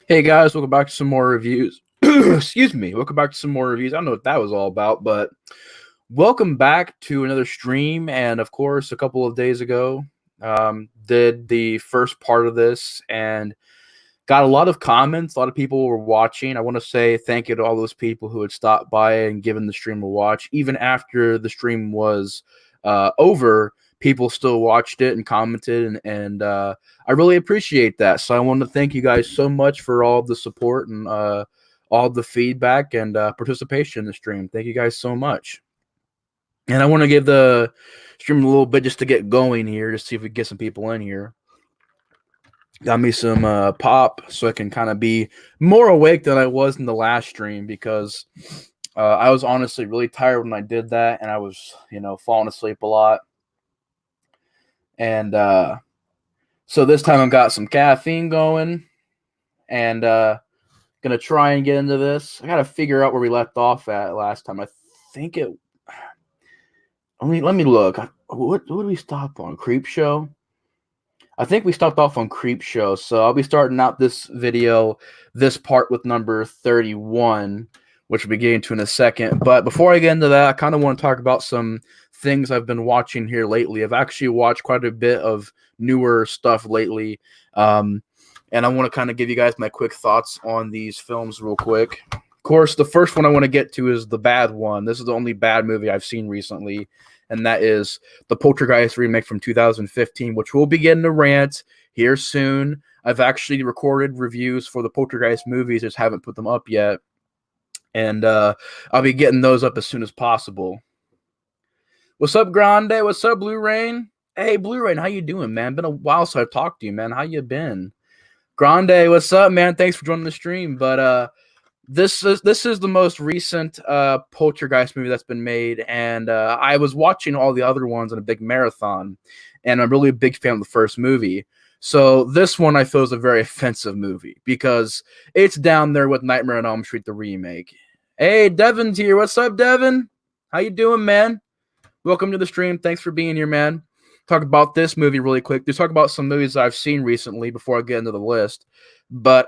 Hey guys, welcome back to some more reviews. Excuse me. Welcome back to some more reviews. I don't know what that was all about, but welcome back to another stream. And of course, a couple of days ago, did the first part of this and got a lot of comments. A lot of people were watching. I want to say thank you to all those people who had stopped by and given the stream a watch, even after the stream was over. People still watched it and commented, and I really appreciate that. So I want to thank you guys so much for all the support and all the feedback and participation in the stream. Thank you guys so much. And I want to give the stream a little bit just to get going here, just see if we get some people in here. Got me some pop so I can kind of be more awake than I was in the last stream because I was honestly really tired when I did that, and I was, falling asleep a lot. And so this time I've got some caffeine going, and gonna try and get into this. I gotta figure out where we left off at last time. I think it. Let me look. What did we stop on? Creep Show. I think we stopped off on Creep Show, so I'll be starting out this video, this part with number 31, which we'll be getting to in a second. But before I get into that, I kind of want to talk about some things I've been watching here lately. I've actually watched quite a bit of newer stuff lately, and I want to kind of give you guys my quick thoughts on these films real quick. Of course, the first one I want to get to is the bad one. This is the only bad movie I've seen recently, and that is the Poltergeist remake from 2015, which we'll be getting a rant here soon. I've actually recorded reviews for the Poltergeist movies, just haven't put them up yet, and I'll be getting those up as soon as possible. What's up, Grande? What's up, Blue Rain? Hey, Blue Rain, how you doing, man? Been a while since I've talked to you, man. How you been? Grande, what's up, man? Thanks for joining the stream. But this is the most recent Poltergeist movie that's been made, and I was watching all the other ones in a big marathon, and I'm really a big fan of the first movie. So this one I feel is a very offensive movie because it's down there with Nightmare on Elm Street, the remake. Hey, Devin's here. What's up, Devin? How you doing, man? Welcome to the stream. Thanks for being here, man. Talk about this movie really quick. Just talk about some movies I've seen recently before I get into the list. But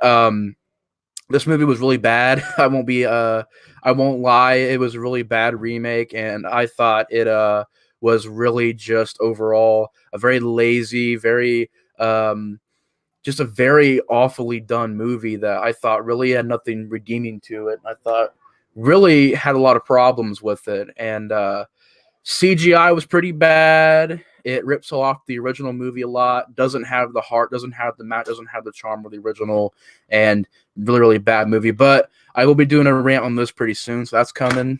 this movie was really bad. I won't lie. It was a really bad remake, and I thought it was really just overall a very lazy, very just a very awfully done movie that I thought really had nothing redeeming to it. I thought really had a lot of problems with it, and CGI was pretty bad. It rips off the original movie a lot. Doesn't have the heart. Doesn't have the match. Doesn't have the charm of the original. And really, really bad movie. But I will be doing a rant on this pretty soon, so that's coming.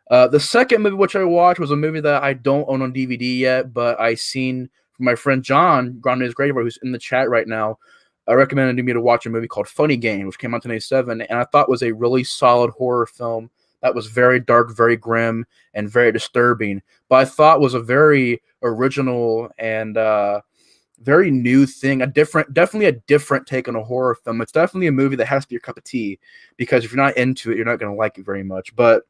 The second movie which I watched was a movie that I don't own on DVD yet, but I seen from my friend John Grande's Graveyard, who's in the chat right now. Recommended me to watch a movie called Funny Game, which came out in 1997, and I thought was a really solid horror film that was very dark, very grim, and very disturbing. But I thought was a very original and very new thing, definitely a different take on a horror film. It's definitely a movie that has to be your cup of tea because if you're not into it, you're not going to like it very much. But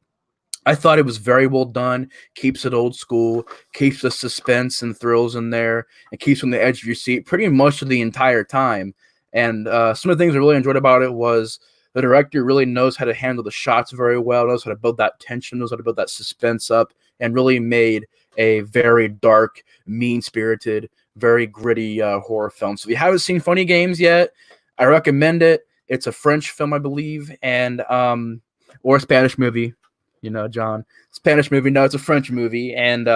I thought it was very well done, keeps it old school, keeps the suspense and thrills in there, and keeps you on the edge of your seat pretty much the entire time. And some of the things I really enjoyed about it was the director really knows how to handle the shots very well, knows how to build that tension, knows how to build that suspense up, and really made a very dark, mean-spirited, very gritty horror film. So if you haven't seen Funny Games yet, I recommend it. It's a French film, I believe, and or a Spanish movie. John, Spanish movie. No, it's a French movie, and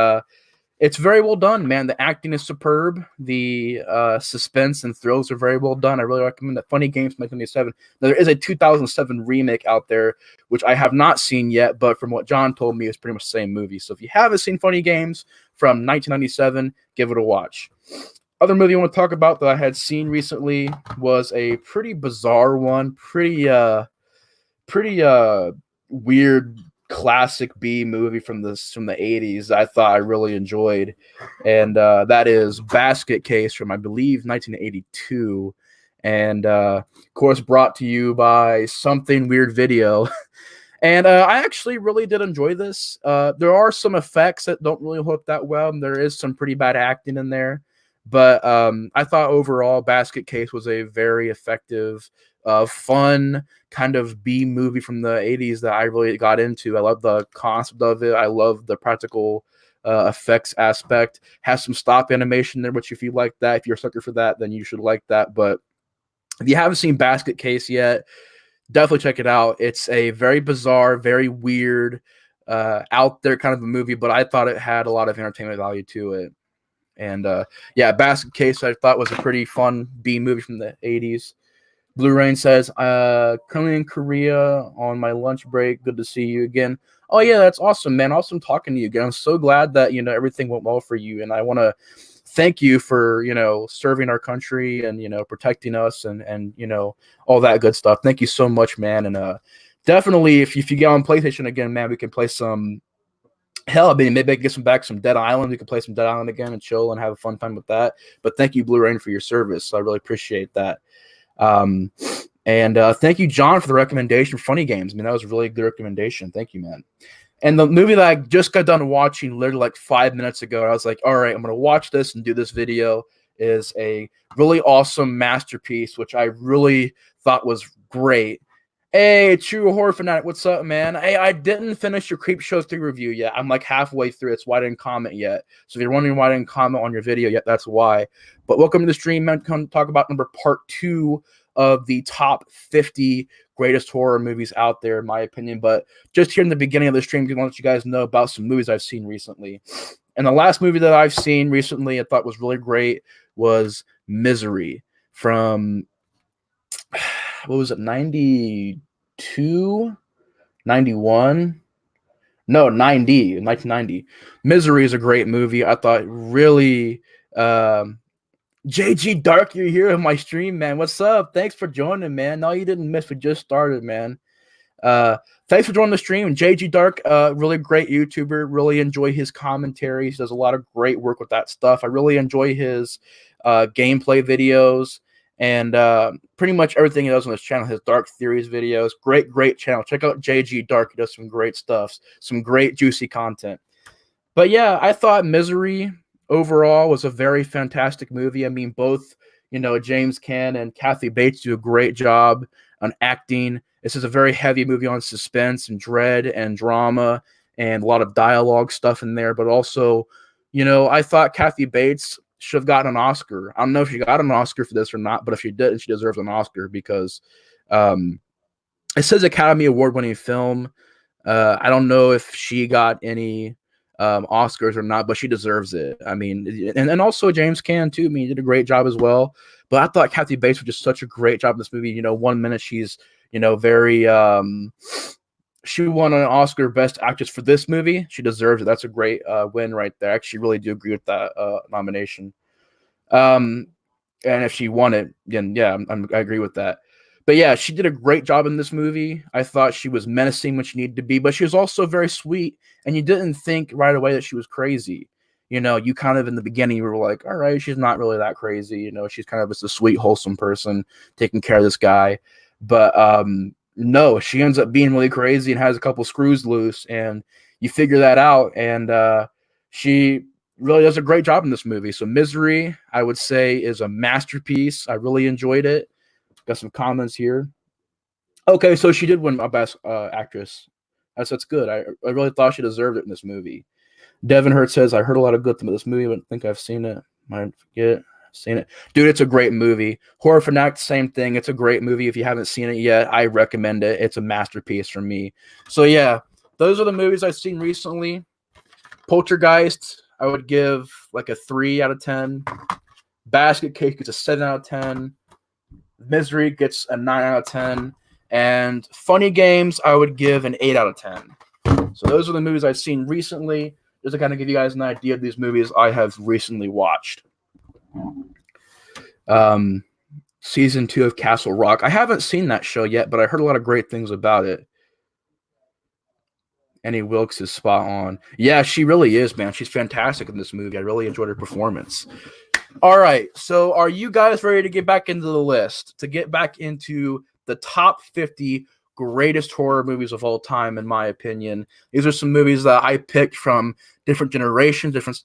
it's very well done, man. The acting is superb. The suspense and thrills are very well done. I really recommend that. Funny Games from 1997. Now, there is a 2007 remake out there, which I have not seen yet, but from what John told me, it's pretty much the same movie. So if you haven't seen Funny Games from 1997, give it a watch. Other movie I want to talk about that I had seen recently was a pretty bizarre one, pretty weird classic B movie from the 80s. I thought I really enjoyed, and that is Basket Case from, I believe, 1982, and of course brought to you by Something Weird Video. And I actually really did enjoy this. There are some effects that don't really hook that well, and there is some pretty bad acting in there, But I thought overall Basket Case was a very effective, fun kind of B movie from the 80s that I really got into. I love the concept of it. I love the practical effects aspect. Has some stop animation there, which if you like that, if you're a sucker for that, then you should like that. But if you haven't seen Basket Case yet, definitely check it out. It's a very bizarre, very weird, out there kind of a movie, but I thought it had a lot of entertainment value to it. And yeah, Basket Case I thought was a pretty fun B movie from the 80s. Blue Rain says, currently in Korea on my lunch break. Good to see you again. Oh yeah, that's awesome, man. Awesome talking to you again. I'm so glad that everything went well for you, and I want to thank you for serving our country and protecting us and all that good stuff. Thank you so much, man. And definitely, if you get on PlayStation again, man, we can play some. Hell, I mean, maybe I can get some Dead Island. We can play some Dead Island again and chill and have a fun time with that. But thank you, Blue Rain, for your service. I really appreciate that. And thank you, John, for the recommendation for Funny Games. I mean, that was a really good recommendation. Thank you, man. And the movie that I just got done watching literally like 5 minutes ago, I was like, all right, I'm going to watch this and do this video, is a really awesome masterpiece, which I really thought was great. Hey, True Horror Fanatic, what's up, man? Hey, I didn't finish your Creepshow 3 review yet. I'm like halfway through. It's why I didn't comment yet. So if you're wondering why I didn't comment on your video yet, that's why. But welcome to the stream, man. Come talk about part 2 of the top 50 greatest horror movies out there, in my opinion. But just here in the beginning of the stream, I want to let you guys know about some movies I've seen recently. And the last movie that I've seen recently I thought was really great was Misery from, what was it, 92, 91? No, 1990. Misery is a great movie. I thought really, JG Dark, you're here on my stream, man. What's up? Thanks for joining, man. No, you didn't miss. We just started, man. Thanks for joining the stream. JG Dark, really great YouTuber. Really enjoy his commentary. He does a lot of great work with that stuff. I really enjoy his gameplay videos and pretty much everything he does on his channel. His Dark Theories videos. Great channel. Check out JG Dark. He does some great stuff. Some great juicy content. But yeah, I thought Misery overall was a very fantastic movie. I mean, both, James Caan and Kathy Bates do a great job on acting. This is a very heavy movie on suspense and dread and drama and a lot of dialogue stuff in there. But also, I thought Kathy Bates should have gotten an Oscar. I don't know if she got an Oscar for this or not, but if she didn't, she deserves an Oscar because it says Academy Award-winning film. I don't know if she got any Oscars or not, but she deserves it. I mean, and also James Caan too. I mean, he did a great job as well. But I thought Kathy Bates was just such a great job in this movie. 1 minute she's very she won an Oscar Best Actress for this movie. She deserves it. That's a great win right there. I actually really do agree with that nomination. And if she won it, then yeah, I agree with that. But yeah, she did a great job in this movie. I thought she was menacing when she needed to be, but she was also very sweet. And you didn't think right away that she was crazy. You kind of in the beginning, you were like, all right, she's not really that crazy. She's kind of just a sweet, wholesome person taking care of this guy. But no, she ends up being really crazy and has a couple screws loose. And you figure that out. And she really does a great job in this movie. So Misery, I would say, is a masterpiece. I really enjoyed it. Got some comments here. Okay, so she did win a Best Actress. That's good. I really thought she deserved it in this movie. Devin Hurt says, I heard a lot of good things about this movie, but I think I've seen it. Might forget. Seen it. Dude, it's a great movie. Horror Fanatic, same thing. It's a great movie. If you haven't seen it yet, I recommend it. It's a masterpiece for me. So yeah, those are the movies I've seen recently. Poltergeist, I would give like a 3 out of 10. Basket Case gets a 7 out of 10. Misery gets a 9 out of 10. And Funny Games, I would give an 8 out of 10. So those are the movies I've seen recently. Just to kind of give you guys an idea of these movies I have recently watched. Season 2 of Castle Rock. I haven't seen that show yet, but I heard a lot of great things about it. Annie Wilkes is spot on. Yeah, she really is, man. She's fantastic in this movie. I really enjoyed her performance. All right, so are you guys ready to get back into the list? To get back into the top 50 greatest horror movies of all time, in my opinion. These are some movies that I picked from different generations, different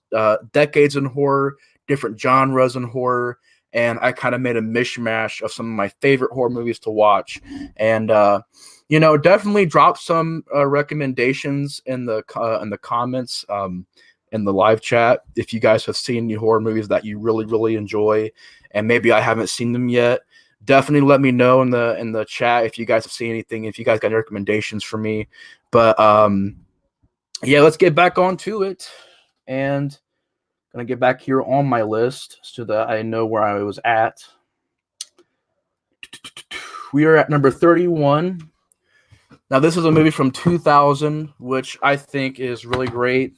decades in horror, different genres in horror, and I kind of made a mishmash of some of my favorite horror movies to watch. And definitely drop some recommendations in the comments, in the live chat, if you guys have seen any horror movies that you really really enjoy, and maybe I haven't seen them yet. Definitely let me know in the chat if you guys have seen anything, if you guys got any recommendations for me. But yeah, let's get back onto it, and gonna get back here on my list so that I know where I was at. We are at number 31. Now, this is a movie from 2000, which I think is really great.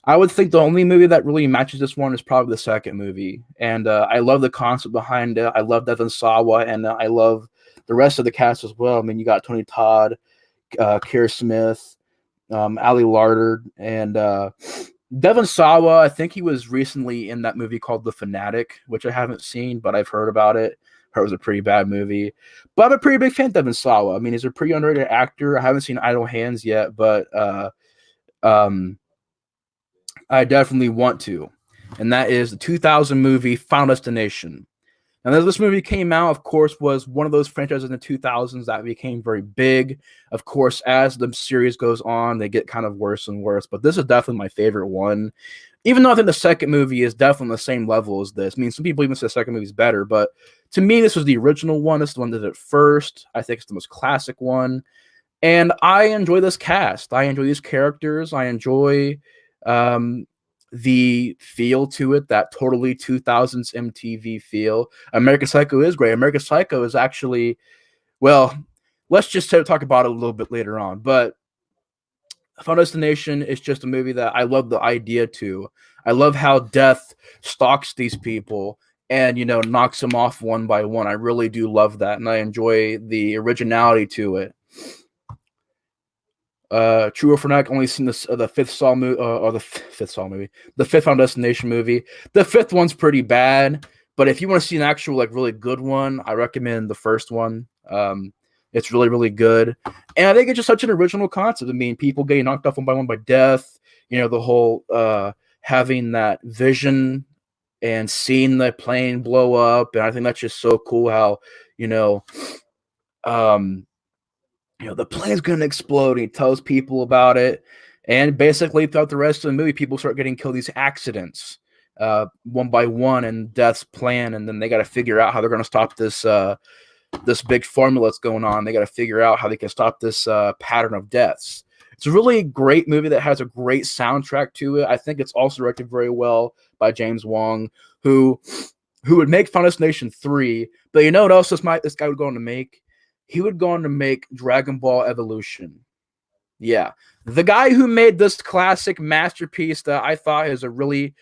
I would think the only movie that really matches this one is probably the second movie. And I love the concept behind it. I love Devon Sawa, and I love the rest of the cast as well. I mean, you got Tony Todd, Keira Smith, Ali Larter, and Devon Sawa. I think he was recently in that movie called The Fanatic, which I haven't seen, but I've heard about it. Heard it was a pretty bad movie. But I'm a pretty big fan of Devon Sawa. I mean, he's a pretty underrated actor. I haven't seen Idle Hands yet, but I definitely want to. And that is the 2000 movie Final Destination. Now, this movie came out, of course, was one of those franchises in the 2000s that became very big. Of course, as the series goes on, they get kind of worse and worse. But this is definitely my favorite one. Even though I think the second movie is definitely on the same level as this. I mean, some people even say the second movie is better. But to me, this was the original one. This is the one that did it first. I think it's the most classic one. And I enjoy this cast. I enjoy these characters. I enjoy the feel to it, that totally 2000s MTV feel. American Psycho is great. American Psycho is actually, well, let's just talk about it a little bit later on. But Final Destination is just a movie that I love the idea to. I love how death stalks these people and, knocks them off one by one. I really do love that, and I enjoy the originality to it. True or not, only seen the fifth Saw movie, or the fifth Saw movie, the fifth Final Destination movie. The fifth one's pretty bad, but if you want to see an actual really good one, I recommend the first one. It's really really good, and I think it's just such an original concept. I mean, people getting knocked off one by death. The whole having that vision and seeing the plane blow up, and I think that's just so cool. How the plane's going to explode. He tells people about it. And basically, throughout the rest of the movie, people start getting killed these accidents one by one, and death's plan. And then they got to figure out how they're going to stop this big formula that's going on. They got to figure out how they can stop this pattern of deaths. It's a really great movie that has a great soundtrack to it. I think it's also directed very well by James Wong, who would make Final Destination 3. But you know what else this guy would go on to make? He would go on to make Dragon Ball Evolution. Yeah. The guy who made this classic masterpiece that I thought is a really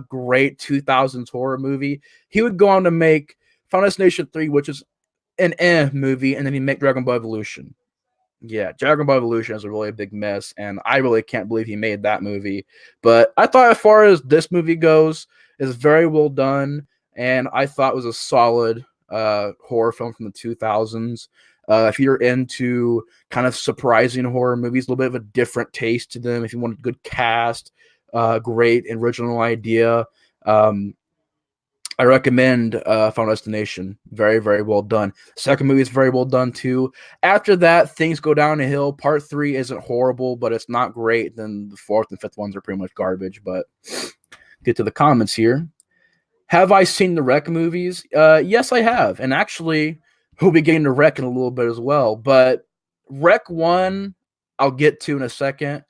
great 2000s horror movie, he would go on to make Final Destination 3, which is an movie, and then he'd make Dragon Ball Evolution. Yeah, Dragon Ball Evolution is a really big mess, and I really can't believe he made that movie. But I thought as far as this movie goes, it's very well done, and I thought it was a solid horror film from the 2000s. If you're into kind of surprising horror movies, a little bit of a different taste to them, if you want a good cast, great original idea, I recommend Final Destination. Very, very well done. Second movie is very well done too. After that, things go down a hill. Part 3 isn't horrible, but it's not great. Then the fourth and fifth ones are pretty much garbage. But get to the comments here. Have I seen the Wreck movies? Yes, I have. And actually, we'll be getting to Wreck in a little bit as well. But Wreck 1, I'll get to in a second.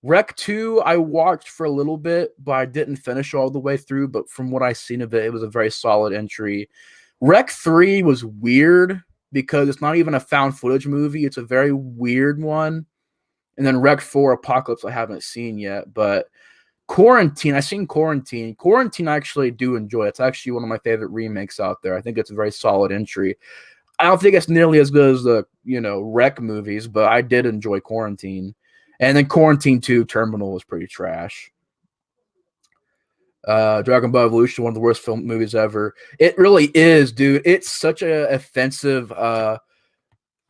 Wreck 2, I watched for a little bit, but I didn't finish all the way through. But from what I've seen of it, it was a very solid entry. Wreck 3 was weird because it's not even a found footage movie. It's a very weird one. And then Wreck 4, Apocalypse, I haven't seen yet. But Quarantine, I've seen Quarantine. Quarantine I actually do enjoy. It's actually one of my favorite remakes out there. I think it's a very solid entry. I don't think it's nearly as good as the, Wreck movies, but I did enjoy Quarantine. And then Quarantine 2, Terminal was pretty trash. Dragon Ball Evolution, one of the worst film movies ever. It really is, dude. It's such a offensive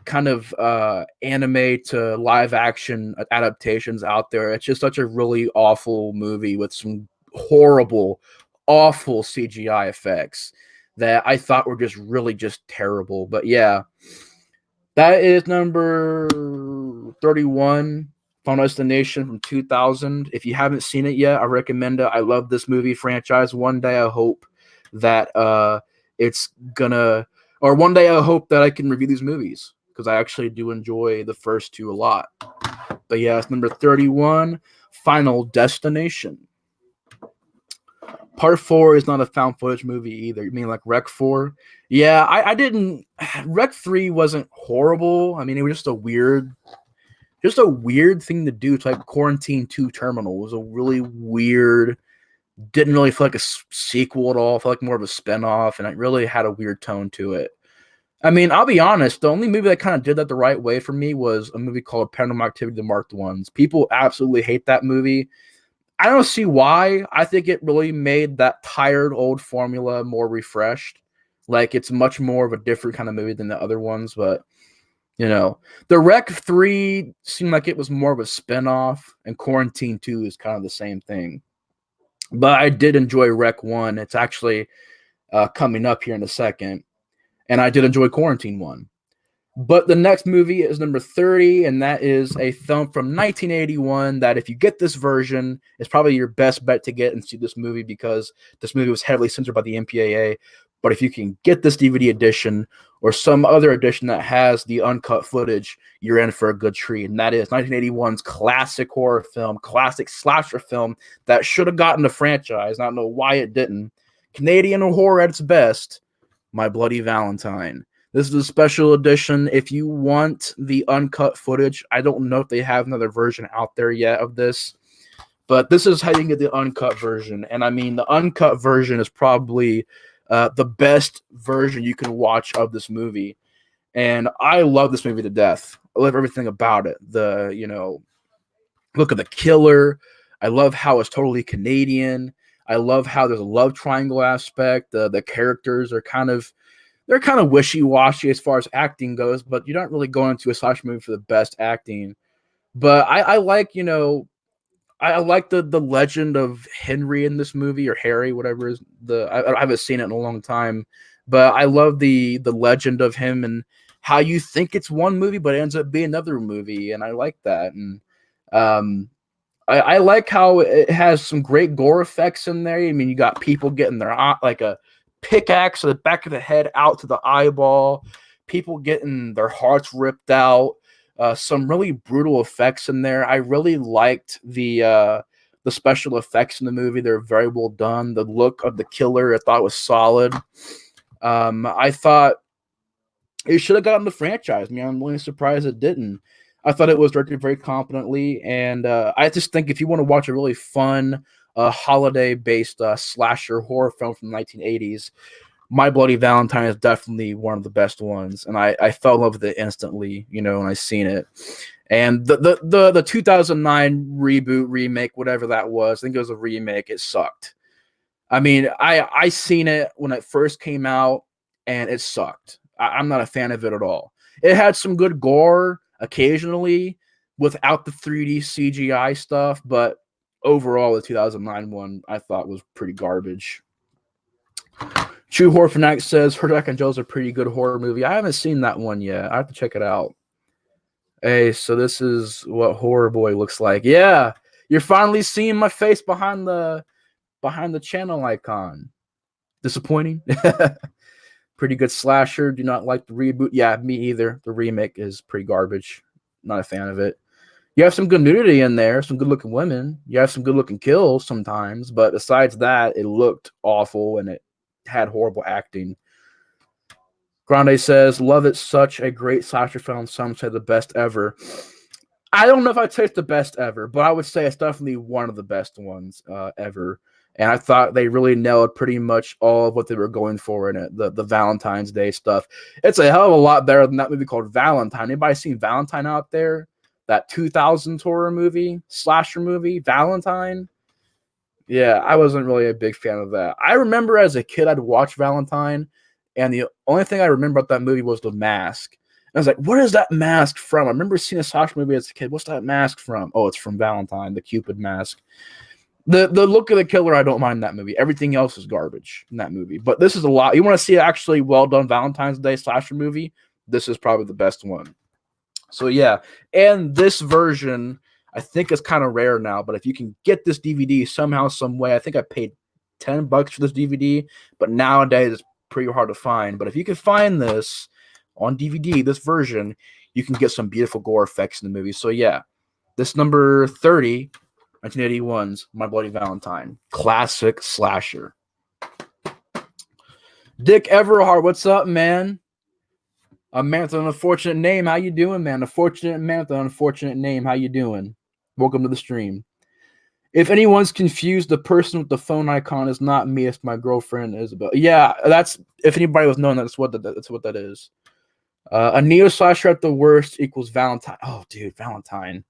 kind of anime to live action adaptations out there. It's just such a really awful movie with some horrible, awful CGI effects that I thought were just terrible. But yeah, that is number 31, Final Destination from 2000. If you haven't seen it yet, I recommend it. I love this movie franchise. One day I hope that it's gonna, or one day I hope that I can review these movies because I actually do enjoy the first two a lot. But yeah, it's number 31, Final Destination. Part 4 is not a found footage movie either. You mean like Rec 4? Yeah, I didn't. Rec 3 wasn't horrible. I mean, it was just a weird thing to do. It's like Quarantine 2 Terminal. It was a really weird, didn't really feel like a sequel at all. It felt like more of a spinoff, and it really had a weird tone to it. I mean, I'll be honest, the only movie that kind of did that the right way for me was a movie called Paranormal Activity: The Marked Ones. People absolutely hate that movie. I don't see why. I think it really made that tired old formula more refreshed. Like, it's much more of a different kind of movie than the other ones, but the Rec 3 seemed like it was more of a spinoff, and Quarantine 2 is kind of the same thing. But I did enjoy Rec 1. It's actually coming up here in a second. And I did enjoy Quarantine 1. But the next movie is number 30, and that is a film from 1981 that if you get this version, it's probably your best bet to get and see this movie because this movie was heavily censored by the MPAA. But if you can get this DVD edition or some other edition that has the uncut footage, you're in for a good treat. And that is 1981's classic horror film, classic slasher film that should have gotten the franchise. I don't know why it didn't. Canadian horror at its best, My Bloody Valentine. This is a special edition. If you want the uncut footage, I don't know if they have another version out there yet of this, but this is how you can get the uncut version. And I mean, the uncut version is probably the best version you can watch of this movie. And I love this movie to death. I love everything about it. Look at the killer. I love how it's totally Canadian. I love how there's a love triangle aspect. The characters are kind of wishy-washy as far as acting goes, but you're not really going to a slasher movie for the best acting. But I like, I like the legend of Henry in this movie, or Harry, whatever is I haven't seen it in a long time, but I love the legend of him and how you think it's one movie, but it ends up being another movie, and I like that. And I like how it has some great gore effects in there. I mean, you got people getting their like a pickaxe to the back of the head out to the eyeball, people getting their hearts ripped out, some really brutal effects in there. I really liked the special effects in the movie. They're very well done. The look of the killer I thought was solid. I thought it should have gotten the franchise. I mean, I'm really surprised it didn't. I thought it was directed very competently, and I just think if you want to watch a really fun holiday-based slasher horror film from the 1980s, My Bloody Valentine is definitely one of the best ones, and I fell in love with it instantly, when I seen it. And the 2009 reboot, remake, whatever that was, I think it was a remake, it sucked. I mean, I seen it when it first came out, and it sucked. I'm not a fan of it at all. It had some good gore occasionally without the 3D CGI stuff, but overall, the 2009 one I thought was pretty garbage. True Horror Fanatic says Jack and Jill's a pretty good horror movie. I haven't seen that one yet. I have to check it out. Hey, so this is what Horror Boy looks like. Yeah, you're finally seeing my face behind the channel icon. Disappointing. Pretty good slasher. Do not like the reboot. Yeah, me either. The remake is pretty garbage. Not a fan of it. You have some good nudity in there, some good-looking women. You have some good-looking kills sometimes, but besides that, it looked awful and it had horrible acting. Grande says, love it. Such a great slasher film. Some say the best ever. I don't know if I'd say it's the best ever, but I would say it's definitely one of the best ones ever. And I thought they really nailed pretty much all of what they were going for in it. The Valentine's Day stuff. It's a hell of a lot better than that movie called Valentine. Anybody seen Valentine out there? That 2000s horror movie, slasher movie, Valentine? Yeah, I wasn't really a big fan of that. I remember as a kid, I'd watch Valentine, and the only thing I remember about that movie was the mask. And I was like, what is that mask from? I remember seeing a slasher movie as a kid. What's that mask from? Oh, it's from Valentine, the Cupid mask. The look of the killer, I don't mind in that movie. Everything else is garbage in that movie. But this is a lot. You want to see an actually well done Valentine's Day slasher movie? This is probably the best one. So yeah, and this version I think is kind of rare now. But if you can get this DVD somehow, some way, I think I paid $10 for this DVD. But nowadays it's pretty hard to find. But if you can find this on DVD, this version, you can get some beautiful gore effects in the movie. So yeah, this number 30. 1981's My Bloody Valentine. Classic slasher. Dick Everhart, what's up, man? A man with an unfortunate name. How you doing, man? A fortunate man with an unfortunate name. How you doing? Welcome to the stream. If anyone's confused, the person with the phone icon is not me. It's my girlfriend, Isabel. Yeah, that's, if anybody was knowing, that's what that is. A neo slasher at the worst equals Valentine. Oh, dude, Valentine.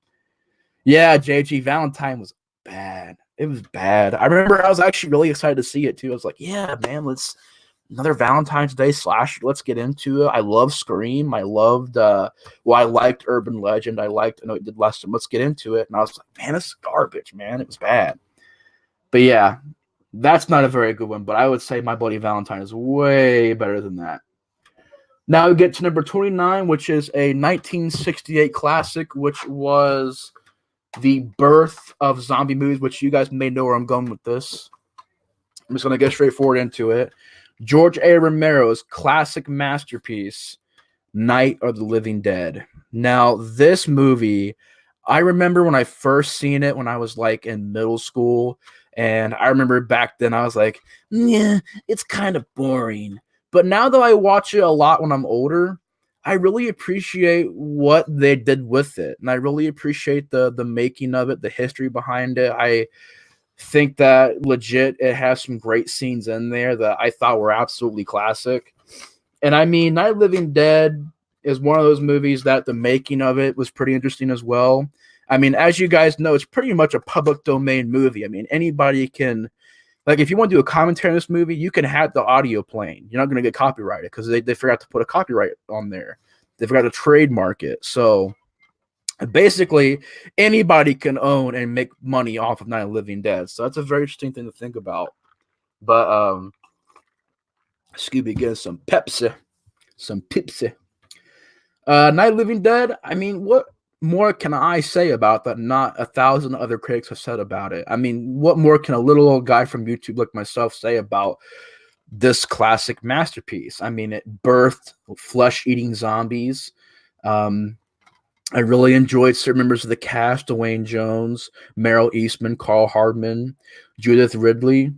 Yeah, JG, Valentine was bad. It was bad. I remember I was actually really excited to see it too. I was like, yeah, man, let's another Valentine's Day slasher. Let's get into it. I love Scream. I loved I liked Urban Legend. I know it did less than. Let's get into it. And I was like, man, this is garbage, man. It was bad. But yeah, that's not a very good one. But I would say My Bloody Valentine is way better than that. Now we get to number 29, which is a 1968 classic, which was the birth of zombie movies, which you guys may know where I'm going with this. I'm just going to get straight forward into it. George A. Romero's classic masterpiece, Night of the Living Dead. Now, this movie, I remember when I first seen it when I was like in middle school, and I remember back then I was like, yeah, it's kind of boring. But now that I watch it a lot when I'm older, I really appreciate what they did with it, and I really appreciate the making of it, the history behind it. I think that legit it has some great scenes in there that I thought were absolutely classic. And I mean, Night of the Living Dead is one of those movies that the making of it was pretty interesting as well. I mean, as you guys know, it's pretty much a public domain movie. I mean, anybody can, like, if you want to do a commentary on this movie, you can have the audio playing. You're not going to get copyrighted because they forgot to put a copyright on there. They forgot to trademark it. So basically, anybody can own and make money off of Night of the Living Dead. So that's a very interesting thing to think about. But Scooby gets some Pepsi. Night of the Living Dead, I mean, what more can I say about that? Not 1,000 other critics have said about it. I mean, what more can a little old guy from YouTube like myself say about this classic masterpiece? I mean, it birthed flesh-eating zombies. I really enjoyed certain members of the cast: Dwayne Jones, Meryl Eastman, Carl Hardman, Judith Ridley,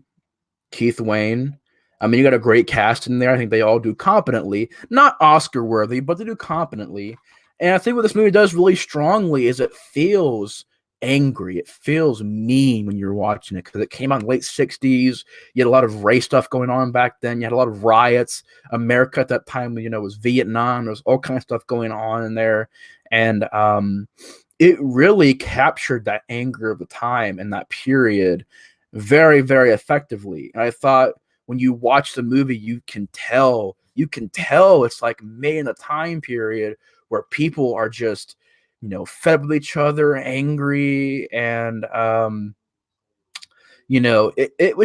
Keith Wayne. I mean, you got a great cast in there. I think they all do competently. Not Oscar-worthy, but they do competently. And I think what this movie does really strongly is it feels angry. It feels mean when you're watching it because it came out in the late 60s. You had a lot of race stuff going on back then. You had a lot of riots. America at that time, was Vietnam. There was all kinds of stuff going on in there. And it really captured that anger of the time and that period very, very effectively. And I thought when you watch the movie, you can tell it's like made in a time period where people are just, fed with each other, angry, and it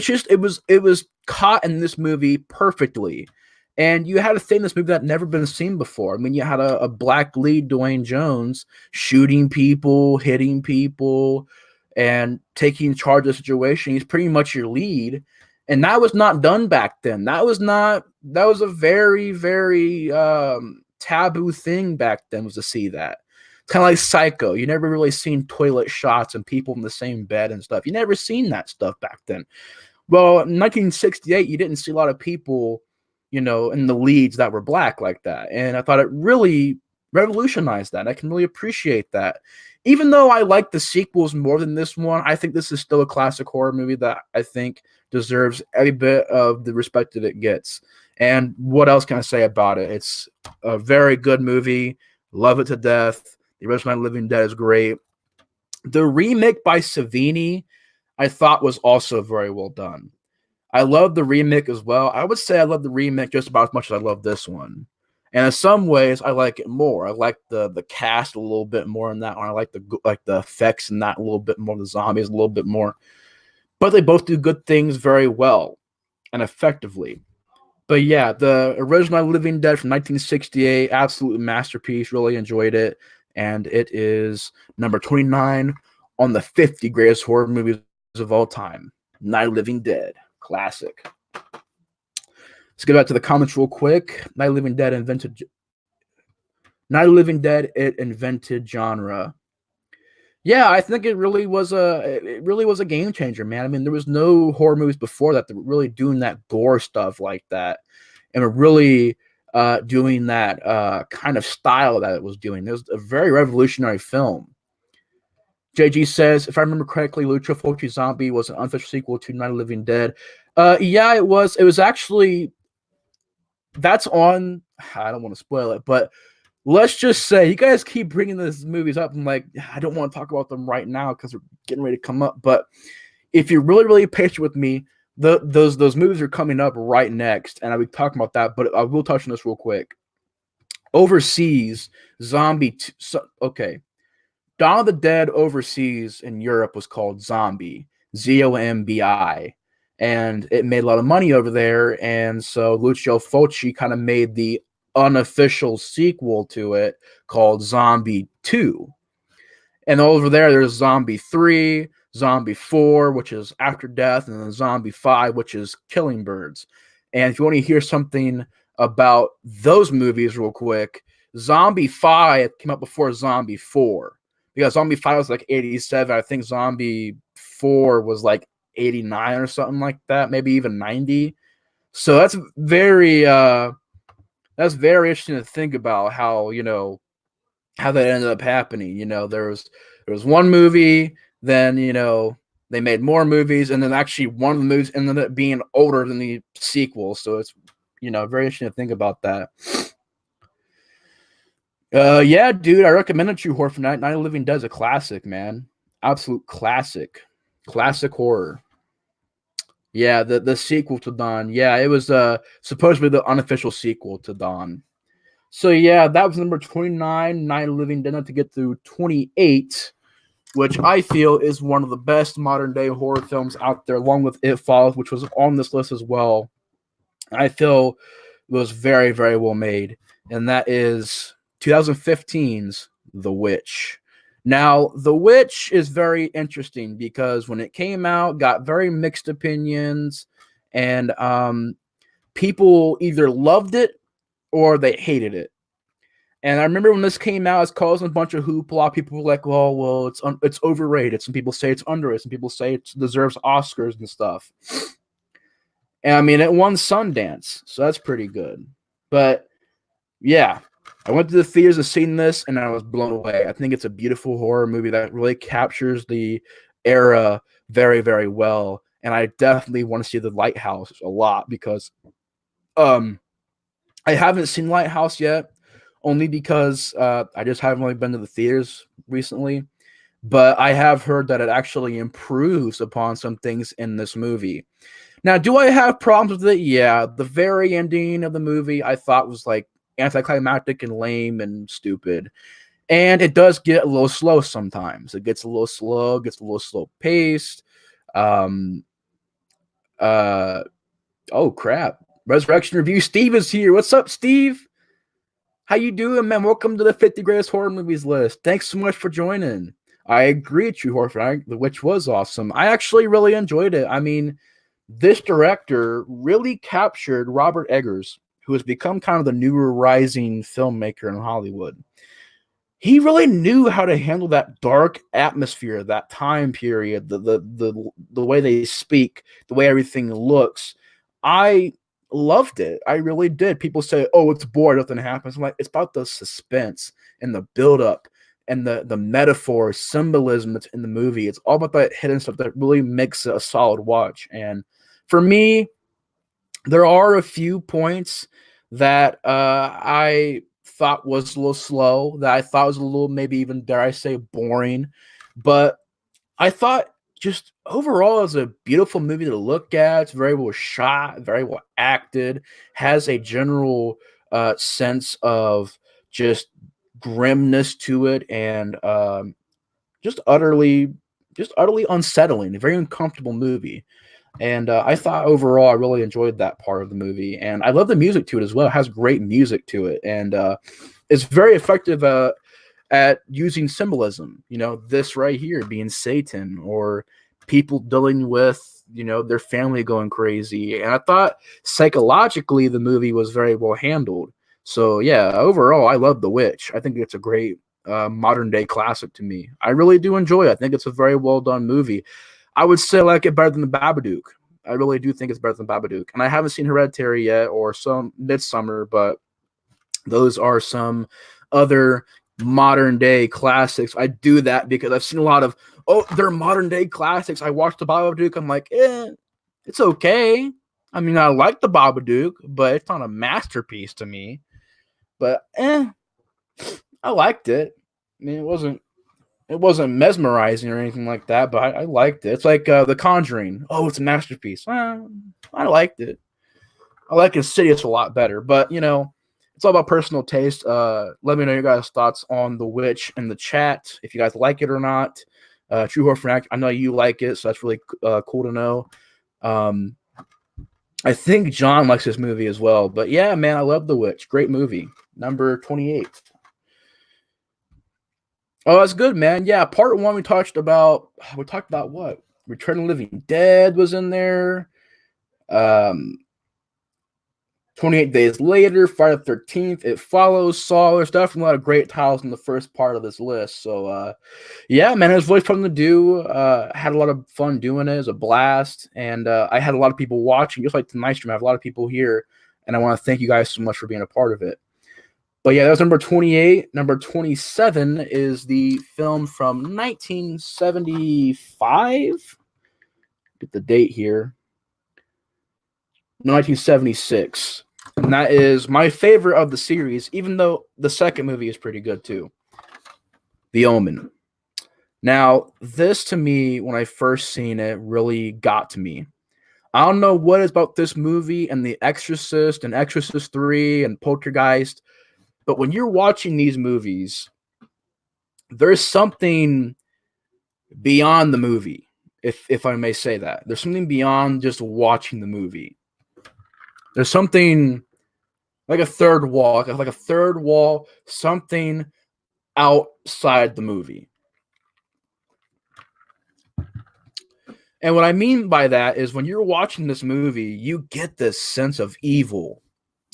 was caught in this movie perfectly. And you had a thing in this movie that never been seen before. I mean, you had a black lead, Dwayne Jones, shooting people, hitting people, and taking charge of the situation. He's pretty much your lead. And that was not done back then. That was a very, very taboo thing back then, was to see that. It's kind of like Psycho. You never really seen toilet shots and people in the same bed and stuff. You never seen that stuff back then. Well, in 1968, you didn't see a lot of people, in the leads that were black like that. And I thought it really revolutionized that. I can really appreciate that. Even though I like the sequels more than this one, I think this is still a classic horror movie that I think deserves every bit of the respect that it gets. And what else can I say about it? It's a very good movie. Love it to death. The original Night of the Living Dead is great. The remake by Savini, I thought, was also very well done. I love the remake as well. I would say I love the remake just about as much as I love this one. And in some ways, I like it more. I like the cast a little bit more in that one. I like the effects in that a little bit more. The zombies a little bit more. but they both do good things very well and effectively. But yeah, the original Living Dead from 1968, absolute masterpiece. Really enjoyed it, and it is number 29 on the 50 greatest horror movies of all time. Night of Living Dead, classic. Let's get back to the comments real quick. Night of Living Dead it invented genre. Yeah, I think it really was a game changer, man. I mean, there was no horror movies before that were really doing that gore stuff like that, and were really doing that kind of style that it was doing. It was a very revolutionary film. JG says, if I remember correctly, Lucio Fulci Zombie was an unofficial sequel to Night of the Living Dead. Yeah, it was. It was actually that's on. I don't want to spoil it, but let's just say you guys keep bringing these movies up. I'm like, I don't want to talk about them right now because we're getting ready to come up. But if you're really, really patient with me, those movies are coming up right next, and I'll be talking about that. But I will touch on this real quick. Overseas, okay, Dawn of the Dead overseas in Europe was called Zombie, Zombi, and it made a lot of money over there. And so Lucio Fulci kind of made the unofficial sequel to it called Zombie 2. And over there, there's Zombie 3, Zombie 4, which is After Death, and then Zombie 5, which is Killing Birds. And if you want to hear something about those movies real quick, Zombie 5 came out before Zombie 4. Because Zombie 5 was like 87. I think Zombie 4 was like 89 or something like that, maybe even 90. So that's very interesting to think about how, how that ended up happening. There was one movie, then, they made more movies, and then actually one of the movies ended up being older than the sequel. So it's, very interesting to think about that. Yeah, dude, I recommend it to you, Horror for Night. Night of the Living Dead is a classic, man. Absolute classic. Classic horror. Yeah, the sequel to Dawn. Yeah, it was supposedly the unofficial sequel to Dawn. So yeah, that was number 29, Night of the Living Dead, to get through 28, which I feel is one of the best modern day horror films out there, along with It Follows, which was on this list as well. I feel it was very, very well made. And that is 2015's The Witch. Now, The Witch is very interesting because when it came out, got very mixed opinions, and people either loved it or they hated it. And I remember when this came out, it's causing a bunch of hoopla. People were like, well, it's overrated. Some people say it's underrated. Some people say it deserves Oscars and stuff. And I mean, it won Sundance, so that's pretty good. But yeah, I went to the theaters and seen this, and I was blown away. I think it's a beautiful horror movie that really captures the era very, very well. And I definitely want to see The Lighthouse a lot because I haven't seen Lighthouse yet, only because I just haven't really been to the theaters recently. But I have heard that it actually improves upon some things in this movie. Now, do I have problems with it? Yeah, the very ending of the movie I thought was like anticlimactic and lame and stupid. And it does get a little slow sometimes. It gets a little slow, gets a little slow paced. Oh crap. Resurrection Review. Steve is here. What's up, Steve? How you doing, man? Welcome to the 50 greatest horror movies list. Thanks so much for joining. I agree with you, Horror, which was awesome. I actually really enjoyed it. I mean, this director really captured Robert Eggers, who has become kind of the newer rising filmmaker in Hollywood. He really knew how to handle that dark atmosphere, that time period, the way they speak, the way everything looks. I loved it. I really did. People say, "Oh, it's boring, nothing happens." I'm like, it's about the suspense and the buildup and the metaphor, symbolism that's in the movie. It's all about that hidden stuff that really makes it a solid watch. And for me, there are a few points that I thought was a little slow, that I thought was a little, maybe even, dare I say, boring. But I thought just overall, it's a beautiful movie to look at. It's very well shot, very well acted, has a general sense of just grimness to it, and just utterly just utterly unsettling, a very uncomfortable movie. And I thought overall I really enjoyed that part of the movie, and I love the music to it as well. It has great music to it, and it's very effective at using symbolism. You know, this right here being Satan, or people dealing with, you know, their family going crazy. And I thought psychologically the movie was very well handled. So yeah, overall I love The Witch. I think it's a great modern day classic to me. I really do enjoy it. I think it's a very well done movie. I would say I like it better than the Babadook. I really do think it's better than Babadook. And I haven't seen Hereditary yet or some Midsummer, but those are some other modern day classics. I do that because I've seen a lot of, oh, they're modern day classics. I watched the Babadook. I'm like, it's okay. I mean, I like the Babadook, but it's not a masterpiece to me. But I liked it. I mean, it wasn't mesmerizing or anything like that, but I liked it. It's like The Conjuring. Oh, it's a masterpiece. Well, I liked it. I like Insidious a lot better, but you know, it's all about personal taste. Let me know your guys' thoughts on The Witch in the chat, if you guys like it or not. True Horror Fanatic, I know you like it, so that's really cool to know. I think John likes this movie as well, but yeah, man, I love The Witch. Great movie. Number 28. Oh, that's good, man. Yeah, part one we talked about what? Return of the Living Dead was in there. 28 Days Later, Friday the 13th, It Follows, Saw. There's definitely a lot of great titles in the first part of this list. So, yeah, man, it was really fun to do. Had a lot of fun doing it. It was a blast. And I had a lot of people watching. Just like tonight's stream, I have a lot of people here. And I want to thank you guys so much for being a part of it. But yeah, that was number 28. Number 27 is the film from 1975. Get the date here. 1976. And that is my favorite of the series, even though the second movie is pretty good too. The Omen. Now, this to me, when I first seen it, really got to me. I don't know what is about this movie and The Exorcist and Exorcist 3 and Poltergeist, but when you're watching these movies, there's something beyond the movie, if I may say that. There's something beyond just watching the movie. There's something like a third wall, something outside the movie. And what I mean by that is when you're watching this movie, you get this sense of evil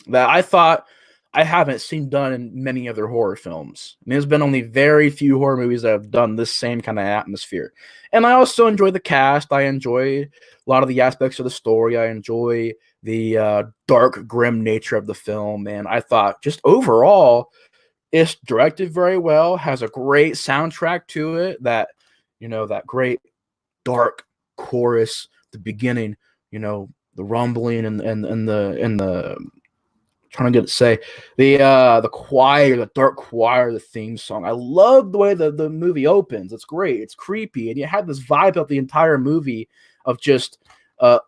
that I thought I haven't seen done in many other horror films. I mean, there's been only very few horror movies that have done this same kind of atmosphere. And I also enjoy the cast. I enjoy a lot of the aspects of the story. I enjoy the dark, grim nature of the film. And I thought just overall, it's directed very well, has a great soundtrack to it, that, you know, that great dark chorus, the beginning, you know, the rumbling and the trying to get it to say the choir, the dark choir, the theme song. I love the way the movie opens. It's great. It's creepy, and you had this vibe of the entire movie of just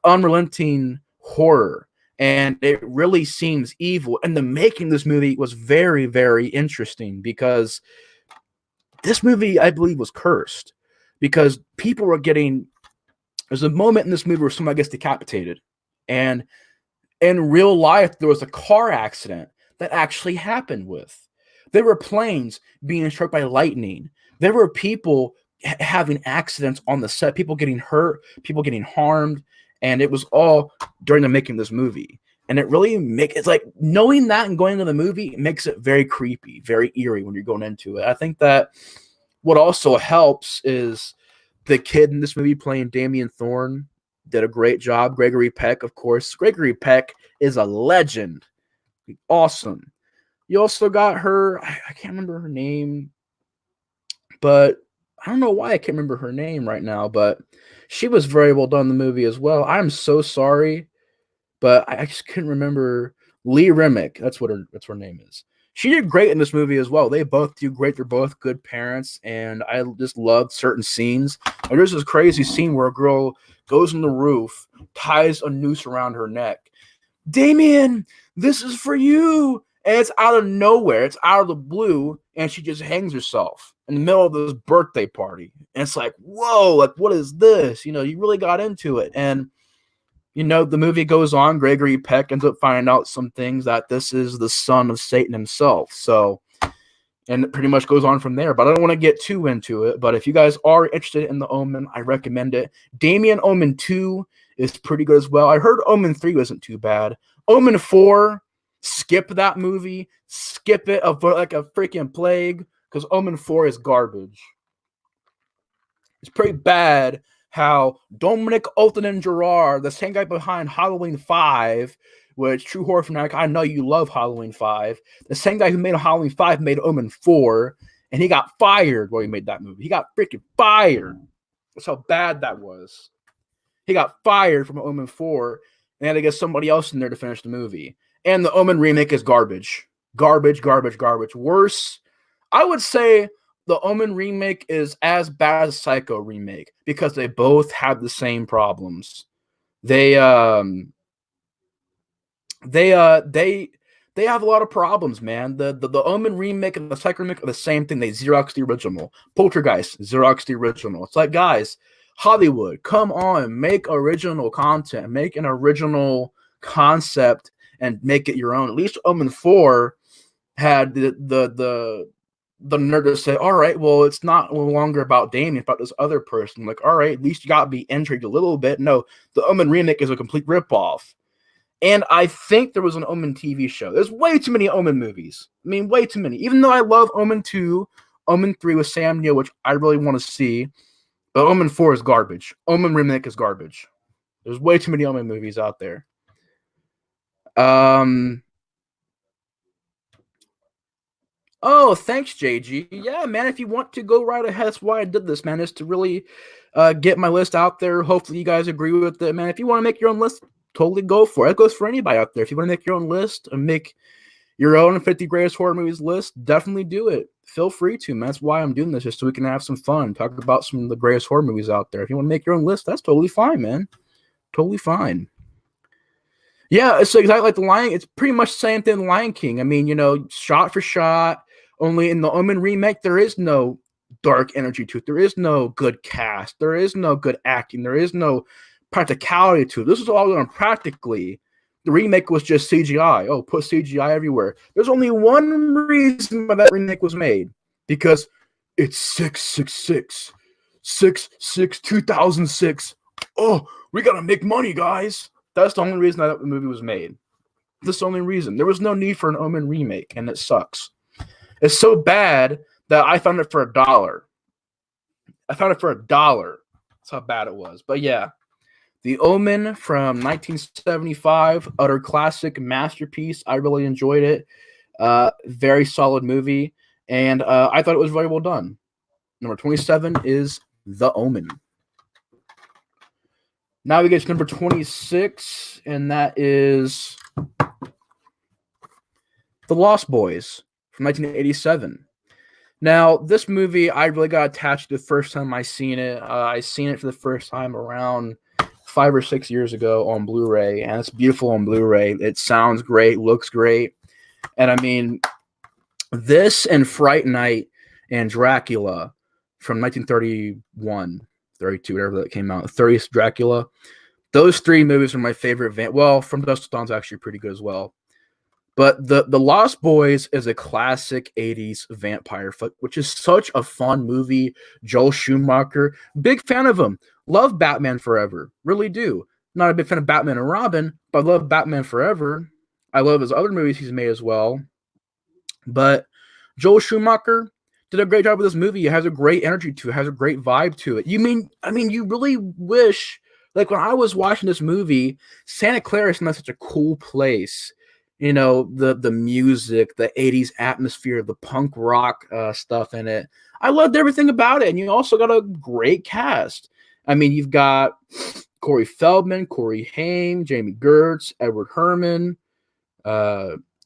unrelenting horror, and it really seems evil. And the making of this movie was very, very interesting because this movie, I believe, was cursed because people were getting. There's a moment in this movie where someone gets decapitated, and in real life, there was a car accident that actually happened with. There were planes being struck by lightning. There were people having accidents on the set, people getting hurt, people getting harmed, and it was all during the making of this movie. And it really it's like knowing that and going into the movie makes it very creepy, very eerie when you're going into it. I think that what also helps is the kid in this movie playing Damien Thorne did a great job. Gregory Peck, of course. Gregory Peck is a legend. Awesome. You also got her, I can't remember her name, but I don't know why I can't remember her name right now, but she was very well done in the movie as well. I'm so sorry, but I just couldn't remember. Lee Remick, that's what her name is. She did great in this movie as well. They both do great. They're both good parents, and I just loved certain scenes. And there's this crazy scene where a girl goes on the roof, ties a noose around her neck. Damien, this is for you. And it's out of nowhere. It's out of the blue. and she just hangs herself in the middle of this birthday party. And it's like, whoa, like, what is this? You really got into it. And, the movie goes on. Gregory Peck ends up finding out some things, that this is the son of Satan himself. So, and it pretty much goes on from there. But I don't want to get too into it. But if you guys are interested in The Omen, I recommend it. Damien Omen 2 is pretty good as well. I heard Omen 3 wasn't too bad. Omen 4, skip that movie. Skip it like a freaking plague, because Omen 4 is garbage. It's pretty bad how Dominic Olton-Gerard, the same guy behind Halloween 5, which, True Horror Fanatic, I know you love Halloween 5. The same guy who made Halloween 5 made Omen 4, and he got fired while he made that movie. He got freaking fired. That's how bad that was. He got fired from Omen 4, and had to get somebody else in there to finish the movie. And the Omen remake is garbage. Garbage, garbage, garbage. Worse, I would say the Omen remake is as bad as Psycho remake, because they both have the same problems. They have a lot of problems, man. The Omen remake and the Psycho remake are the same thing. They Xerox the original. Poltergeist, Xerox the original. It's like, guys, Hollywood, come on, make original content, make an original concept, and make it your own. At least Omen 4 had the nerve to say, all right, well, it's not no longer about Damien, it's about this other person. Like, all right, at least you got to be intrigued a little bit. No, the Omen remake is a complete ripoff. And I think there was an Omen TV show. There's way too many Omen movies. I mean, way too many. Even though I love Omen 2, Omen 3 with Sam Neill, which I really want to see, but Omen 4 is garbage. Omen remake is garbage. There's way too many Omen movies out there. Oh, thanks, JG. Yeah, man, if you want to, go right ahead. That's why I did this, man, is to really get my list out there. Hopefully you guys agree with it, man. If you want to make your own list, totally go for it. It goes for anybody out there. If you want to make your own list and make your own 50 greatest horror movies list, definitely do it. Feel free to, man. That's why I'm doing this, just so we can have some fun, talk about some of the greatest horror movies out there. If you want to make your own list, that's totally fine, man. Totally fine. Yeah, it's exactly like The Lion. It's pretty much the same thing, Lion King. I mean, shot for shot. Only in the Omen remake, there is no dark energy to it. There is no good cast. There is no good acting. There is no practicality to it. This is all done practically. The remake was just CGI. Oh, put CGI everywhere. There's only one reason why that remake was made. Because it's 666. 2006. Oh, we got to make money, guys. That's the only reason that the movie was made. That's the only reason. There was no need for an Omen remake, and it sucks. It's so bad that I found it for $1. I found it for $1. That's how bad it was. But yeah, The Omen from 1975, utter classic masterpiece. I really enjoyed it. Very solid movie, and I thought it was very well done. Number 27 is The Omen. Now we get to number 26, and that is The Lost Boys from 1987. Now, this movie, I really got attached to the first time I seen it. I seen it for the first time around 5 or 6 years ago on Blu-ray, and it's beautiful on Blu-ray. It sounds great, looks great. And I mean, this and Fright Night and Dracula from 1931, 32, whatever that came out, 30th Dracula. Those three movies are my favorite. From Dusk Till Dawn's actually pretty good as well. But the Lost Boys is a classic 80s vampire flick, which is such a fun movie. Joel Schumacher, big fan of him. Love Batman Forever. Really do. Not a big fan of Batman and Robin, but I love Batman Forever. I love his other movies he's made as well. But Joel Schumacher did a great job with this movie. It has a great energy to it. Has a great vibe to it. You really wish, like when I was watching this movie, Santa Clara is not such a cool place. The music, the 80s atmosphere, the punk rock stuff in it. I loved everything about it. And you also got a great cast. I mean, you've got Corey Feldman, Corey Haim, Jamie Gertz, Edward Herrmann,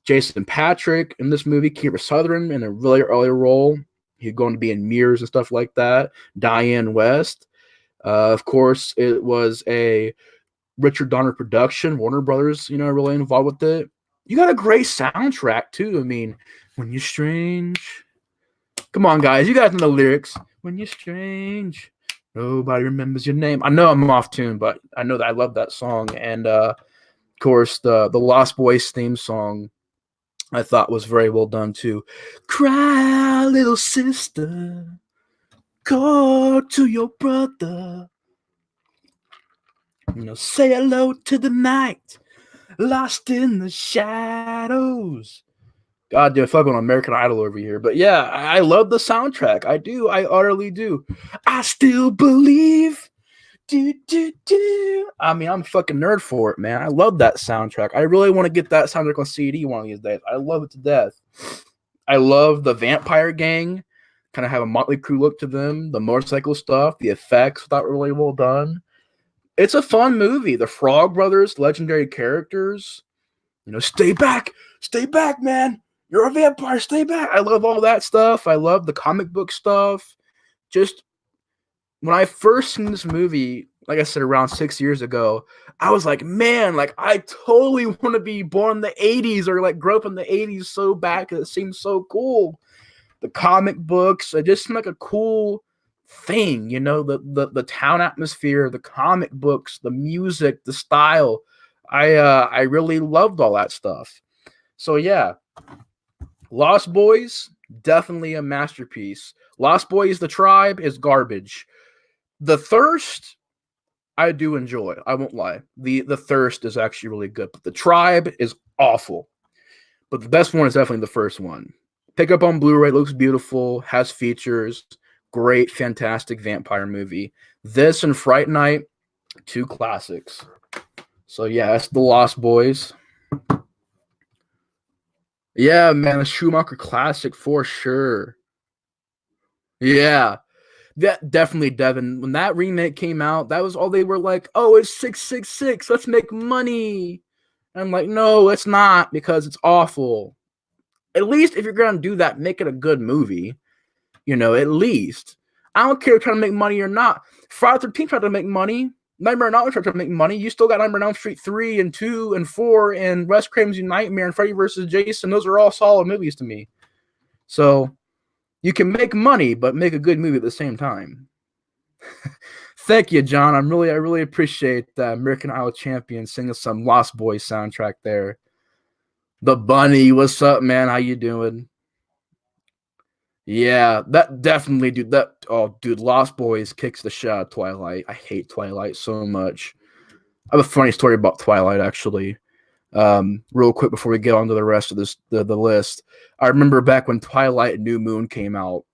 Jason Patric in this movie, Kiefer Sutherland in a really early role. He's going to be in Mirrors and stuff like that. Diane West. Of course, it was a Richard Donner production. Warner Brothers, really involved with it. You got a great soundtrack, too. I mean, When You're Strange, Come on, guys. You guys know the lyrics. When you're strange, nobody remembers your name. I know I'm off tune, but I know that I love that song. And of course, the Lost Boys theme song I thought was very well done too. Cry, little sister, call to your brother. Say hello to the night, lost in the shadows. God damn, I feel like I'm on American Idol over here. But yeah, I love the soundtrack. I do. I utterly do. I still believe. I mean, I'm a fucking nerd for it, man. I love that soundtrack. I really want to get that soundtrack on CD one of these days. I love it to death. I love the Vampire Gang. Kind of have a Motley Crue look to them. The motorcycle stuff, the effects, thought were really well done. It's a fun movie. The Frog Brothers, legendary characters. Stay back, man. You're a vampire. Stay back. I love all that stuff. I love the comic book stuff. Just when I first seen this movie, like I said, around 6 years ago, I was like, man, like I totally want to be born in the 80s or like grow up in the 80s so bad because it seems so cool. The comic books, it just seemed like a cool thing, the town atmosphere, the comic books, the music, the style. I really loved all that stuff. So yeah, Lost Boys, definitely a masterpiece. Lost Boys, The Tribe is garbage. The Thirst, I do enjoy. I won't lie. The Thirst is actually really good, but The Tribe is awful. But the best one is definitely the first one. Pick up on Blu-ray, looks beautiful, has features, great, fantastic vampire movie. This and Fright Night, two classics. So yeah, that's The Lost Boys. Yeah, man, a Schumacher classic for sure. Yeah. That definitely, Devin. When that remake came out, that was all they were like, oh, it's 666. Let's make money. And I'm like, no, it's not because it's awful. At least if you're going to do that, make it a good movie. At least. I don't care if you're trying to make money or not. Friday the 13th tried to make money. Nightmare on Elm Street tried to make money. You still got Nightmare on Elm Street 3 and 2 and 4 and Wes Craven's Nightmare and Freddy vs. Jason. Those are all solid movies to me. So you can make money, but make a good movie at the same time. Thank you, John. I really appreciate the American Idol champion singing some Lost Boys soundtrack there. The Bunny, what's up, man? How you doing? Yeah, that definitely, dude. Lost Boys kicks the shit out of Twilight. I hate Twilight so much. I have a funny story about Twilight, actually. Real quick before we get on to the rest of the list. I remember back when Twilight New Moon came out,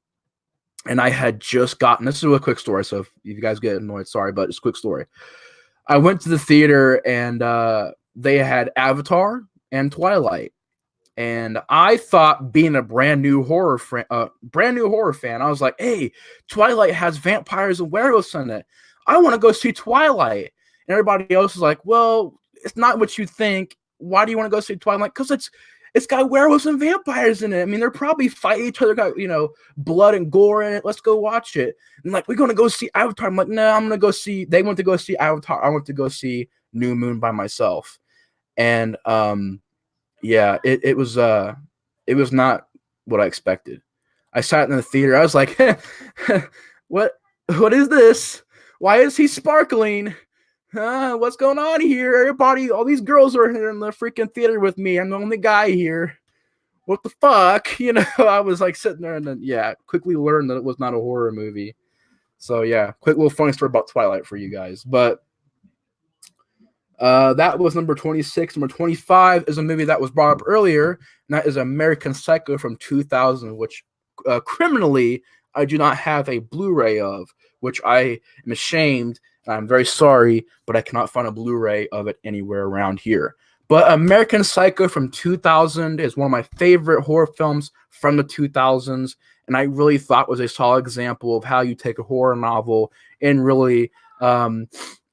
and I had just gotten, this is a quick story, so if you guys get annoyed, sorry, but it's a quick story. I went to the theater, and they had Avatar and Twilight. And I thought, being a brand new horror fan, I was like, hey, Twilight has vampires and werewolves in it. I want to go see Twilight. And everybody else is like, well, it's not what you think. Why do you want to go see Twilight? Because it's got werewolves and vampires in it. I mean, they're probably fighting each other, got, blood and gore in it. Let's go watch it. And like, we're going to go see Avatar. I'm like, no, I'm going to go see, they went to go see Avatar. I went to go see New Moon by myself. And, yeah, it was not what I expected. I sat in the theater. I was like, what is this? Why is he sparkling? What's going on here? Everybody, all these girls are here in the freaking theater with me. I'm the only guy here. What the fuck? I was like sitting there and then, yeah, quickly learned that it was not a horror movie. So yeah, quick little funny story about Twilight for you guys. But that was number 26. Number 25 is a movie that was brought up earlier, and that is American Psycho from 2000, which criminally I do not have a Blu-ray of, which I am ashamed, and I'm very sorry, but I cannot find a Blu-ray of it anywhere around here. But American Psycho from 2000 is one of my favorite horror films from the 2000s, and I really thought was a solid example of how you take a horror novel and really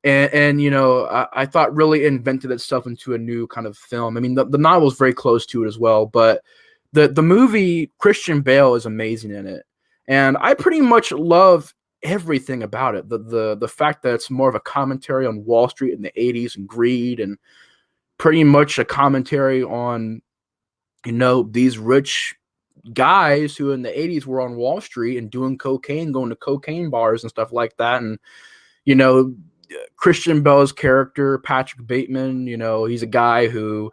I thought really invented itself into a new kind of film. I mean, the novel is very close to it as well, but the movie, Christian Bale is amazing in it. And I pretty much love everything about it. The fact that it's more of a commentary on Wall Street in the 80s and greed, and pretty much a commentary on, these rich guys who in the 80s were on Wall Street and doing cocaine, going to cocaine bars and stuff like that. And, you know, Christian Bale's character, Patrick Bateman, you know, he's a guy who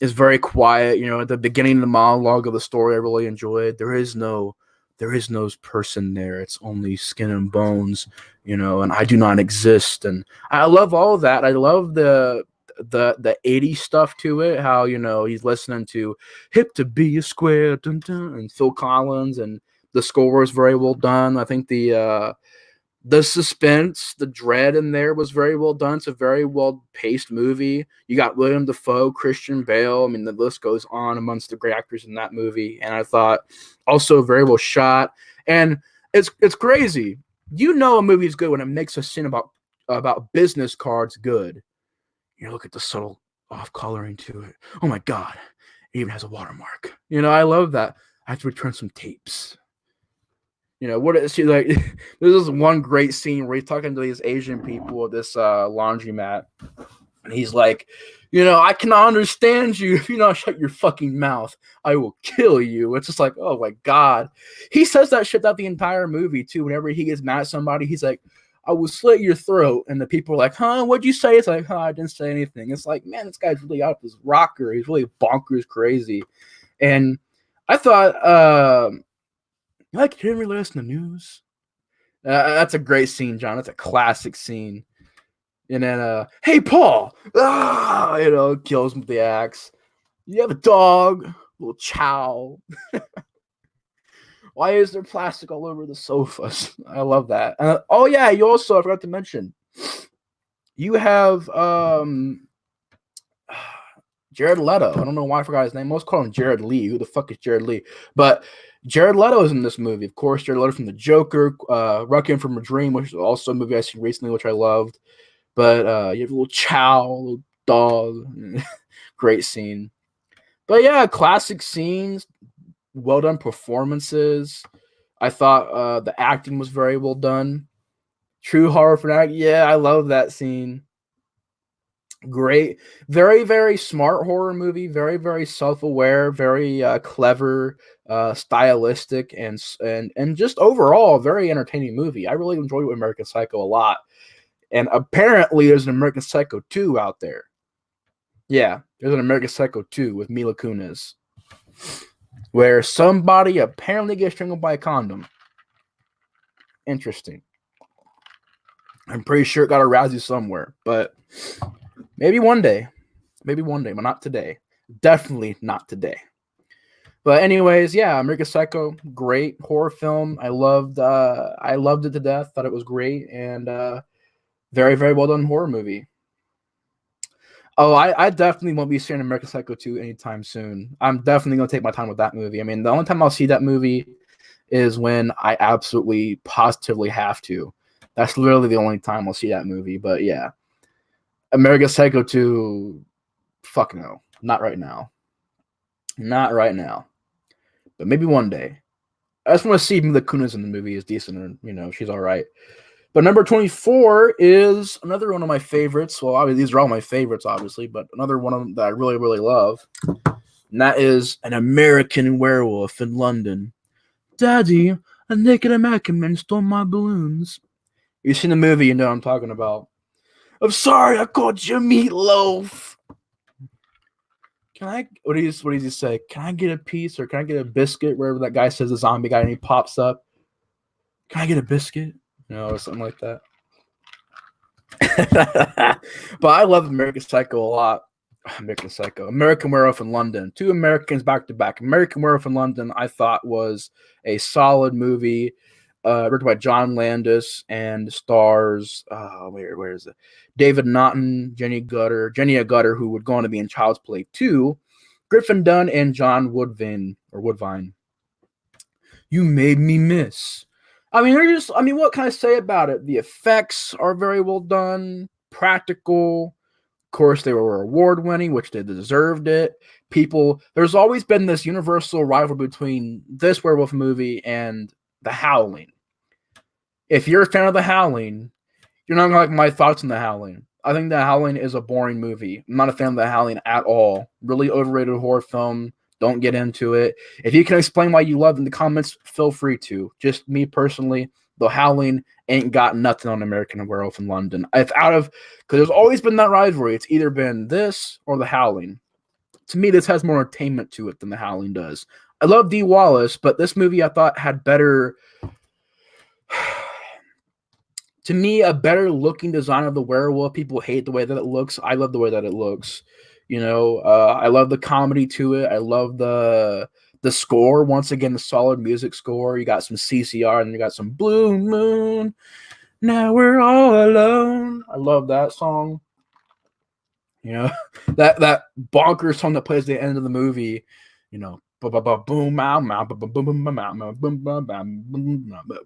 is very quiet. You know, at the beginning of the monologue of the story, I really enjoyed. There is no person there. It's only skin and bones, you know, and I do not exist. And I love all of that. I love the 80s stuff to it, how, you know, he's listening to Hip to Be a Square, dun, dun, and Phil Collins, and the score is very well done. I think the suspense, the dread in there was very well done. It's a very well paced movie. You got William Dafoe, Christian Bale. I mean, the list goes on amongst the great actors in that movie. And I thought also very well shot. And it's crazy. You know, a movie is good when it makes a scene about business cards good. You look at the subtle off coloring to it. Oh my God, it even has a watermark. You know, I love that. I have to return some tapes. You know, what is she like? There's this one great scene where he's talking to these Asian people at this laundromat, and he's like, you know, I cannot understand you if you not shut your fucking mouth. I will kill you. It's just like, oh my God. He says that shit throughout the entire movie too. Whenever he gets mad at somebody, he's like, I will slit your throat. And the people are like, huh, what'd you say? It's like, huh, I didn't say anything. It's like, man, this guy's really out this rocker. He's really bonkers crazy. And I thought, like, you didn't really listen to news. That's a great scene, John. That's a classic scene. And then, hey, Paul, you know, kills him with the axe. You have a dog, little chow. Why is there plastic all over the sofas? I love that. Oh yeah, you also, I forgot to mention, you have Jared Leto. I don't know why I forgot his name. Most call him Jared Lee. Who the fuck is Jared Lee? But Jared Leto is in this movie. Of course, Jared Leto from The Joker, Requiem from a Dream, which is also a movie I seen recently, which I loved. But you have a little chow, a little dog. Great scene. But yeah, classic scenes. Well done performances. I thought the acting was very well done. True horror fanatic. Yeah, I love that scene. Great, very, very smart horror movie. Very, very self-aware. Very clever, stylistic, and just overall very entertaining movie. I really enjoyed American Psycho a lot. And apparently, there's an American Psycho 2 out there. Yeah, there's an American Psycho 2 with Mila Kunis, where somebody apparently gets strangled by a condom. Interesting. I'm pretty sure it got a Razzie somewhere, but maybe one day, but not today. Definitely not today. But anyways, yeah, American Psycho, great horror film. I loved it to death. Thought it was great, and very, very well done horror movie. Oh, I definitely won't be seeing American Psycho 2 anytime soon. I'm definitely going to take my time with that movie. I mean, the only time I'll see that movie is when I absolutely, positively have to. That's literally the only time I'll see that movie. But yeah, American Psycho 2, fuck no. Not right now. Not right now. But maybe one day. I just want to see Mila Kunis in the movie is decent, and, you know, she's all right. But number 24 is another one of my favorites. Well, obviously, these are all my favorites, obviously, but another one of them that I really, really love. And that is An American Werewolf in London. Daddy, a naked American man stole my balloons. You've seen the movie, you know what I'm talking about. I'm sorry, I called you meatloaf. What does he say? Can I get a piece or can I get a biscuit? Wherever that guy says the zombie guy and he pops up. Can I get a biscuit? Or something like that. But I love American Psycho a lot. American Psycho. American Werewolf in London. 2 Americans back to back. American Werewolf in London, I thought, was a solid movie. Written by John Landis and stars, where is it? David Naughton, Jenny Gutter, who would go on to be in Child's Play 2, Griffin Dunn, and John Woodvine. You made me miss. I mean, what can I say about it? The effects are very well done, practical. Of course, they were award-winning, which they deserved it. There's always been this universal rivalry between this werewolf movie and The Howling. If you're a fan of The Howling, you're not going to like my thoughts on The Howling. I think The Howling is a boring movie. I'm not a fan of The Howling at all. Really overrated horror film. Don't get into it. If you can explain why you love in the comments, feel free to. Just me personally, The Howling ain't got nothing on American Werewolf in London. If out of, because there's always been that rivalry. It's either been this or The Howling. To me, this has more entertainment to it than The Howling does. I love Dee Wallace, but this movie I thought had better, to me, a better looking design of the werewolf. People hate the way that it looks. I love the way that it looks. I love the comedy to it. I love the score. Once again, the solid music score. You got some CCR and you got some Blue Moon. Now we're all alone. I love that song. That bonkers song that plays at the end of the movie. Boom,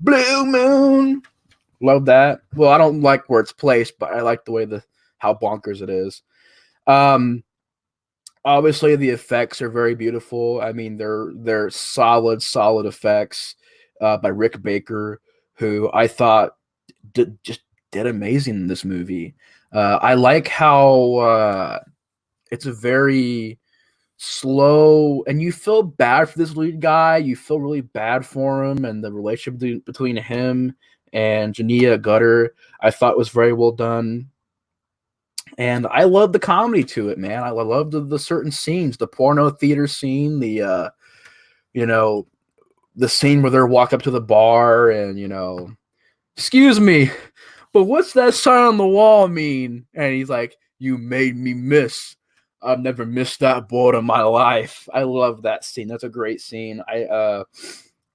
Blue Moon. Love that. Well, I don't like where it's placed, but I like the way how bonkers it is. Obviously the effects are very beautiful. I mean, they're solid effects by Rick Baker, who I thought did amazing in this movie. I like how it's a very slow, and you feel bad for this lead guy. You feel really bad for him, and the relationship between him and Jania Gutter, I thought was very well done. And I love the comedy to it, man. I love the certain scenes, the porno theater scene, the scene where they're walking up to the bar and, excuse me, but what's that sign on the wall mean? And he's like, you made me miss. I've never missed that boat in my life. I love that scene. That's a great scene. I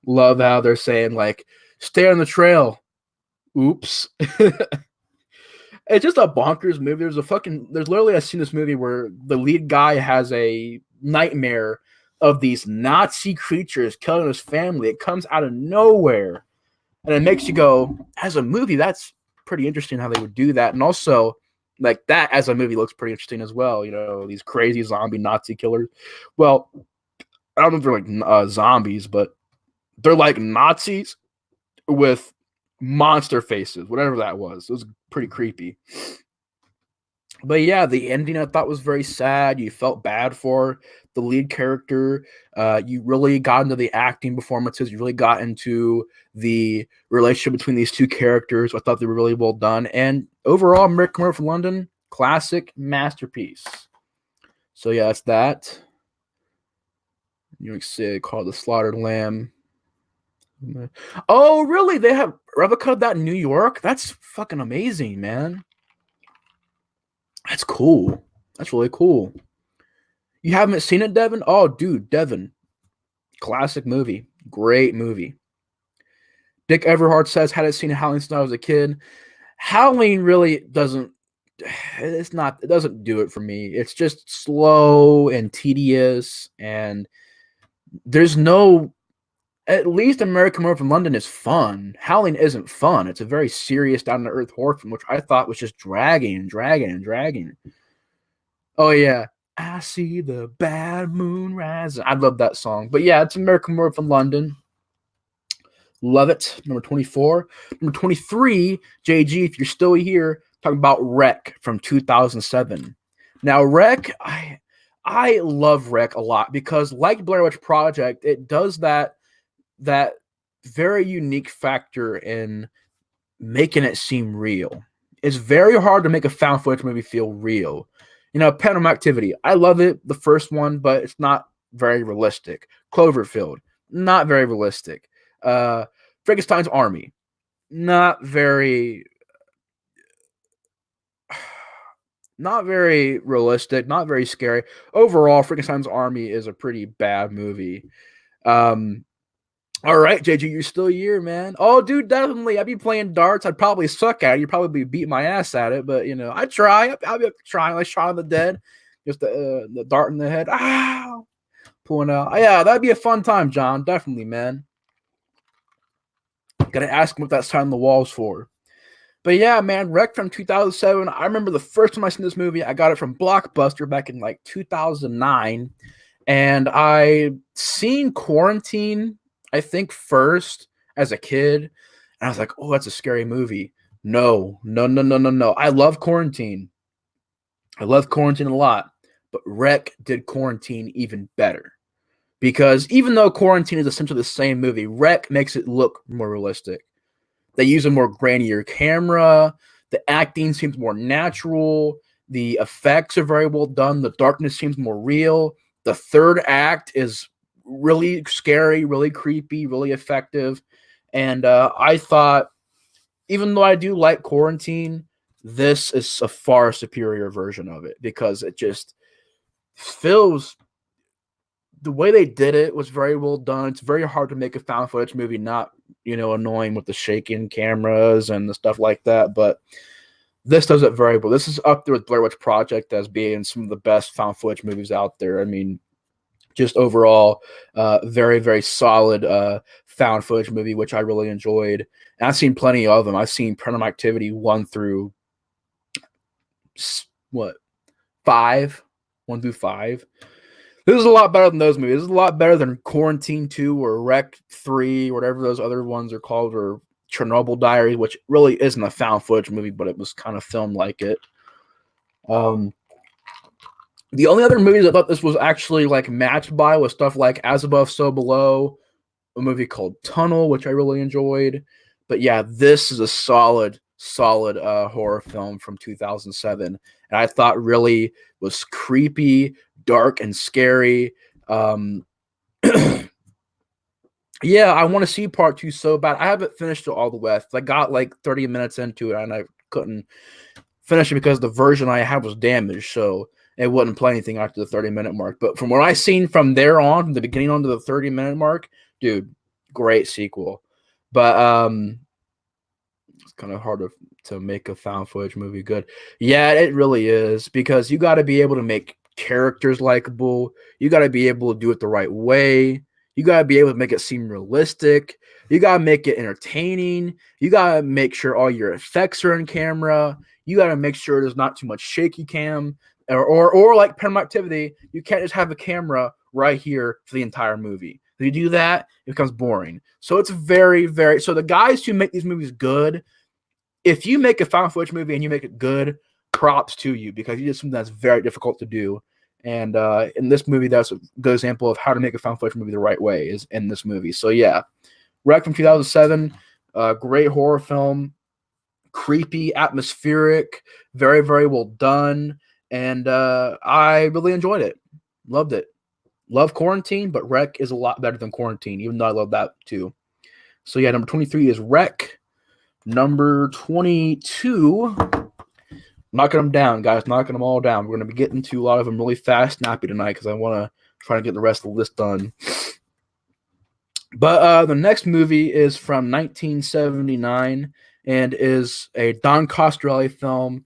love how they're saying, like, stay on the trail. Oops. It's just a bonkers movie. There's literally a scene in this movie where the lead guy has a nightmare of these Nazi creatures killing his family. It comes out of nowhere. And it makes you go, as a movie, that's pretty interesting how they would do that. And also, like, that as a movie looks pretty interesting as well. These crazy zombie Nazi killers. Well, I don't know if they're like zombies, but they're like Nazis with monster faces, whatever that was. It was pretty creepy. But yeah, the ending I thought was very sad. You felt bad for the lead character. You really got into the acting performances. You really got into the relationship between these two characters. I thought they were really well done. And overall, American Werewolf in London, classic masterpiece. So yeah, that's that. New York City, called The Slaughtered Lamb. Oh, really? They have replica of that in New York? That's fucking amazing, man. That's cool. That's really cool. You haven't seen it, Devin? Oh, dude, Devin. Classic movie. Great movie. Dick Everhart says, hadn't seen Howling since I was a kid. Howling really doesn't, it doesn't do it for me. It's just slow and tedious, and there's no, at least American Werewolf in London is fun. Howling isn't fun. It's a very serious, down-to-earth horror film, which I thought was just dragging. Oh, yeah. I see the bad moon rising. I love that song. But yeah, it's American Werewolf in London. Love it. Number 24. Number 23, JG, if you're still here, talking about Wreck from 2007. Now, Wreck, I love Wreck a lot because, like Blair Witch Project, it does that very unique factor in making it seem real. It's very hard to make a found footage movie feel real. Paranormal Activity, I love it, the first one, but it's not very realistic. Cloverfield, not very realistic. Frankenstein's Army, not very realistic, not very scary. Overall, Frankenstein's Army is a pretty bad movie. All right, JJ, you're still here, man. Oh, dude, definitely. I'd be playing darts. I'd probably suck at it. You'd probably be beating my ass at it, but I'd try. I'll be trying, like Shaun of the Dead, just the dart in the head. Ow! Pulling out. Yeah, that'd be a fun time, John. Definitely, man. Gotta ask him what that sign on the wall's for. But yeah, man, Wreck from 2007. I remember the first time I seen this movie, I got it from Blockbuster back in like 2009, and I seen Quarantine, I think, first as a kid, and I was like, oh, that's a scary movie. No. I love Quarantine. I love Quarantine a lot, but Wreck did Quarantine even better. because even though Quarantine is essentially the same movie, Wreck makes it look more realistic. They use a more grainier camera. The acting seems more natural. The effects are very well done. The darkness seems more real. The third act is really scary, really creepy, really effective. And I thought, even though I do like Quarantine, this is a far superior version of it because it just feels the way they did it was very well done. It's very hard to make a found footage movie not, annoying with the shaking cameras and the stuff like that. But this does it very well. This is up there with Blair Witch Project as being some of the best found footage movies out there. I mean, just overall, very, very solid found footage movie, which I really enjoyed. And I've seen plenty of them. I've seen Paranormal Activity 1 through what? 5? 1 through 5. This is a lot better than those movies. This is a lot better than Quarantine 2 or Wreck 3, or whatever those other ones are called, or Chernobyl Diaries, which really isn't a found footage movie, but it was kind of filmed like it. The only other movies I thought this was actually like matched by was stuff like As Above, So Below, a movie called Tunnel, which I really enjoyed. But yeah, this is a solid horror film from 2007, and I thought really was creepy, dark, and scary. Yeah, I want to see part 2 so bad. I haven't finished it all the way. I got like 30 minutes into it, and I couldn't finish it because the version I had was damaged, so it wouldn't play anything after the 30-minute mark. But from what I seen from there on, from the beginning on to the 30-minute mark, dude, great sequel. But it's kind of hard to make a found footage movie good. Yeah, it really is, because you got to be able to make characters likable. You got to be able to do it the right way. You got to be able to make it seem realistic. You got to make it entertaining. You got to make sure all your effects are in camera. You got to make sure there's not too much shaky cam. Or like Paranormal Activity, you can't just have a camera right here for the entire movie. If you do that, it becomes boring. So it's very, very... So the guys who make these movies good, if you make a found footage movie and you make it good, props to you, because you did something that's very difficult to do. And in this movie, that's a good example of how to make a found footage movie the right way, is in this movie. So yeah, Wreck from 2007, great horror film, creepy, atmospheric, very, very well done. And I really enjoyed it. Loved it. Love Quarantine, but Wreck is a lot better than Quarantine, even though I love that too. So yeah, number 23 is Wreck. Number 22, knocking them down, guys, knocking them all down. We're going to be getting to a lot of them really fast, snappy tonight, because I want to try to get the rest of the list done. But the next movie is from 1979 and is a Don Coscarelli film.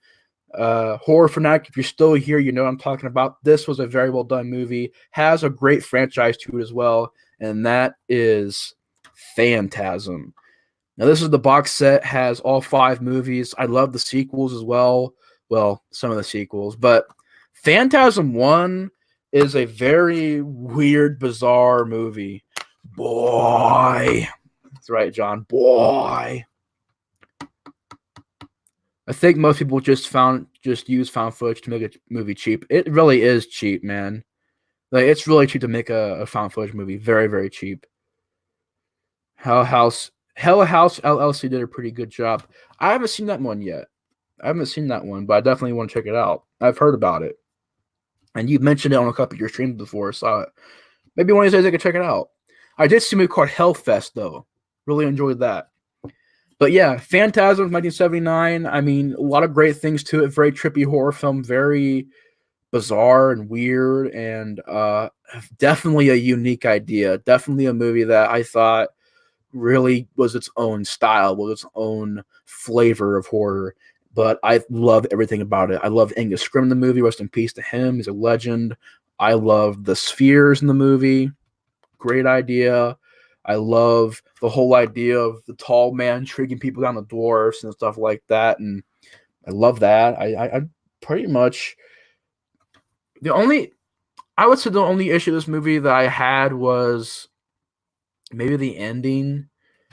Horror fanatic, if you're still here, you know what I'm talking about. This was a very well done movie, has a great franchise to it as well, and that is Phantasm. Now, this is the box set, has all 5 movies. I love the sequels as well. Well, some of the sequels, but Phantasm 1 is a very weird, bizarre movie. Boy. That's right, John. Boy. I think most people just use found footage to make a movie cheap. It really is cheap, man. Like, it's really cheap to make a found footage movie. Very, very cheap. Hell House LLC did a pretty good job. I haven't seen that one yet. I haven't seen that one, but I definitely want to check it out. I've heard about it. And you mentioned it on a couple of your streams before, so maybe one of these days I could check it out. I did see a movie called Hellfest, though. Really enjoyed that. But yeah, Phantasm 1979. I mean, a lot of great things to it. Very trippy horror film. Very bizarre and weird. And definitely a unique idea. Definitely a movie that I thought really was its own style, was its own flavor of horror. But I love everything about it. I love Angus Scrimm in the movie. Rest in peace to him. He's a legend. I love the spheres in the movie. Great idea. I love the whole idea of the tall man intriguing people down the dwarfs and stuff like that. And I love that. I pretty much... I would say the only issue with this movie that I had was maybe the ending,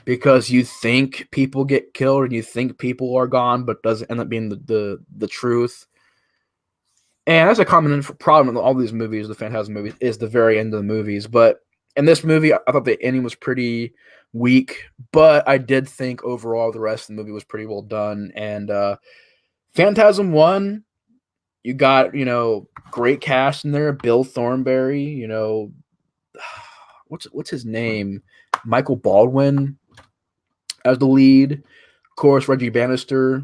because you think people get killed and you think people are gone, but doesn't end up being the truth. And that's a common problem in all these movies, the Phantasm movies, is the very end of the movies. But in this movie, I thought the ending was pretty weak, but I did think overall the rest of the movie was pretty well done. And Phantasm 1, you got, great cast in there. Bill Thornberry, what's his name? Michael Baldwin as the lead. Of course, Reggie Bannister,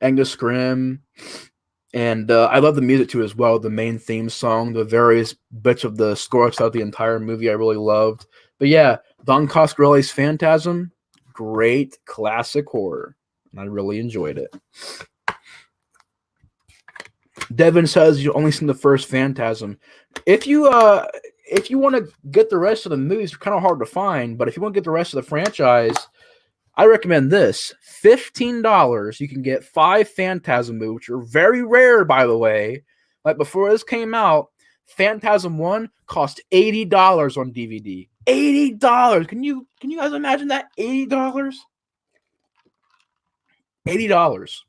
Angus Scrimm. And I love the music too as well. The main theme song, the various bits of the score throughout the entire movie, I really loved. But yeah, Don Coscarelli's Phantasm, great classic horror, and I really enjoyed it. Devin says you only seen the first Phantasm. If you want to get the rest of the movies, they're kind of hard to find. But if you want to get the rest of the franchise, I recommend this. $15, you can get 5 Phantasm movies, which are very rare, by the way. Like before this came out, Phantasm 1 cost $80 on DVD. $80. Can you guys imagine that? $80? $80.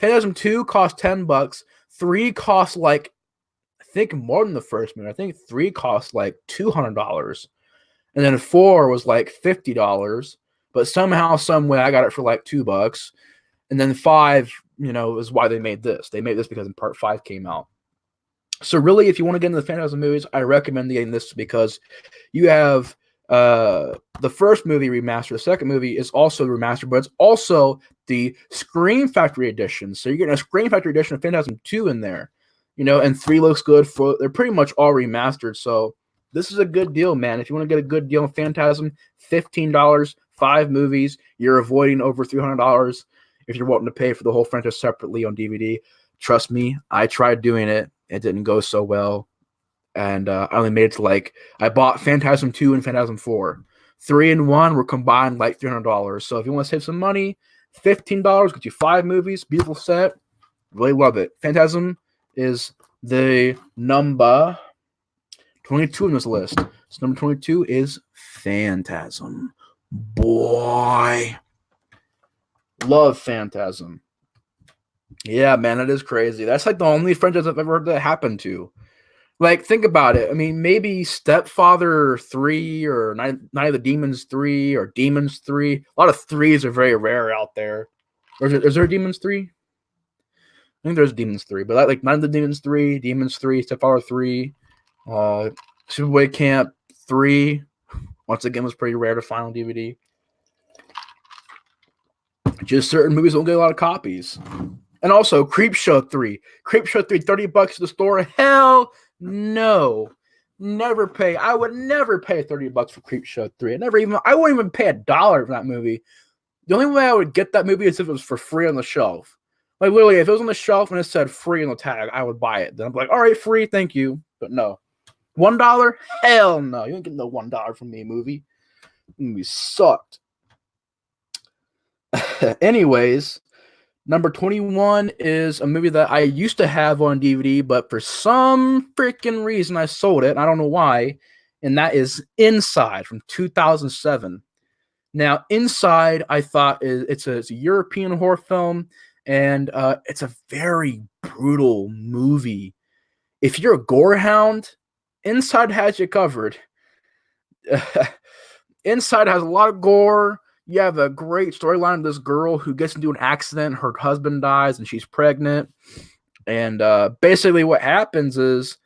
Phantasm 2 cost $10. 3 cost like, I think more than the first movie. I think 3 cost like $200. And then 4 was like $50. But somehow, some way, I got it for like $2. And then 5, is why they made this. They made this because Part 5 came out. So really, if you want to get into the Phantasm movies, I recommend getting this because you have the first movie remastered. The second movie is also remastered, but it's also the Scream Factory edition. So you're getting a Scream Factory edition of Phantasm 2 in there. And 3 looks good. They're pretty much all remastered. So this is a good deal, man. If you want to get a good deal on Phantasm, $15, 5 movies. You're avoiding over $300 if you're wanting to pay for the whole franchise separately on DVD. Trust me, I tried doing it. It didn't go so well. And I only made it to I bought Phantasm 2 and Phantasm 4. 3 and 1 were combined like $300. So if you want to save some money, $15 gets you 5 movies. Beautiful set. Really love it. Phantasm is the number 22 on this list. So number 22 is Phantasm. Boy, love Phantasm. Yeah, man, it is crazy. That's like the only franchise I've ever heard that happen to. Like, think about it. I mean, maybe Stepfather 3 or Night of the Demons 3 or Demons 3. A lot of 3s are very rare out there. Or is there a Demons 3? I think there's Demons 3, but like Night of the Demons 3, Demons 3, Stepfather 3, Sleepaway Camp 3. Once again, was pretty rare to find on DVD. Just certain movies don't get a lot of copies. And also, Creepshow 3. Creepshow 3, $30 at the store. Hell no. Never pay. I would never pay $30 for Creepshow 3. I wouldn't even pay $1 for that movie. The only way I would get that movie is if it was for free on the shelf. Like, literally, if it was on the shelf and it said free on the tag, I would buy it. Then I'm like, all right, free, thank you. But no. $1? Hell no. You ain't getting no $1 from me, movie. The movie sucked. Anyways, number 21 is a movie that I used to have on DVD, but for some freaking reason I sold it. I don't know why. And that is Inside from 2007. Now, Inside, I thought it's a European horror film, and it's a very brutal movie. If you're a gore hound, Inside has you covered. Inside has a lot of gore. You have a great storyline of this girl who gets into an accident. Her husband dies and she's pregnant. And basically what happens is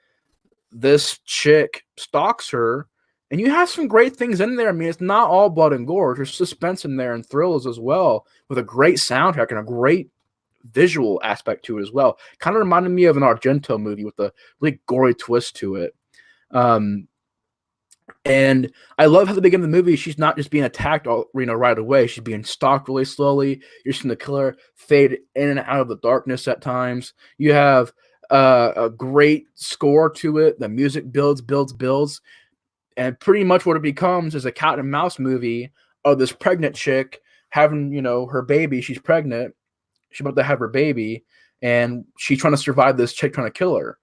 this chick stalks her. And you have some great things in there. I mean, it's not all blood and gore. There's suspense in there and thrills as well, with a great soundtrack and a great visual aspect to it as well. Kind of reminded me of an Argento movie with a really gory twist to it. And I love how at the beginning of the movie, she's not just being attacked right away. She's being stalked really slowly. You're seeing the killer fade in and out of the darkness at times. You have a great score to it. The music builds. And pretty much what it becomes is a cat and mouse movie of this pregnant chick having, her baby. She's pregnant. She's about to have her baby. And she's trying to survive this chick trying to kill her.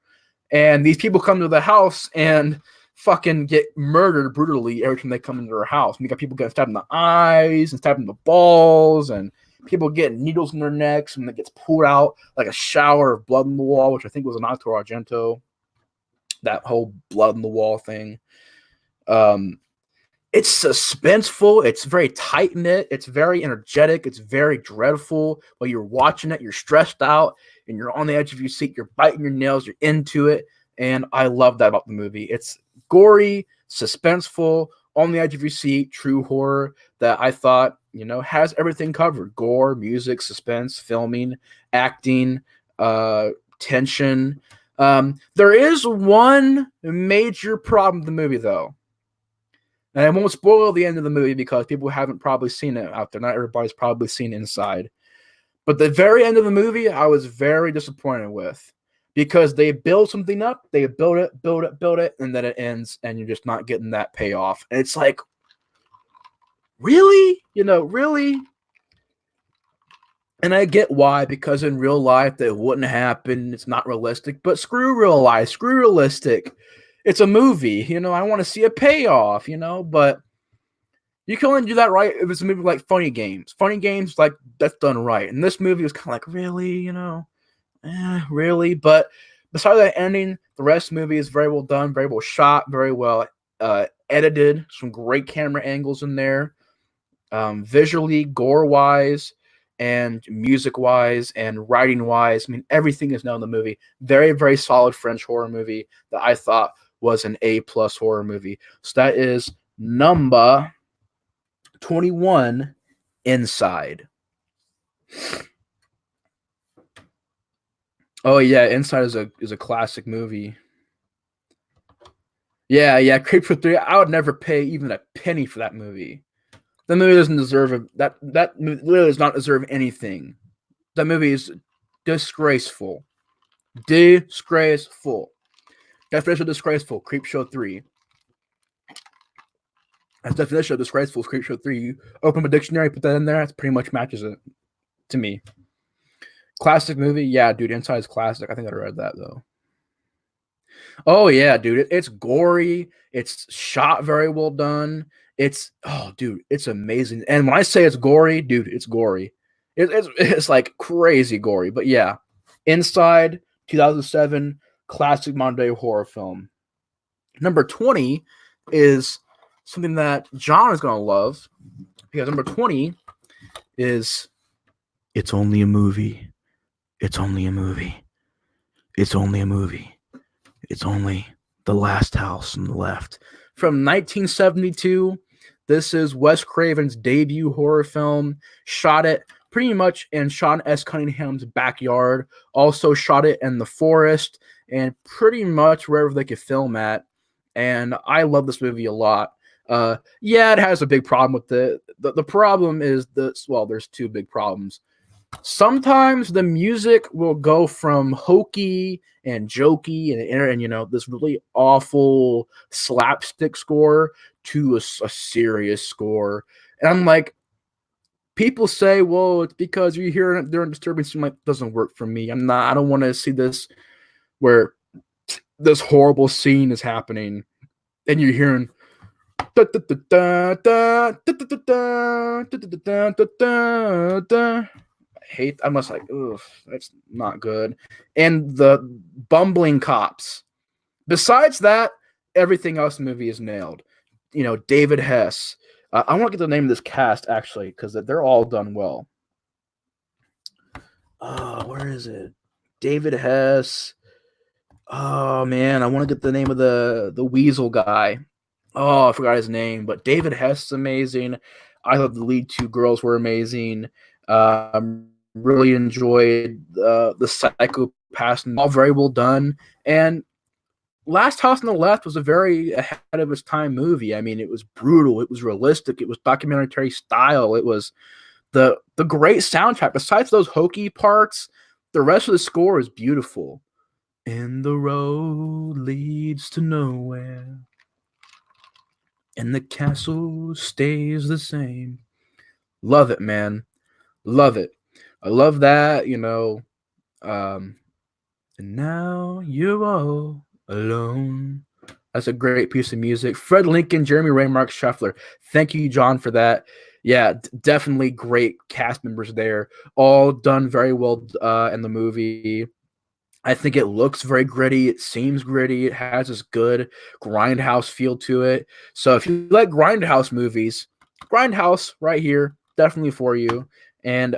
And these people come to the house and fucking get murdered brutally every time they come into her house. And you got people getting stabbed in the eyes and stabbed in the balls, and people getting needles in their necks, and it gets pulled out like a shower of blood on the wall, which I think was an Otto Argento. That whole blood on the wall thing. Um, it's suspenseful. It's very tight knit. It's very energetic. It's very dreadful. While you're watching it, you're stressed out and you're on the edge of your seat. You're biting your nails. You're into it, and I love that about the movie. It's gory, suspenseful, on the edge of your seat, true horror that I thought has everything covered: gore, music, suspense, filming, acting, uh, tension. There is one major problem with the movie, though. And I won't spoil the end of the movie because people haven't probably seen it out there. Not everybody's probably seen Inside. But the very end of the movie, I was very disappointed with because they build something up, they build it, build it, build it, and then it ends, and you're just not getting that payoff. And it's like, really? Really? And I get why, because in real life that wouldn't happen. It's not realistic. But screw real life, screw realistic. It's a movie, I want to see a payoff, but you can only do that right if it's a movie like Funny Games. Funny Games, like, that's done right. And this movie was kind of like, really, really? But besides that ending, the rest of the movie is very well done, very well shot, very well edited. Some great camera angles in there. Visually, gore-wise, and music-wise, and writing-wise. I mean, everything is known in the movie. Very, very solid French horror movie that I thought was an A+ horror movie. So that is number 21, Inside. Oh yeah, Inside is a classic movie. Yeah, Creepshow 3. I would never pay even a penny for that movie. The movie doesn't deserve that movie literally does not deserve anything. That movie is disgraceful. Disgraceful. Definition of disgraceful, Creepshow 3. As definition of disgraceful is Creepshow 3. You open up a dictionary, put that in there, it pretty much matches it to me. Classic movie? Yeah, dude, Inside is classic. I think I read that, though. Oh, yeah, dude. It's gory. It's shot very well done. It's amazing. And when I say it's gory, dude, it's gory. It's like crazy gory. But yeah, Inside, 2007, classic modern day horror film. Number 20 is something that John is going to love because number 20 is It's Only a Movie. It's only a movie. It's only a movie. It's only The Last House on the Left. From 1972, this is Wes Craven's debut horror film. Shot it pretty much in Sean S. Cunningham's backyard. Also shot it in the forest and pretty much wherever they could film at. And I love this movie a lot. Yeah, it has a big problem with it. The problem is there's two big problems. Sometimes the music will go from hokey and jokey and this really awful slapstick score to a serious score. And I'm like, people say, well, it's because you hear it during disturbance. Like, doesn't work for me. I don't want to see this where this horrible scene is happening and you're hearing hate. I'm just like, ugh, that's not good. And the bumbling cops. Besides that, everything else in the movie is nailed. David Hess. I want to get the name of this cast actually because they're all done well. Where is it? David Hess. Oh man, I want to get the name of the weasel guy. Oh, I forgot his name, but David Hess is amazing. I thought the lead two girls were amazing. Really enjoyed the Psycho-Pass, all very well done. And Last House on the Left was a very ahead of its time movie. I mean, it was brutal, it was realistic, it was documentary style, it was the great soundtrack. Besides those hokey parts, the rest of the score is beautiful. And the road leads to nowhere, and the castle stays the same. Love it, man. Love it. I love that, and now you're all alone. That's a great piece of music. Fred Lincoln, Jeremy Ray, Mark Scheffler. Thank you, John, for that. Yeah, definitely great cast members there. All done very well in the movie. I think it looks very gritty. It seems gritty. It has this good grindhouse feel to it. So if you like grindhouse movies, Grindhouse right here, definitely for you. And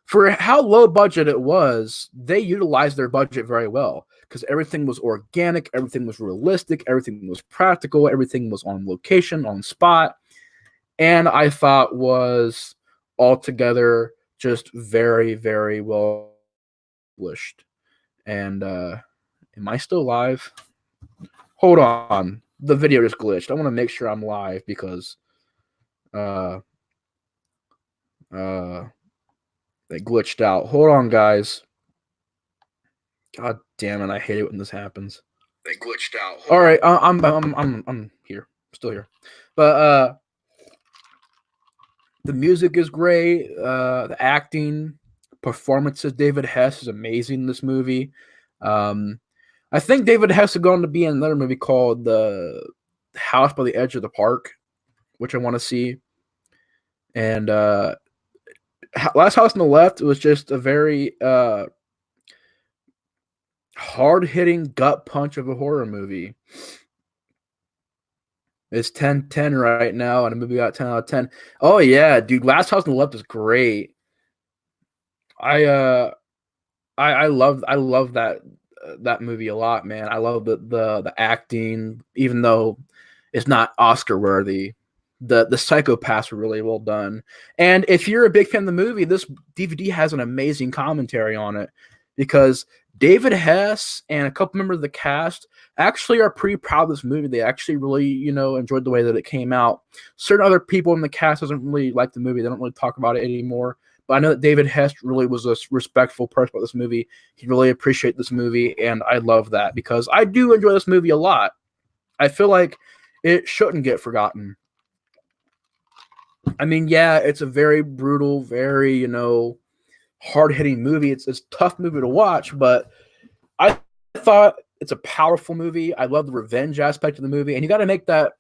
for how low budget it was, they utilized their budget very well because everything was organic, everything was realistic, everything was practical, everything was on location, on spot, and I thought was altogether just very, very well published. And am I still live? Hold on, the video just glitched. I want to make sure I'm live because uh uh they glitched out. Hold on, guys. God damn it! I hate it when this happens. They glitched out. All right, I'm here, still here, but the music is great. The acting, performances. David Hess is amazing in this movie. I think David Hess is going to be in another movie called The House by the Edge of the Park, which I want to see. And Last House on the Left was just a very hard-hitting gut punch of a horror movie. It's 10/10 right now, and a movie got 10 out of 10. Oh yeah, dude, Last House on the Left is great. I love that movie a lot, man. I love the acting, even though it's not Oscar worthy. The psychopaths were really well done. And if you're a big fan of the movie, this DVD has an amazing commentary on it because David Hess and a couple members of the cast actually are pretty proud of this movie. They actually really, enjoyed the way that it came out. Certain other people in the cast doesn't really like the movie. They don't really talk about it anymore. But I know that David Hess really was a respectful person about this movie. He really appreciated this movie, and I love that because I do enjoy this movie a lot. I feel like it shouldn't get forgotten. I mean, yeah, it's a very brutal, very, hard-hitting movie. It's a tough movie to watch, but I thought it's a powerful movie. I love the revenge aspect of the movie, and you got to make that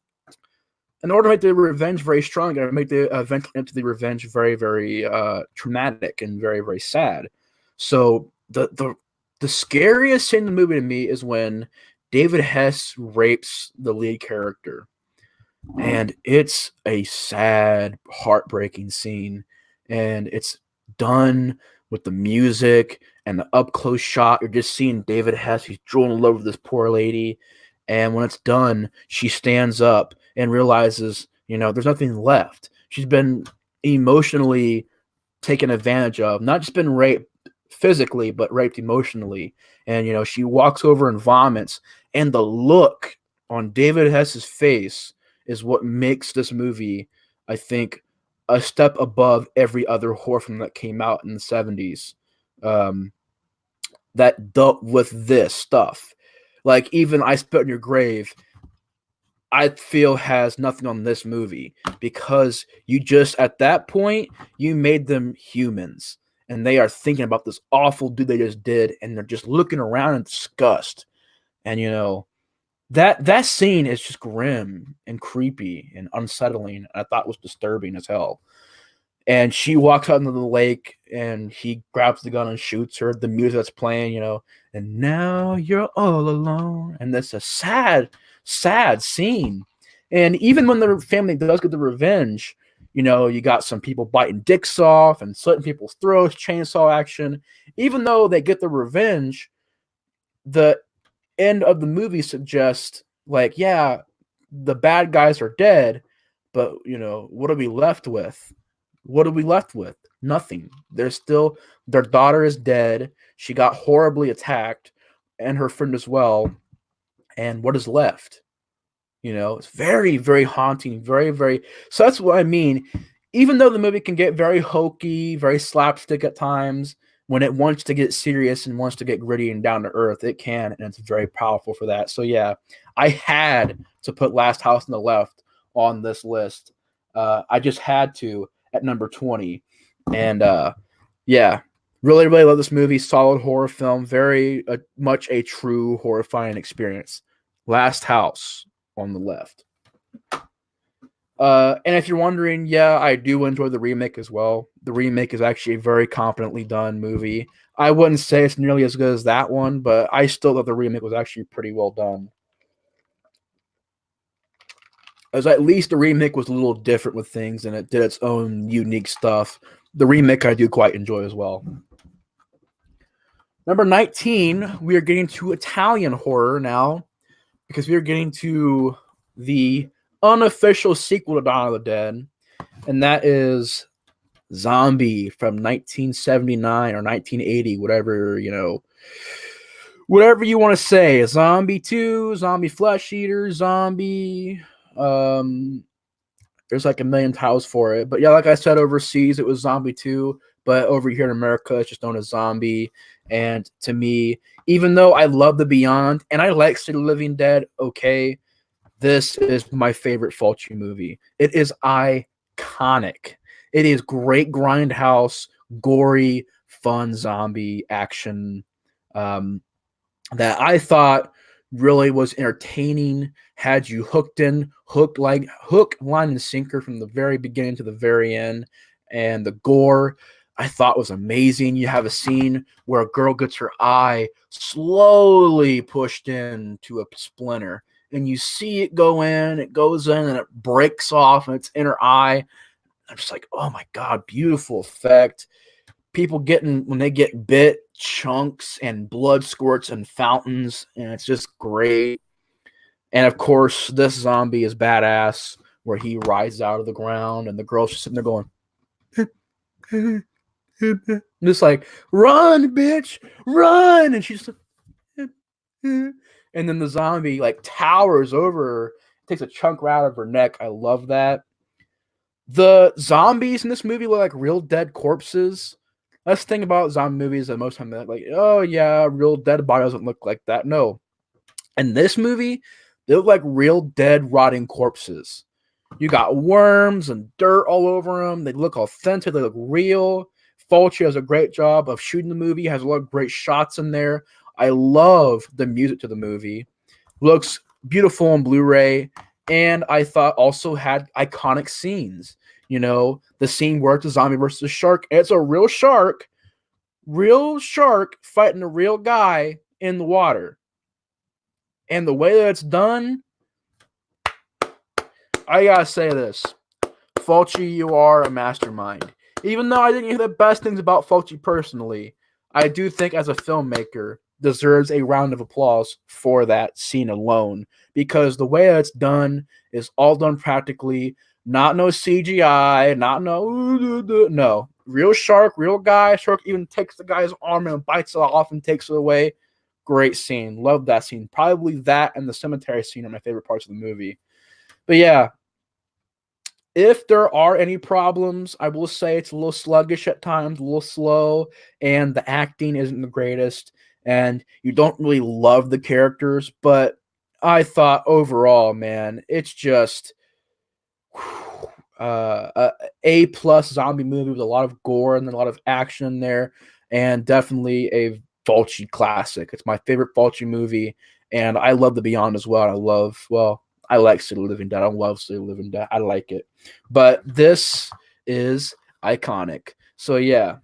in order to make the revenge very strong, you got to make the event into the revenge very, very traumatic and very, very sad. So the scariest scene in the movie to me is when David Hess rapes the lead character, and it's a sad, heartbreaking scene, and it's done with the music and the up close shot. You're just seeing David Hess. He's drooling all over this poor lady. And when it's done, she stands up and realizes, there's nothing left. She's been emotionally taken advantage of, not just been raped physically, but raped emotionally. And, she walks over and vomits. And the look on David Hess's face is what makes this movie, I think, a step above every other horror film that came out in the 70s that dealt with this stuff. Like, even I Spit on Your Grave, I feel has nothing on this movie because you just, at that point, you made them humans. And they are thinking about this awful dude they just did, and they're just looking around in disgust. And, that scene is just grim and creepy and unsettling. I thought was disturbing as hell. And she walks out into the lake, and he grabs the gun and shoots her. The music that's playing, and now you're all alone. And that's a sad, sad scene. And even when the family does get the revenge, you got some people biting dicks off and slitting people's throats, chainsaw action. Even though they get the revenge, the end of the movie suggests, like, yeah, the bad guys are dead, but, what are we left with? What are we left with? Nothing. Their daughter is dead. She got horribly attacked, and her friend as well. And what is left? It's very, very haunting. Very, very. So that's what I mean. Even though the movie can get very hokey, very slapstick at times, when it wants to get serious and wants to get gritty and down to earth, it can, and it's very powerful for that. So yeah, I had to put Last House on the Left on this list. I just had to at number 20. And yeah, really, really love this movie. Solid horror film. Very much a true horrifying experience. Last House on the Left. And if you're wondering, yeah, I do enjoy the remake as well. The remake is actually a very competently done movie. I wouldn't say it's nearly as good as that one, but I still thought the remake was actually pretty well done. As at least the remake was a little different with things and it did its own unique stuff. The remake I do quite enjoy as well. Number 19, we are getting to Italian horror now because we are getting to the unofficial sequel to Dawn of the Dead, and that is Zombie from 1979 or 1980, whatever you want to say. Zombie 2, Zombie Flesh Eater, Zombie. Um, there's like a million titles for it. But yeah, like I said, overseas it was Zombie 2, but over here in America it's just known as Zombie. And to me, even though I love The Beyond and I like City of the Living Dead, okay, this is my favorite Fulci movie. It is iconic. It is great grindhouse, gory, fun zombie action um, that I thought really was entertaining, had you hook, line, and sinker from the very beginning to the very end. And the gore I thought was amazing. You have a scene where a girl gets her eye slowly pushed into a splinter, and you see it go in, it goes in, and it breaks off, and it's in her eye. I'm just like, oh my God, beautiful effect. People getting, when they get bit, chunks and blood squirts and fountains, and it's just great. And of course, this zombie is badass, where he rises out of the ground, and the girl's just sitting there going, just like, run, bitch, run. And she's like, and then the zombie like towers over her, takes a chunk right out of her neck. I love that. The zombies in this movie look like real dead corpses. That's the thing about zombie movies that most times like, oh yeah, real dead body doesn't look like that. No. In this movie, they look like real dead rotting corpses. You got worms and dirt all over them. They look authentic. They look real. Fulci does a great job of shooting the movie. Has a lot of great shots in there. I love the music to the movie. Looks beautiful on Blu-ray, and I thought also had iconic scenes. You know, the scene where it's a zombie versus a shark. It's a real shark fighting a real guy in the water. And the way that it's done, I gotta say this. Fulci, you are a mastermind. Even though I didn't hear the best things about Fulci personally, I do think as a filmmaker deserves a round of applause for that scene alone, because the way it's done is all done practically, not no CGI, not no real shark, real guy. Shark even takes the guy's arm and bites it off and takes it away. Great scene, love that scene. Probably that and the cemetery scene are my favorite parts of the movie. But yeah, if there are any problems, I will say it's a little sluggish at times, a little slow, and the acting isn't the greatest, and you don't really love the characters. But I thought overall, man, it's just a plus zombie movie with a lot of gore and a lot of action there, and definitely a Fulci classic. It's my favorite Fulci movie, and I love The Beyond as well. I like City of the Living Dead. I love City of the Living Dead. I like it. But this is iconic. So yeah,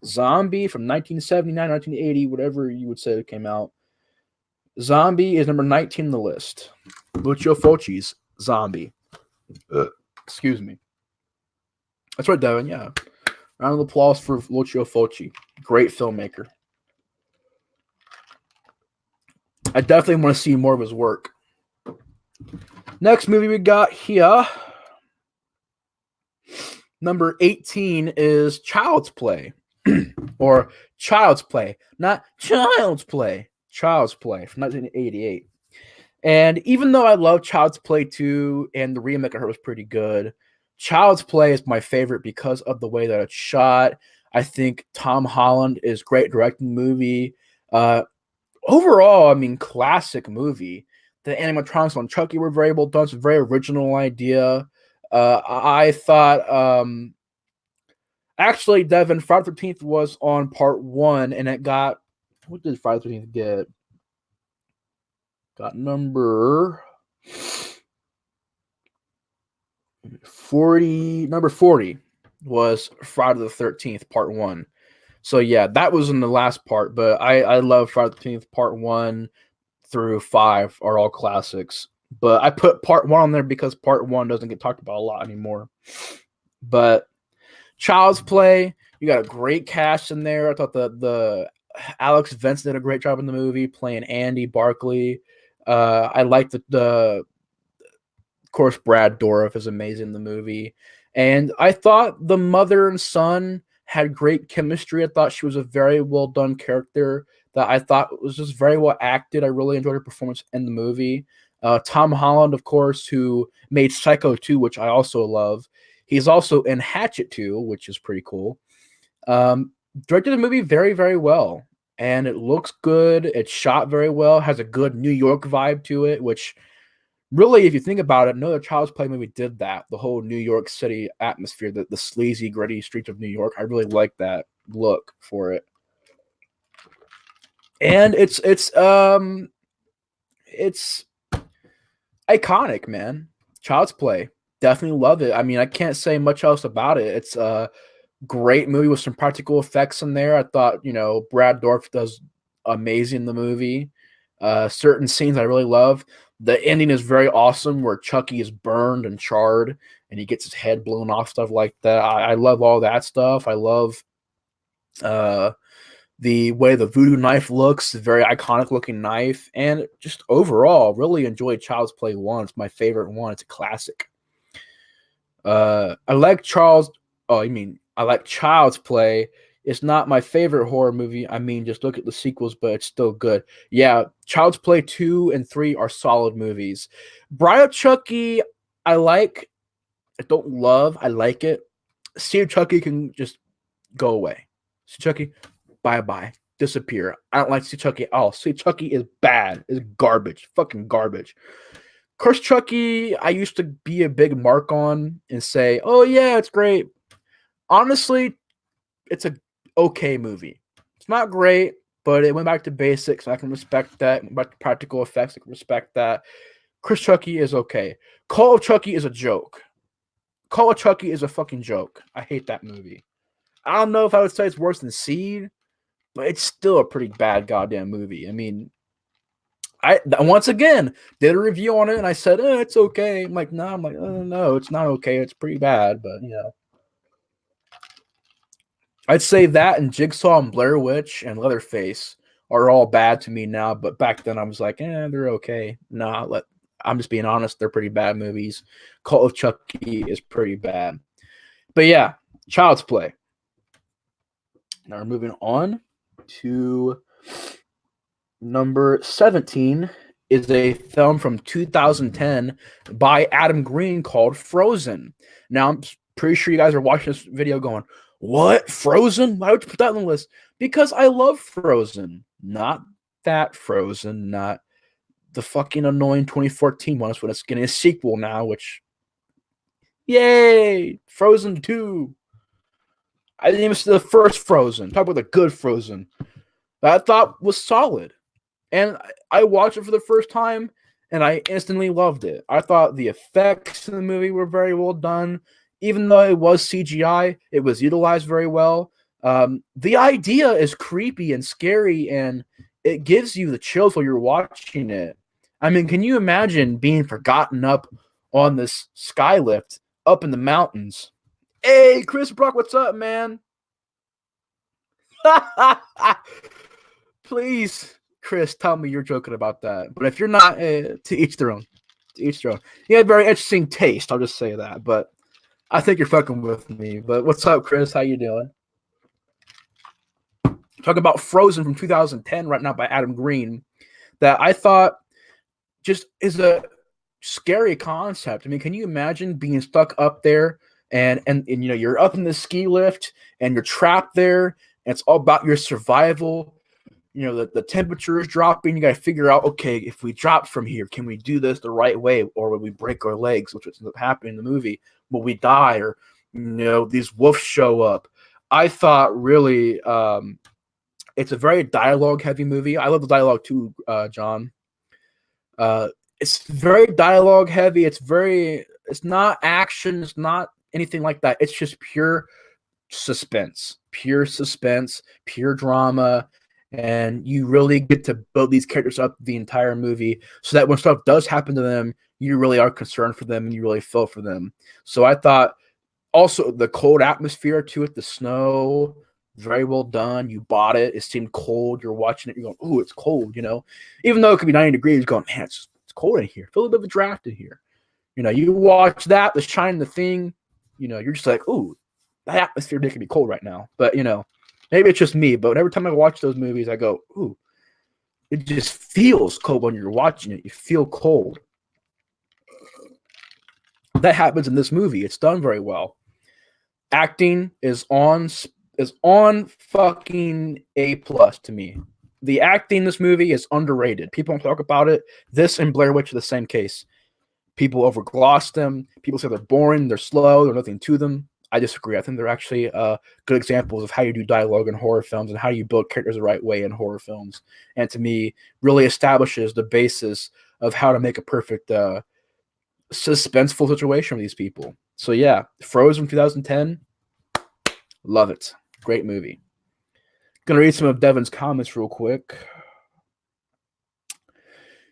Zombie from 1979, 1980, whatever you would say it came out. Zombie is number 19 on the list. Lucio Fulci's Zombie. Excuse me. That's right, Devin. Yeah. Round of applause for Lucio Fulci. Great filmmaker. I definitely want to see more of his work. Next movie we got here, number 18, is Child's Play. Or Child's Play. Not Child's Play. Child's Play from 1988. And even though I love Child's Play 2 and the remake I heard was pretty good, Child's Play is my favorite because of the way that it's shot. I think Tom Holland is great directing the movie. Overall, I mean, classic movie. The animatronics on Chucky were very well done. It's a very original idea. I thought, actually, Devin, Friday the 13th was on part 1, and it got, what did Friday the 13th get? Got number number 40 was Friday the 13th, part one. So yeah, that was in the last part, but I love Friday the 13th, part one through five are all classics. But I put part one on there because part one doesn't get talked about a lot anymore. But Child's Play, you got a great cast in there. I thought the Alex Vince did a great job in the movie playing Andy Barkley. I like the of course Brad Dourif is amazing in the movie, and I thought the mother and son had great chemistry. I thought she was a very well done character that I thought was just very well acted. I really enjoyed her performance in the movie. Tom Holland, of course, who made Psycho 2, which I also love. He's also in Hatchet 2, which is pretty cool. Directed the movie very, very well, and it looks good. It's shot very well, has a good New York vibe to it, which really, if you think about it, no other Child's Play movie did that. The whole New York City atmosphere, the sleazy, gritty streets of New York. I really like that look for it. And it's iconic, man. Child's Play. Definitely love it. I mean, I can't say much else about it. It's a great movie with some practical effects in there. I thought, Brad Dourif does amazing in the movie. Certain scenes I really love. The ending is very awesome where Chucky is burned and charred and he gets his head blown off, stuff like that. I love all that stuff. I love the way the voodoo knife looks, a very iconic looking knife, and just overall, really enjoyed Child's Play 1. It's my favorite one. It's a classic. I like I like Child's Play. It's not my favorite horror movie. I mean, just look at the sequels, but it's still good. Yeah, Child's Play 2 and 3 are solid movies. Bride of Chucky, I like. I don't love. I like it. See Chucky can just go away. See Chucky, bye-bye. Disappear. I don't like See Chucky at all. See Chucky is bad. It's garbage. Fucking garbage. Curse Chucky, I used to be a big mark on and say, oh yeah, it's great. Honestly, it's a okay movie. It's not great, but it went back to basics. I can respect that. Went back to practical effects. I can respect that. Chris Chucky is okay. Call of Chucky is a joke. Call of Chucky is a fucking joke. I hate that movie. I don't know if I would say it's worse than Seed, but it's still a pretty bad goddamn movie. I mean, I once again did a review on it and I said, it's okay. I'm like, no, it's not okay. It's pretty bad, but I'd say that and Jigsaw and Blair Witch and Leatherface are all bad to me now, but back then I was like, they're okay. I'm just being honest, they're pretty bad movies. Cult of Chucky is pretty bad. But yeah, Child's Play. Now we're moving on to number 17 is a film from 2010 by Adam Green called Frozen. Now, I'm pretty sure you guys are watching this video going, what? Frozen? Why would you put that on the list? Because I love Frozen. Not that Frozen, not the fucking annoying 2014 one. When it's getting a sequel now, which, yay! Frozen 2. I didn't even see the first Frozen. Talk about the good Frozen. That I thought was solid. And I watched it for the first time, and I instantly loved it. I thought the effects in the movie were very well done. Even though it was CGI, it was utilized very well. The idea is creepy and scary, and it gives you the chills while you're watching it. I mean, can you imagine being forgotten up on this skylift up in the mountains? Hey, Chris Brock, what's up, man? Please, Chris, tell me you're joking about that. But if you're not, to each their own. To each their own. You have very interesting taste, I'll just say that. But I think you're fucking with me. But what's up, Chris? How you doing? Talk about Frozen from 2010 right now by Adam Green that I thought just is a scary concept. I mean, can you imagine being stuck up there and you're up in the ski lift and you're trapped there and it's all about your survival. The temperature is dropping. You got to figure out, okay, if we drop from here, can we do this the right way, or will we break our legs, which ends up happening in the movie? Will we die, or these wolves show up? I thought really, it's a very dialogue-heavy movie. I love the dialogue too, John. It's very dialogue-heavy. It's It's not action. It's not anything like that. It's just pure suspense, pure drama. And you really get to build these characters up the entire movie so that when stuff does happen to them, you really are concerned for them and you really feel for them. So I thought also the cold atmosphere to it, the snow, very well done. You bought it. It seemed cold. You're watching it. You're going, "Oh, it's cold," even though it could be 90 degrees. You're going, "Man, it's cold in here. Feel a bit of a draft in here." You watch that, The Shine, The Thing. You're just like, "Ooh, that atmosphere making me cold right now." But maybe it's just me. But every time I watch those movies, I go, "Ooh, it just feels cold when you're watching it. You feel cold." That happens in this movie. It's done very well. Acting is on fucking A+ to me. The acting in this movie is underrated. People don't talk about it. This and Blair Witch are the same case. People overgloss them. People say they're boring, they're slow, there's nothing to them. I disagree. I think they're actually good examples of how you do dialogue in horror films and how you build characters the right way in horror films. And to me, really establishes the basis of how to make a perfect suspenseful situation with these people. So yeah, Frozen 2010, love it. Great movie. Gonna read some of Devin's comments real quick.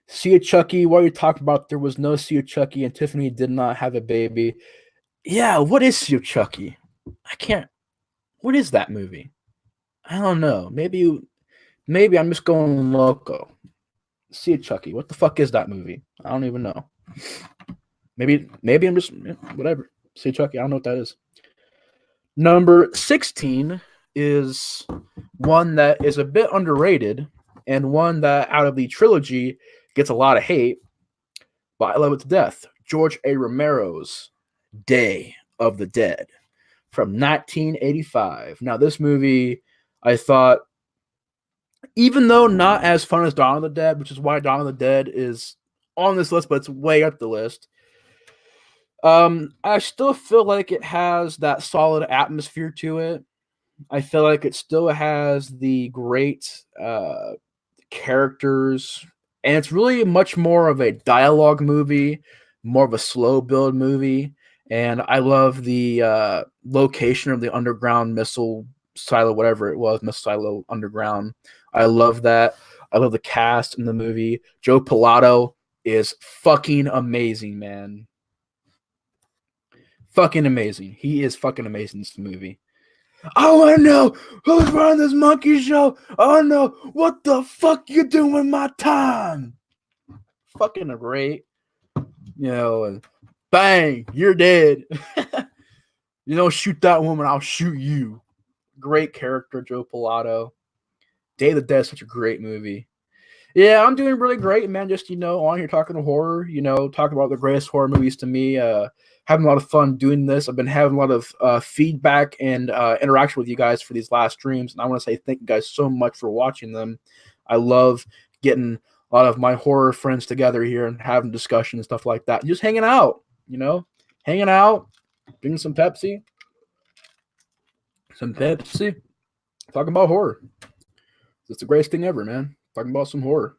Sia Chucky, what are you talking about? There was no Sia Chucky and Tiffany did not have a baby. Yeah, what is Sia Chucky? What is that movie? I don't know. Maybe I'm just going loco. Sia Chucky, what the fuck is that movie? I don't even know. Maybe I'm just whatever. Sia Chucky, I don't know what that is. Number 16 is one that is a bit underrated and one that out of the trilogy gets a lot of hate, but I love it to death. George A. Romero's Day of the Dead from 1985. Now, this movie, I thought, even though not as fun as Dawn of the Dead, which is why Dawn of the Dead is on this list, but it's way up the list, I still feel like it has that solid atmosphere to it. I feel like it still has the great characters, and it's really much more of a dialogue movie, more of a slow build movie. And I love the location of the underground missile silo, whatever it was, missile silo underground. I love that. I love the cast in the movie. Joe Pilato is fucking amazing, man. Fucking amazing. He is fucking amazing in this movie. I want to know who's running this monkey show. I want to know what the fuck you doing with my time. Fucking great. And bang, you're dead. You don't shoot that woman, I'll shoot you. Great character, Joe Pilato. Day of the Dead is such a great movie. Yeah, I'm doing really great, man. Just, on here talking horror, talking about the greatest horror movies to me. Having a lot of fun doing this. I've been having a lot of feedback and interaction with you guys for these last streams. And I want to say thank you guys so much for watching them. I love getting a lot of my horror friends together here and having discussion and stuff like that. And just hanging out, hanging out, drinking some Pepsi. Talking about horror. It's the greatest thing ever, man. Talking about some horror.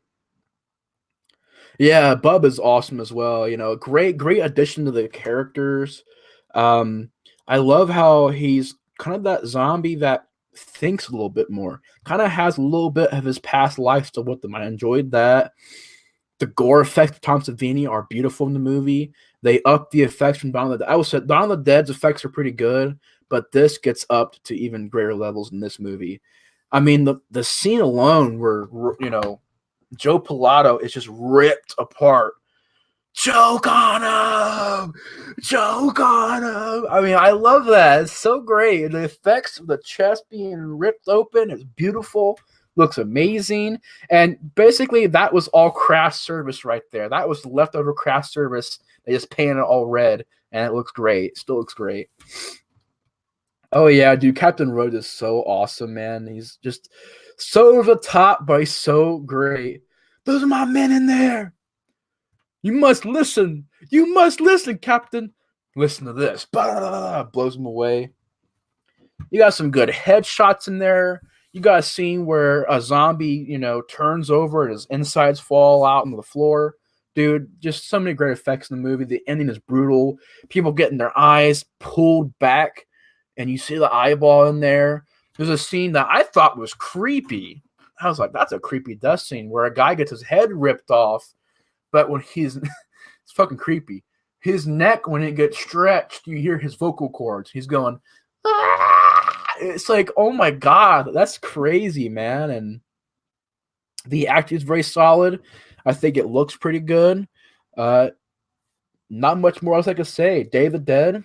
Yeah, Bub is awesome as well. Great addition to the characters. I love how he's kind of that zombie that thinks a little bit more. Kind of has a little bit of his past life still with him. I enjoyed that. The gore effects of Tom Savini are beautiful in the movie. They up the effects from Dawn of the Dead. I would say Dawn of the Dead's effects are pretty good, but this gets upped to even greater levels in this movie. I mean, the scene alone where, Joe Pilato is just ripped apart. Choke on him! Choke on him! I mean, I love that. It's so great. The effects of the chest being ripped open is beautiful. Looks amazing. And basically, that was all craft service right there. That was leftover craft service. They just painted it all red, and it looks great. Still looks great. Oh, yeah, dude. Captain Rhodes is so awesome, man. He's just so over the top, but he's so great. Those are my men in there. You must listen. You must listen, Captain. Listen to this. Blows him away. You got some good headshots in there. You got a scene where a zombie, turns over and his insides fall out on the floor. Dude, just so many great effects in the movie. The ending is brutal. People getting their eyes pulled back, and you see the eyeball in there. There's a scene that I thought was creepy. I was like, that's a creepy death scene where a guy gets his head ripped off, but when he's it's fucking creepy. His neck, when it gets stretched, you hear his vocal cords. He's going, ah! It's like, oh my God, that's crazy, man. And the acting is very solid. I think it looks pretty good. Uh, Not much more else I could say. Day of the Dead,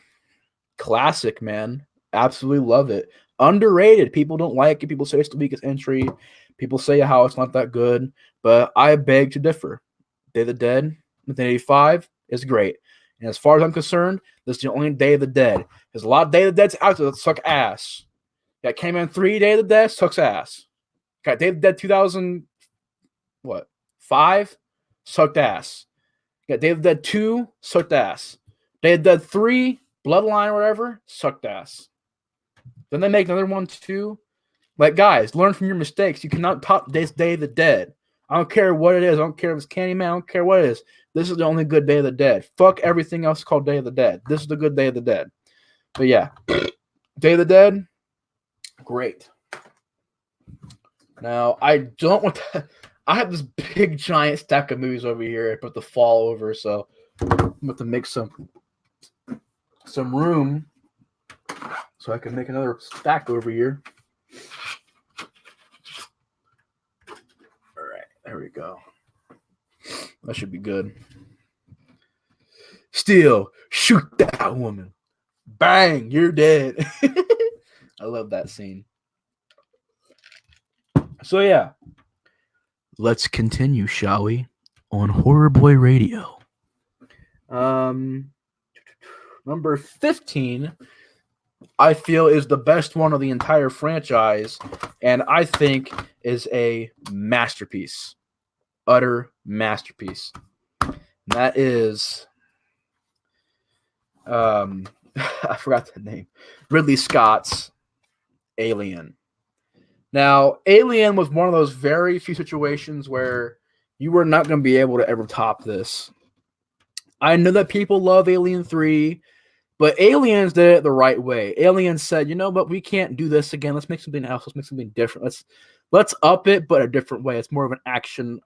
classic, man. Absolutely love it. Underrated. People don't like it. People say it's the weakest entry. People say how it's not that good. But I beg to differ. Day of the Dead, 1985, is great. And as far as I'm concerned, this is the only Day of the Dead. There's a lot of Day of the Dead's out there that suck ass. Got Came in 3 Day of the Dead, sucks ass. Got Day of the Dead 2000, what, 5? Sucked ass. Got Day of the Dead 2, sucked ass. Day of the Dead 3, Bloodline or whatever, sucked ass. Then they make another one too. Like, guys, learn from your mistakes. You cannot top this Day of the Dead. I don't care what it is. I don't care if it's Candyman. I don't care what it is. This is the only good Day of the Dead. Fuck everything else called Day of the Dead. This is the good Day of the Dead. But yeah, Day of the Dead, great. Now, I don't want to... I have this big, giant stack of movies over here I put the fall over, so I'm about to make some room so I can make another stack over here. All right, there we go. That should be good. Still, shoot that woman. Bang, you're dead. I love that scene. So yeah, let's continue, shall we? On Horror Boy Radio. Number 15, I feel, is the best one of the entire franchise, and I think is a masterpiece. Utter masterpiece. That is, I forgot the name. Ridley Scott's Alien. Now, Alien was one of those very few situations where you were not going to be able to ever top this. I know that people love Alien 3, but Aliens did it the right way. Aliens said, you know what, we can't do this again. Let's make something else. Let's make something different. Let's up it, but a different way. It's more of an action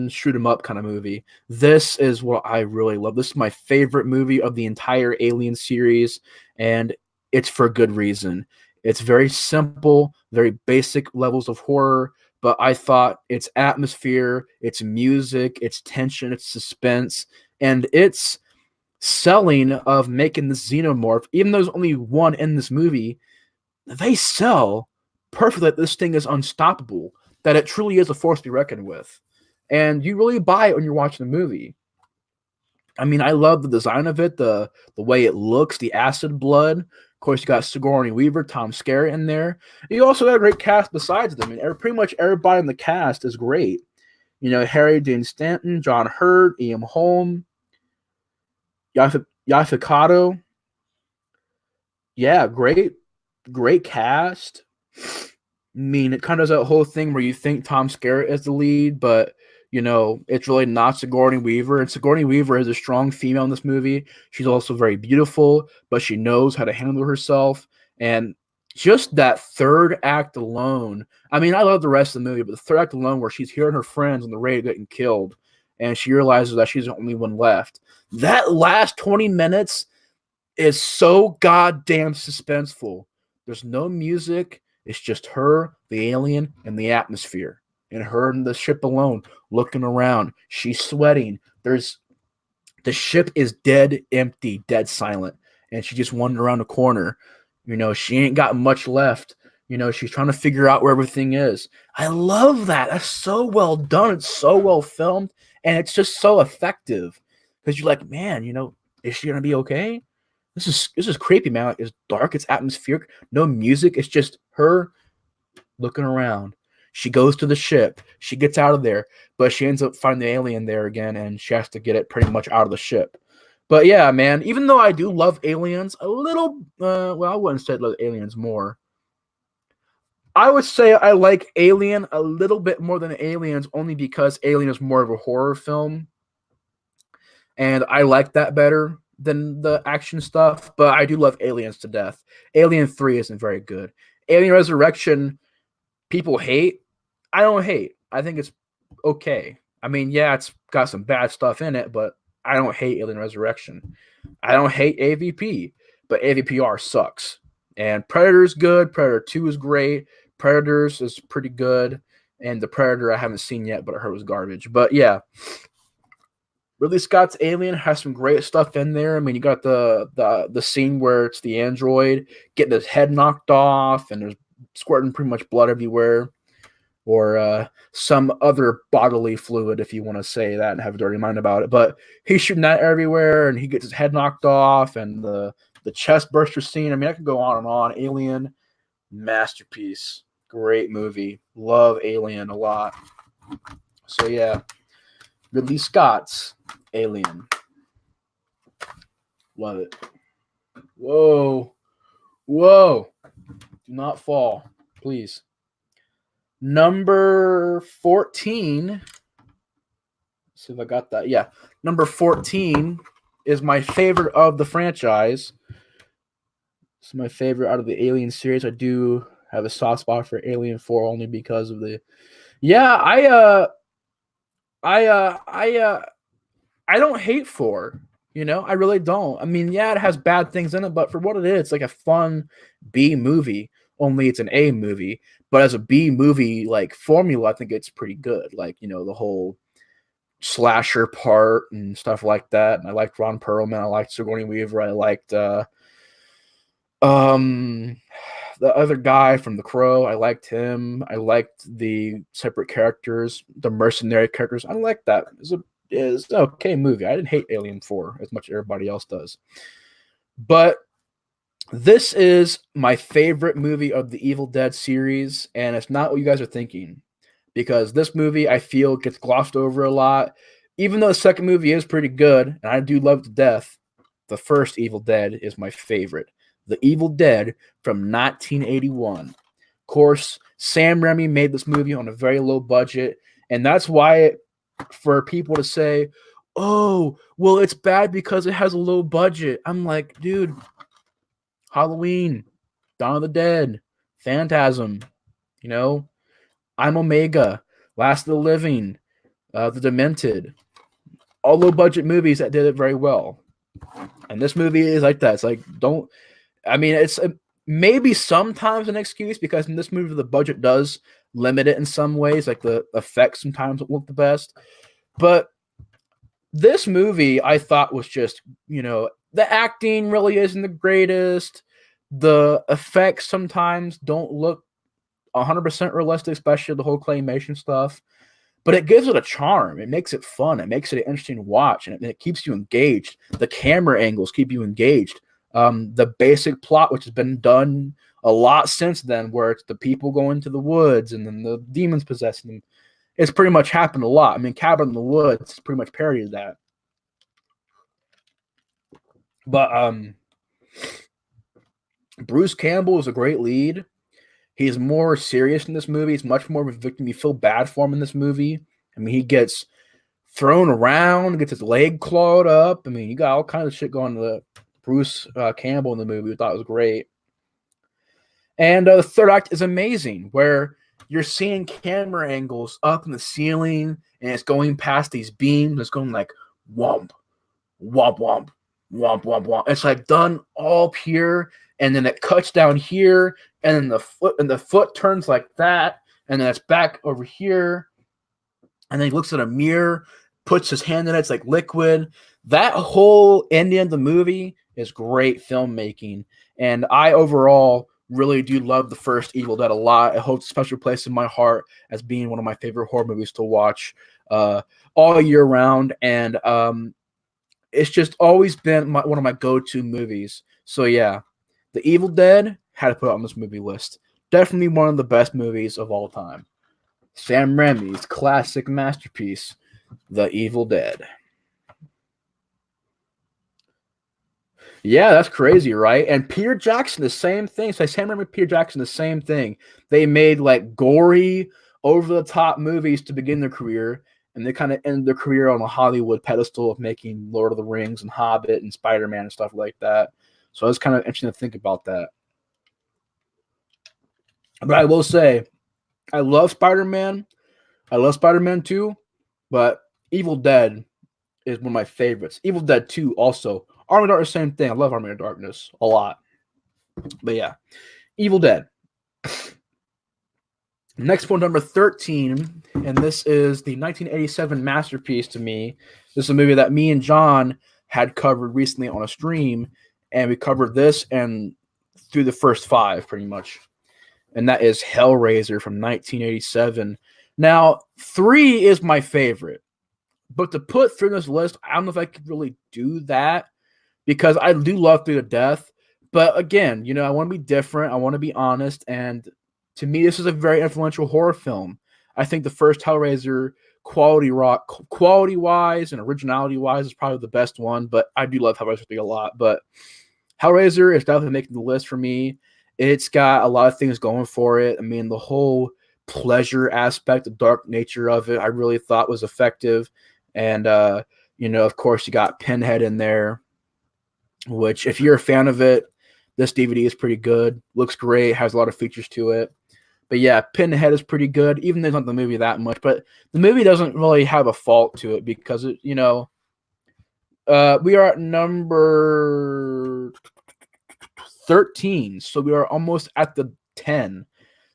shoot 'em up kind of movie. This is what I really love. This is my favorite movie of the entire Alien series, and it's for good reason. It's very simple, very basic levels of horror, but I thought its atmosphere, its music, its tension, its suspense, and its selling of making the xenomorph, even though there's only one in this movie, they sell perfectly that this thing is unstoppable, that it truly is a force to be reckoned with. And you really buy it when you're watching the movie. I mean, I love the design of it, the way it looks, the acid blood. Of course, you got Sigourney Weaver, Tom Skerritt in there. You also got a great cast besides them. I mean, pretty much everybody in the cast is great. You know, Harry Dean Stanton, John Hurt, Ian Holm, Yaphet Kotto. Yeah, great cast. I mean, it kind of does that whole thing where you think Tom Skerritt is the lead, but you know, it's really not Sigourney Weaver. And Sigourney Weaver is a strong female in this movie. She's also very beautiful, but she knows how to handle herself. And just that third act alone, I mean, I love the rest of the movie, but the third act alone where she's hearing her friends on the radio getting killed, and she realizes that she's the only one left. That last 20 minutes is so goddamn suspenseful. There's no music. It's just her, the alien, and the atmosphere. And her and the ship alone looking around. She's sweating. The ship is dead empty, dead silent. And she just wandered around the corner. You know, she ain't got much left. You know, she's trying to figure out where everything is. I love that. That's so well done. It's so well filmed. And it's just so effective. Because you're like, man, you know, is she going to be okay? This is creepy, man. Like, it's dark. It's atmospheric. No music. It's just her looking around. She goes to the ship. She gets out of there, but she ends up finding the alien there again, and she has to get it pretty much out of the ship. But yeah, man, even though I do love Aliens a little, well, I wouldn't say love Aliens more. I would say I like Alien a little bit more than Aliens, only because Alien is more of a horror film, and I like that better than the action stuff. But I do love Aliens to death. Alien 3 isn't very good. Alien Resurrection, people hate. I don't hate. I think it's okay. I mean, yeah, it's got some bad stuff in it, but I don't hate Alien Resurrection. I don't hate AVP, but AVPR sucks. And Predator is good. Predator 2 is great. Predators is pretty good. And the Predator I haven't seen yet, but I heard was garbage. But yeah, Ridley Scott's Alien has some great stuff in there. I mean, you got the scene where it's the android getting his head knocked off, and there's squirting pretty much blood everywhere, or some other bodily fluid, if you want to say that and have a dirty mind about it. But he's shooting that everywhere, and he gets his head knocked off, and the chest burster scene. I mean, I could go on and on. Alien, masterpiece, great movie. Love Alien a lot. So yeah, Ridley Scott's Alien. Love it. Whoa. Whoa. Do not fall, please. Number 14. Let's see if I got that. Yeah. Number 14 is my favorite of the franchise. It's my favorite out of the Alien series. I do have a soft spot for Alien 4 only because of the. Yeah, I don't hate 4. You know, I really don't. I mean, yeah, it has bad things in it, but for what it is, it's like a fun B movie. Only it's an A movie, but as a B movie like formula, I think it's pretty good. Like, you know, the whole slasher part and stuff like that. And I liked Ron Perlman. I liked Sigourney Weaver. I liked the other guy from The Crow. I liked him. I liked the separate characters, the mercenary characters. I liked that. It's an okay movie. I didn't hate Alien 4 as much as everybody else does. But this is my favorite movie of the Evil Dead series, and it's not what you guys are thinking. Because this movie, I feel, gets glossed over a lot. Even though the second movie is pretty good, and I do love to death, the first Evil Dead is my favorite. The Evil Dead from 1981. Of course, Sam Raimi made this movie on a very low budget, and that's why for people to say, oh, well, it's bad because it has a low budget. I'm like, dude, Halloween, Dawn of the Dead, Phantasm, you know, I'm Omega, Last of the Living, The Demented, all low budget movies that did it very well. And this movie is like that. It's like, it's maybe sometimes an excuse because in this movie the budget does limit it in some ways, like the effects sometimes don't look the best. But this movie I thought was just, you know, the acting really isn't the greatest. The effects sometimes don't look 100% realistic, especially the whole claymation stuff. But it gives it a charm. It makes it fun. It makes it an interesting watch, and it keeps you engaged. The camera angles keep you engaged. The basic plot, which has been done a lot since then, where it's the people going to the woods and then the demons possessing them, it's pretty much happened a lot. I mean, Cabin in the Woods pretty much parodied that. But Bruce Campbell is a great lead. He's more serious in this movie. He's much more of a victim. You feel bad for him in this movie. I mean, he gets thrown around, gets his leg clawed up. I mean, you got all kinds of shit going to Bruce Campbell in the movie. I thought it was great. And the third act is amazing, where you're seeing camera angles up in the ceiling, and it's going past these beams. It's going like womp, womp, womp, womp, womp, womp. It's like done all up here, and then it cuts down here, and then the foot turns like that, and then it's back over here, and then he looks at a mirror, puts his hand in it, it's like liquid. That whole ending of the movie is great filmmaking, and I overall really do love the first Evil Dead a lot. It holds a special place in my heart as being one of my favorite horror movies to watch all year round, and it's just always been one of my go-to movies. So yeah, The Evil Dead had to put it on this movie list. Definitely one of the best movies of all time. Sam Raimi's classic masterpiece, The Evil Dead. Yeah, that's crazy, right? And Peter Jackson, the same thing. So Sam Raimi, Peter Jackson, the same thing. They made like gory, over the top movies to begin their career, and they kind of end their career on a Hollywood pedestal of making Lord of the Rings and Hobbit and Spider Man and stuff like that. So it's kind of interesting to think about that. But I will say, I love Spider Man. I love Spider Man 2, but Evil Dead is one of my favorites. Evil Dead 2 also. Army of Darkness, same thing. I love Army of Darkness a lot. But yeah, Evil Dead. Next one, number 13, and this is the 1987 masterpiece to me. This is a movie that me and John had covered recently on a stream, and we covered this and through the first five pretty much. And that is Hellraiser from 1987. Now, 3 is my favorite, but to put through this list, I don't know if I could really do that because I do love 3 to death. But again, I want to be different. I want to be honest. And to me, this is a very influential horror film. I think the first Hellraiser, quality wise and originality wise, is probably the best one. But I do love Hellraiser 3 a lot. But Hellraiser is definitely making the list for me. It's got a lot of things going for it. I mean, the whole pleasure aspect, the dark nature of it, I really thought was effective. And, of course, you got Pinhead in there, which if you're a fan of it, this DVD is pretty good. Looks great, has a lot of features to it. But yeah, Pinhead is pretty good, even though it's not the movie that much. But the movie doesn't really have a fault to it because, we are at number 13. So we are almost at the 10.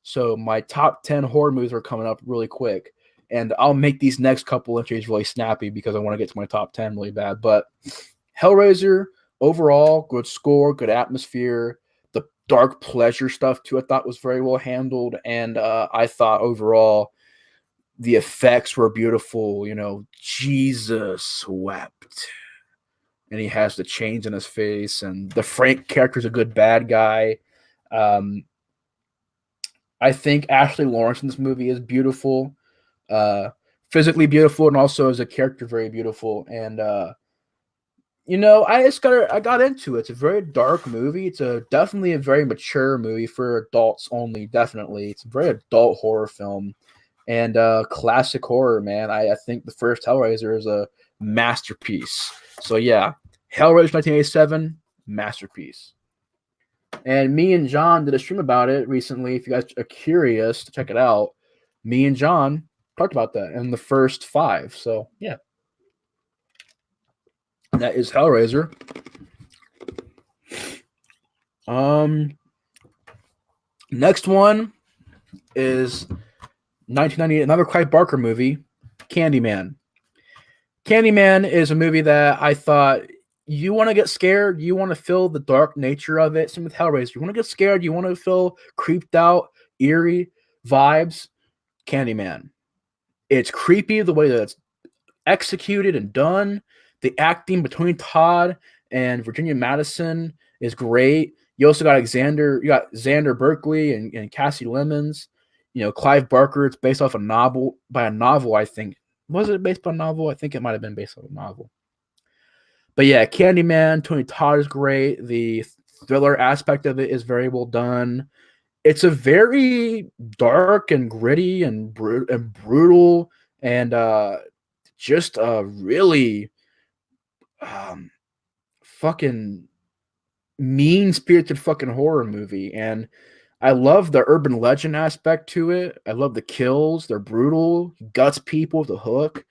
So my top 10 horror movies are coming up really quick. And I'll make these next couple entries really snappy because I want to get to my top 10 really bad. But Hellraiser, overall, good score, good atmosphere. The dark pleasure stuff, too, I thought was very well handled. And I thought overall the effects were beautiful. Jesus wept. And he has the chains in his face. And the Frank character's a good bad guy. I think Ashley Lawrence in this movie is beautiful. Physically beautiful, and also as a character very beautiful. And I got into it. It's a very dark movie. It's definitely a very mature movie for adults only. Definitely, it's a very adult horror film and classic horror. Man, I think the first Hellraiser is a masterpiece. So yeah, Hellraiser 1987, masterpiece. And me and John did a stream about it recently. If you guys are curious to check it out, me and John talked about that in the first 5. So yeah. That is Hellraiser. Next one is 1998, another Clive Barker movie, Candyman. Candyman is a movie that I thought you want to get scared, you want to feel the dark nature of it. Same with Hellraiser. You want to get scared, you want to feel creeped out, eerie vibes. Candyman. It's creepy the way that it's executed and done. The acting between Todd and Virginia Madison is great. You also got Xander Berkeley and Cassie Lemons. Clive Barker. It's based off a novel, I think. Was it based on a novel? I think it might have been based on a novel. But yeah, Candyman, Tony Todd is great. The thriller aspect of it is very well done. It's a very dark and gritty and brutal and just a really fucking mean-spirited fucking horror movie. And I love the urban legend aspect to it. I love the kills. They're brutal. He guts people with a hook.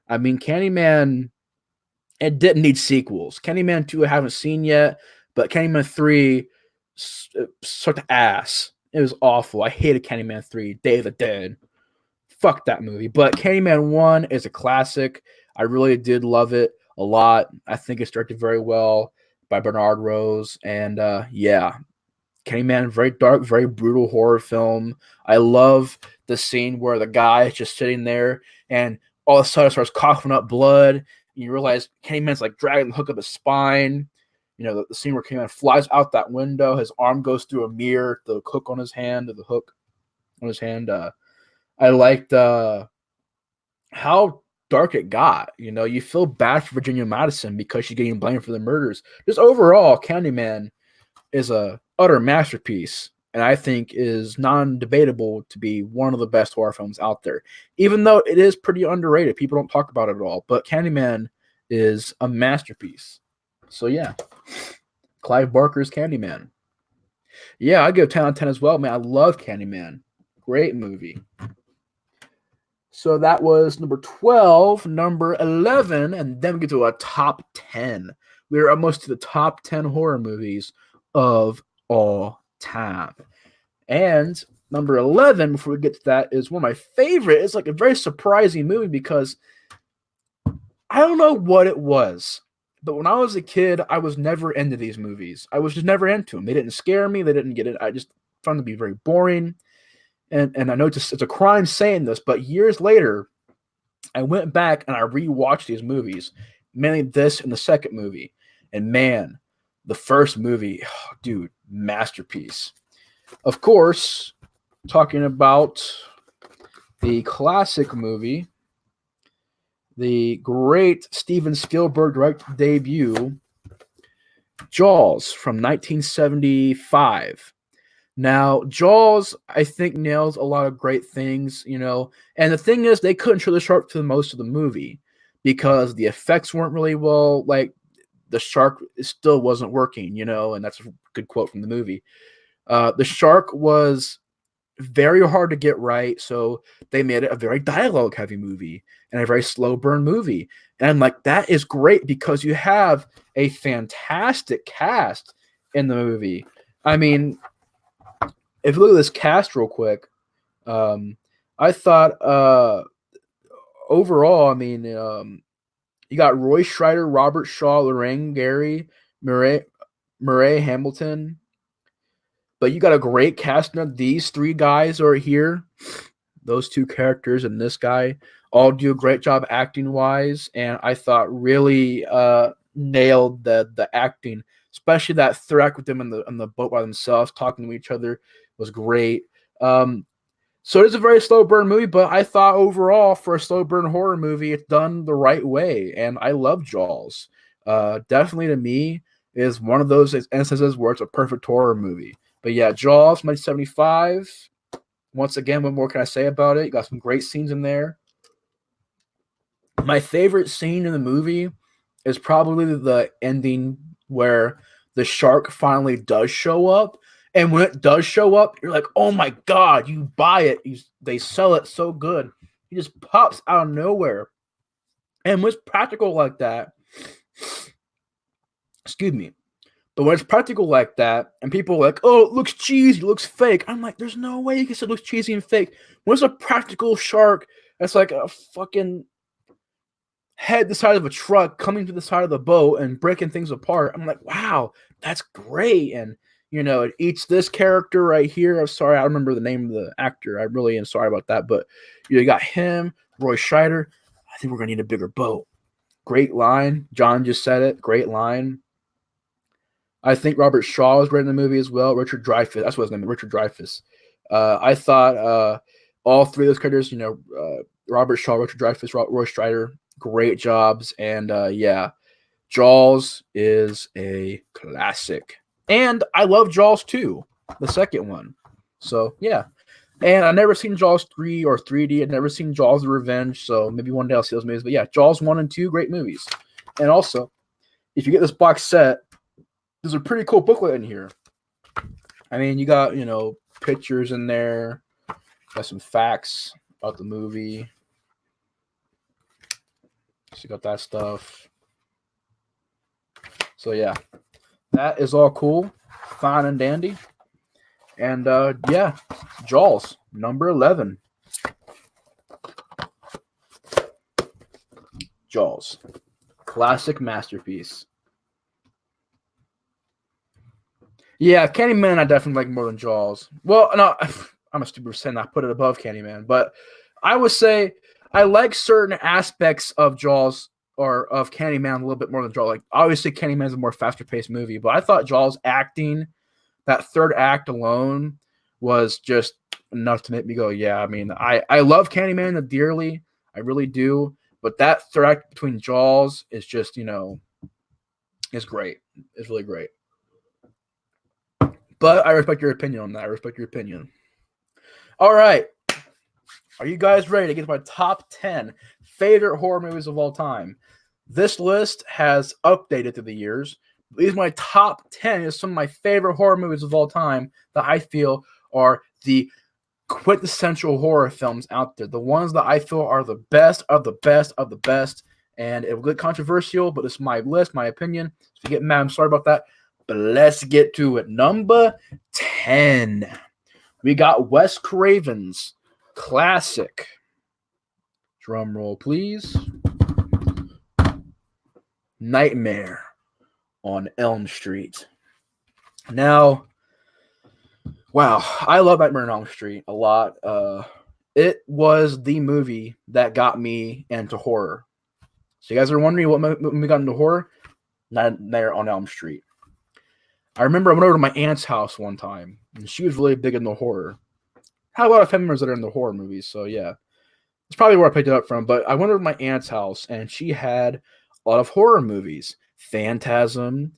I mean, Candyman, it didn't need sequels. Candyman 2 I haven't seen yet, but Candyman 3 sucked ass. It was awful. I hated Candyman 3, Day of the Dead. Fuck that movie. But Candyman 1 is a classic. I really did love it a lot. I think it's directed very well by Bernard Rose. And yeah, Candyman, very dark, very brutal horror film. I love the scene where the guy is just sitting there and all of a sudden starts coughing up blood. And you realize Candyman's like dragging the hook up his spine. The scene where Candyman flies out that window, his arm goes through a mirror, the hook on his hand. I liked how dark it got. You know, you feel bad for Virginia Madison because she's getting blamed for the murders. Just overall, Candyman is a utter masterpiece, and I think is non-debatable to be one of the best horror films out there. Even though it is pretty underrated, people don't talk about it at all. But Candyman is a masterpiece. So yeah, Clive Barker's Candyman. Yeah, I give 10 out of 10 as well, man. I love Candyman. Great movie. So that was number 12, number 11, and then we get to a top 10. We're almost to the top 10 horror movies of all time. And number 11, before we get to that, is one of my favorite. It's like a very surprising movie because I don't know what it was, but when I was a kid, I was never into these movies. I was just never into them. They didn't scare me. They didn't get it. I just found them to be very boring. And I know it's a crime saying this, but years later, I went back and I rewatched these movies, mainly this and the second movie. And man, the first movie, oh, dude, masterpiece. Of course, talking about the classic movie, the great Steven Spielberg directed debut, Jaws from 1975. Now, Jaws, I think, nails a lot of great things, you know. And the thing is, they couldn't show the shark to most of the movie because the effects weren't really well. Like, the shark still wasn't working, you know, and that's a good quote from the movie. The shark was very hard to get right, so they made it a very dialogue-heavy movie and a very slow burn movie. And, like, that is great because you have a fantastic cast in the movie. I mean, if you look at this cast real quick, I thought overall, I mean, you got Roy Scheider, Robert Shaw, Lorraine Gary, Murray Hamilton. But you got a great casting of these three guys are here. Those two characters and this guy all do a great job acting wise, and I thought really nailed the acting, especially that third act with them on the boat by themselves talking to each other was great. So it is a very slow burn movie, but I thought overall for a slow burn horror movie, it's done the right way, and I love Jaws. Definitely to me is one of those instances where it's a perfect horror movie. But yeah, Jaws, 1975. Once again, what more can I say about it? You got some great scenes in there. My favorite scene in the movie is probably the ending where the shark finally does show up. And when it does show up, you're like, oh my God, you buy it. They sell it so good. He just pops out of nowhere. And when it's practical like that, excuse me, but when it's practical like that, and people are like, oh, it looks cheesy, it looks fake. I'm like, there's no way you can say it looks cheesy and fake. When it's a practical shark that's like a fucking head the side of a truck coming to the side of the boat and breaking things apart, I'm like, wow, that's great. And, you know, it eats this character right here. I'm sorry, I don't remember the name of the actor. I really am sorry about that. But you got him, Roy Scheider. I think we're going to need a bigger boat. Great line. John just said it. Great line. I think Robert Shaw was great in the movie as well. Richard Dreyfuss. That's what his name is, Richard Dreyfuss. I thought all three of those characters, you know, Robert Shaw, Richard Dreyfuss, Roy Scheider, great jobs. And yeah, Jaws is a classic. And I love Jaws 2, the second one. So, yeah. And I've never seen Jaws 3 or 3D. I've never seen Jaws the Revenge. So maybe one day I'll see those movies. But yeah, Jaws 1 and 2, great movies. And also, if you get this box set, there's a pretty cool booklet in here. I mean, you got, you know, pictures in there. Got some facts about the movie. So you got that stuff. So yeah, that is all cool, fine and dandy. And yeah, Jaws, number 11. Jaws, classic masterpiece. Yeah, Candyman I definitely like more than Jaws. Well, no, I'm a stupid saying I put it above Candyman, but I would say I like certain aspects of Jaws or of Candyman a little bit more than Jaws. Like obviously Candyman's a more faster paced movie, but I thought Jaws acting, that third act alone was just enough to make me go, yeah. I mean, I love Candyman dearly, I really do, But that third act between Jaws is just, is great. It's really great. But I respect your opinion on that. I respect your opinion. All right. Are you guys ready to get to my top 10 favorite horror movies of all time? This list has updated through the years. These are my top 10 is some of my favorite horror movies of all time that I feel are the quintessential horror films out there. The ones that I feel are the best of the best of the best. And it will get controversial, but it's my list, my opinion. If you get mad, I'm sorry about that. But let's get to it. Number 10. We got Wes Craven's classic. Drum roll, please. Nightmare on Elm Street. Now, wow, I love Nightmare on Elm Street a lot. It was the movie that got me into horror. So you guys are wondering what movie got into horror? Nightmare on Elm Street. I remember I went over to my aunt's house one time, and she was really big into horror. Had a lot of family members that are into horror movies, so yeah. It's probably where I picked it up from, but I went over to my aunt's house, and she had a lot of horror movies. Phantasm,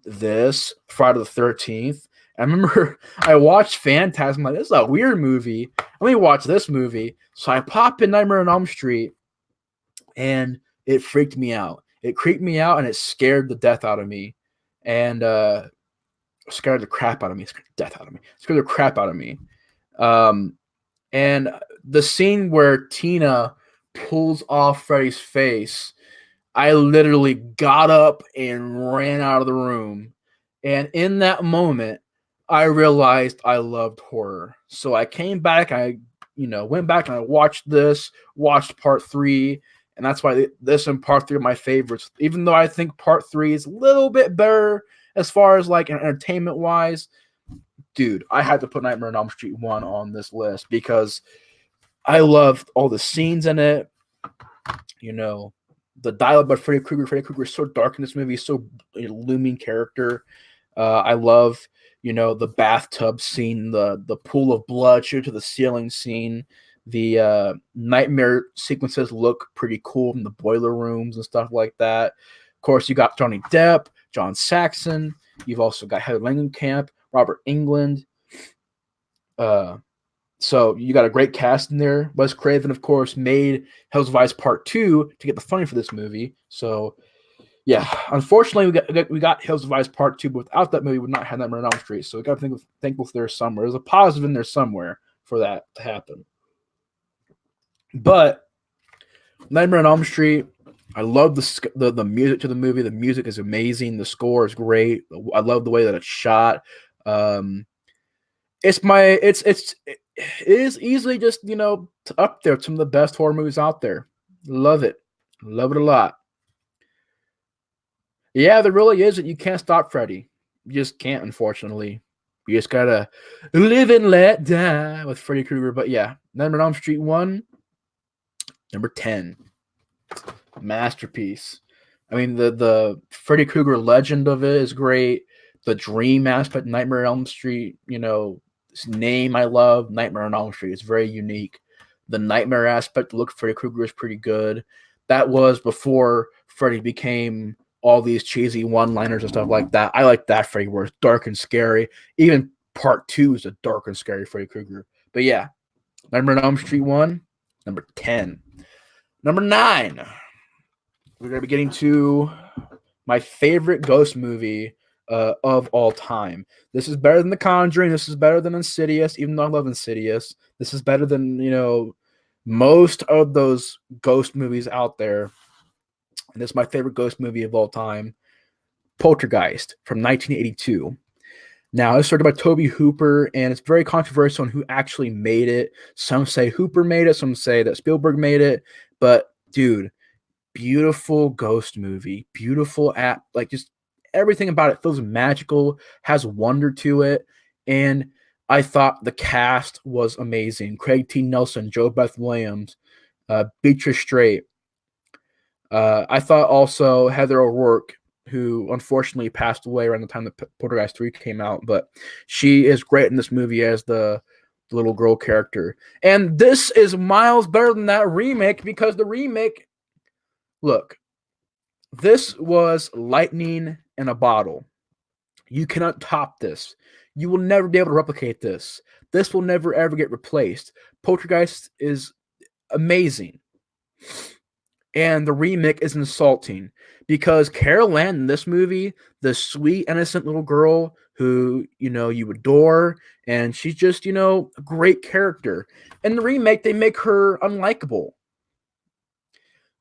this, Friday the 13th. I remember I watched Phantasm, like, this is a weird movie. Let me watch this movie. So I pop in Nightmare on Elm Street, and it freaked me out. It creeped me out, and it scared the death out of me. And scared the crap out of me. Scared the death out of me. Scared the crap out of me. And the scene where Tina pulls off Freddy's face, I literally got up and ran out of the room. And in that moment, I realized I loved horror. So I came back, I went back and I watched part 3, and that's why this and part 3 are my favorites. Even though I think part 3 is a little bit better as far as like entertainment wise, dude, I had to put Nightmare on Elm Street 1 on this list because I loved all the scenes in it. The dialogue by Freddy Krueger. Freddy Krueger is so dark in this movie, so looming character. I love, the bathtub scene, the pool of blood shoot to the ceiling scene. The nightmare sequences look pretty cool in the boiler rooms and stuff like that. Of course, you got Johnny Depp, John Saxon. You've also got Heather Langenkamp, Robert Englund. So you got a great cast in there. Wes Craven, of course, made Hills of Ice Part 2 to get the funding for this movie. So, yeah, unfortunately, we got Hills of Ice Part 2, but without that movie, we would not have Nightmare on Elm Street. So we got to think thankful there somewhere. There's a positive in there somewhere for that to happen. But Nightmare on Elm Street, I love the music to the movie. The music is amazing. The score is great. I love the way that it's shot. It is easily just up there, some of the best horror movies out there. Love it a lot. Yeah, there really is that you can't stop Freddy. You just can't, unfortunately. You just gotta live and let die with Freddy Krueger. But yeah, Nightmare on Elm Street 1, number 10, masterpiece. I mean, the Freddy Krueger legend of it is great. The dream aspect, Nightmare on Elm Street, this name I love, Nightmare on Elm Street. It's very unique. The nightmare aspect, look, Freddy Krueger is pretty good. That was before Freddy became all these cheesy one-liners and stuff like that. I like that Freddy where it's dark and scary. Even part 2 is a dark and scary Freddy Krueger. But yeah, Nightmare on Elm Street 1, number 10. Number 9, we're going to be getting to my favorite ghost movie of all time. This is better than The Conjuring. This is better than Insidious, even though I love Insidious. This is better than, most of those ghost movies out there. And this is my favorite ghost movie of all time, Poltergeist from 1982. Now, it's started by Tobe Hooper, and it's very controversial on who actually made it. Some say Hooper made it. Some say that Spielberg made it. But, dude, beautiful ghost movie. Beautiful just everything about it feels magical, has wonder to it, and I thought the cast was amazing. Craig T. Nelson, Jo Beth Williams, Beatrice Straight. I thought also Heather O'Rourke, who unfortunately passed away around the time that Poltergeist 3 came out, but she is great in this movie as the the little girl character. And this is miles better than that remake because the remake, look, this was lightning in a bottle. You cannot top this. You will never be able to replicate this. This will never ever get replaced. Poltergeist is amazing. And the remake is insulting because Carol Ann in this movie, the sweet, innocent little girl who, you adore, and she's just, a great character. In the remake, they make her unlikable.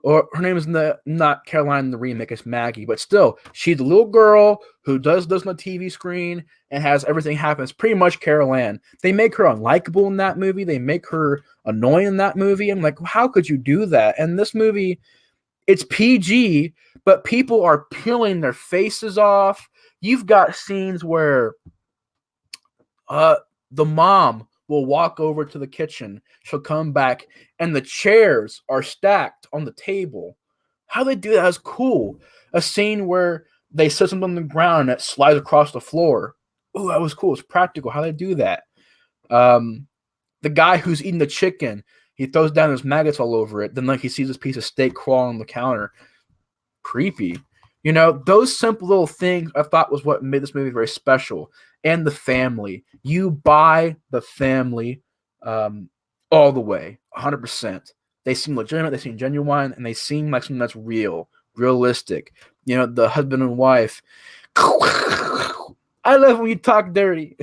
Or her name is not Caroline in the remake, it's Maggie, but still, she's the little girl who does on the TV screen and has everything happen. It's pretty much Carol Ann. They make her unlikable in that movie. They make her annoying in that movie. I'm like, how could you do that? And this movie, it's PG, but people are peeling their faces off. You've got scenes where the mom will walk over to the kitchen. She'll come back, and the chairs are stacked on the table. How they do that is cool. A scene where they set something on the ground and it slides across the floor. Oh, that was cool. It's practical. How they do that. The guy who's eating the chicken, he throws down his maggots all over it. Then, he sees this piece of steak crawling on the counter. Creepy. Those simple little things I thought was what made this movie very special. And the family. You buy the family all the way, 100%. They seem legitimate, they seem genuine, and they seem like something that's real, realistic. The husband and wife. I love when you talk dirty.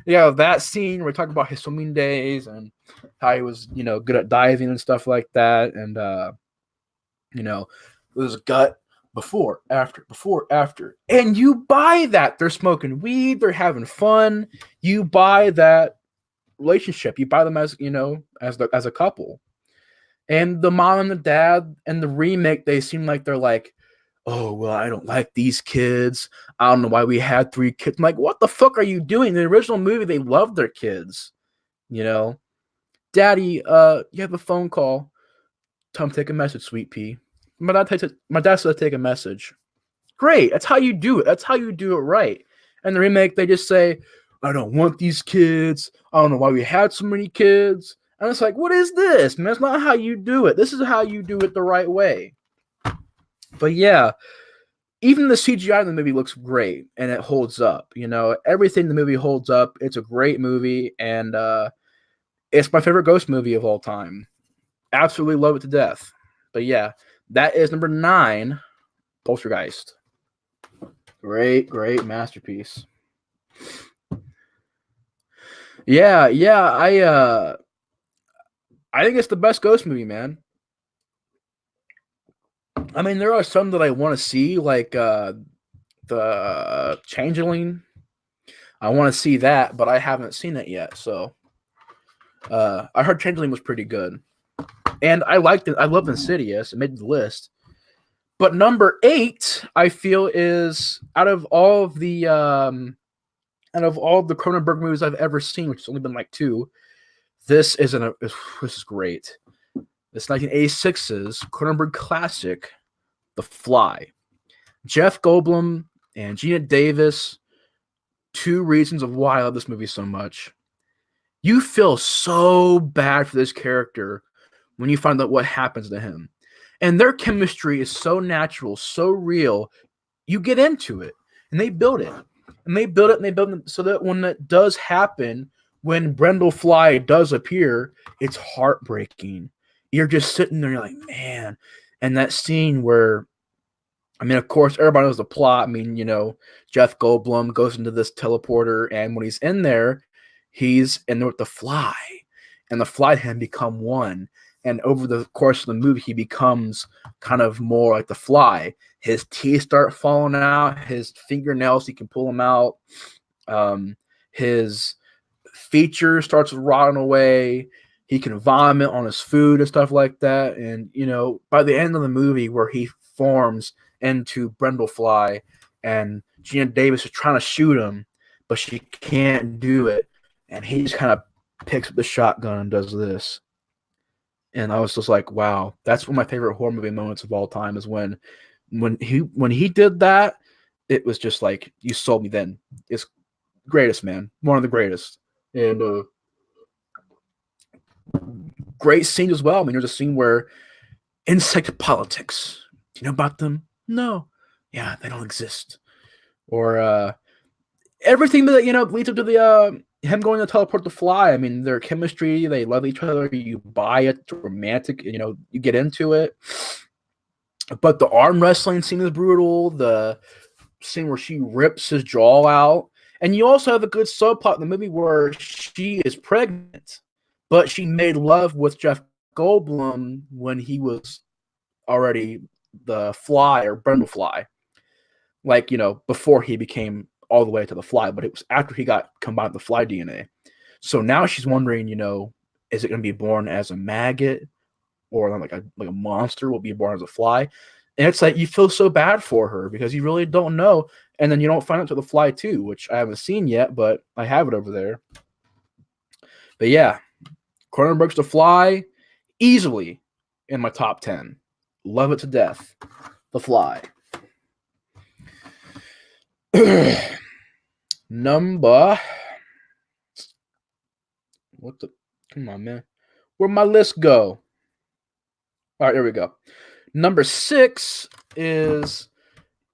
That scene where we talk about his swimming days and how he was, good at diving and stuff like that. And, his gut. Before, after. And you buy that. They're smoking weed. They're having fun. You buy that relationship. You buy them as, as a couple. And the mom and the dad and the remake, they seem like they're like, oh, well, I don't like these kids. I don't know why we had 3 kids. I'm like, what the fuck are you doing? In the original movie, they loved their kids. Daddy, you have a phone call. Tell him to take a message, sweet pea. My dad said take a message. Great. That's how you do it. That's how you do it right. And the remake, they just say, I don't want these kids. I don't know why we had so many kids. And it's like, what is this? Man, that's not how you do it. This is how you do it the right way. But yeah, even the CGI in the movie looks great and it holds up. Everything in the movie holds up. It's a great movie. And it's my favorite ghost movie of all time. Absolutely love it to death. But yeah. That is number 9, Poltergeist. Great masterpiece. Yeah, I think it's the best ghost movie, man. I mean, there are some that I want to see, like the Changeling. I want to see that, but I haven't seen it yet. So I heard Changeling was pretty good. And I liked it. I love Insidious. It made the list. But number 8, I feel, is out of all the Cronenberg movies I've ever seen, which has only been like 2. This is great. This 1986's Cronenberg classic, The Fly. Jeff Goldblum and Gina Davis. 2 reasons of why I love this movie so much. You feel so bad for this character when you find out what happens to him. And their chemistry is so natural, so real. You get into it. And they build it. And they build it so that when it does happen, when Brendel Fly does appear, it's heartbreaking. You're just sitting there, you're like, man. And that scene where, I mean, of course, everybody knows the plot. I mean, Jeff Goldblum goes into this teleporter, and when he's in there, he's in there with the Fly. And the Fly and him become one. And over the course of the movie, he becomes kind of more like the Fly. His teeth start falling out. His fingernails, he can pull them out. His feature starts rotting away. He can vomit on his food and stuff like that. And, by the end of the movie where he forms into Brendel Fly and Gina Davis is trying to shoot him, but she can't do it. And he just kind of picks up the shotgun and does this. And I was just like, wow, that's one of my favorite horror movie moments of all time is when he did that, it was just like, you sold me then. It's greatest, man. One of the greatest. And Great scene as well. I mean, there's a scene where insect politics. Do you know about them? No. Yeah, they don't exist. Or everything that leads up to the him going to teleport the fly. I mean, their chemistry, they love each other. You buy it, it's romantic. You get into it. But the arm wrestling scene is brutal. The scene where she rips his jaw out, and you also have a good subplot in the movie where she is pregnant, but she made love with Jeff Goldblum when he was already the Fly or Brundlefly, before he became all the way to the Fly, but it was after he got combined with the Fly DNA. So now she's wondering, is it going to be born as a maggot or like a monster will be born as a fly? And it's like you feel so bad for her because you really don't know. And then you don't find out to the Fly 2, which I haven't seen yet, but I have it over there. But yeah, Cronenberg's The Fly, easily in my top 10. Love it to death. The Fly. Number. Come on, man. Where'd my list go? All right, here we go. Number 6 is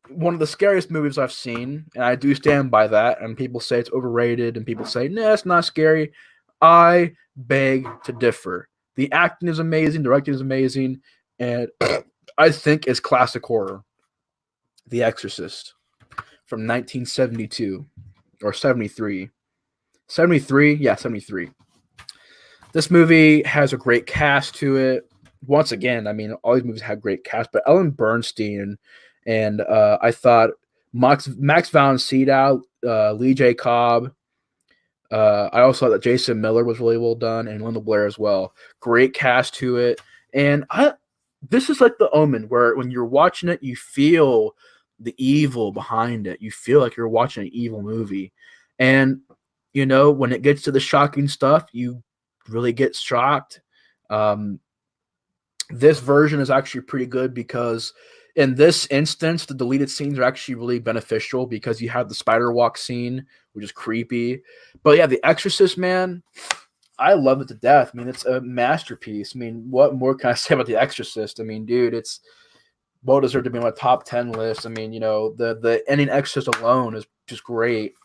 one of the scariest movies I've seen, and I do stand by that. And people say it's overrated, and people say, nah, it's not scary. I beg to differ. The acting is amazing, directing is amazing, and I think it's classic horror. The Exorcist from 1972 or 73. 73? Yeah, 73. This movie has a great cast to it. Once again, I mean, all these movies have great cast, but Ellen Bernstein and I thought Max von Sydow, Lee J. Cobb. I also thought that Jason Miller was really well done, and Linda Blair as well. Great cast to it, and this is like The Omen, where when you're watching it, you feel the evil behind it. You feel like you're watching an evil movie, and when it gets to the shocking stuff, you really get shocked. This version is actually pretty good because in this instance, the deleted scenes are actually really beneficial because you have the spider walk scene, which is creepy. But yeah, The Exorcist, man, I love it to death. I mean, it's a masterpiece. I mean, what more can I say about The Exorcist? I mean, dude, it's well deserved to be on my top 10 list. I mean, the ending Exorcist alone is just great.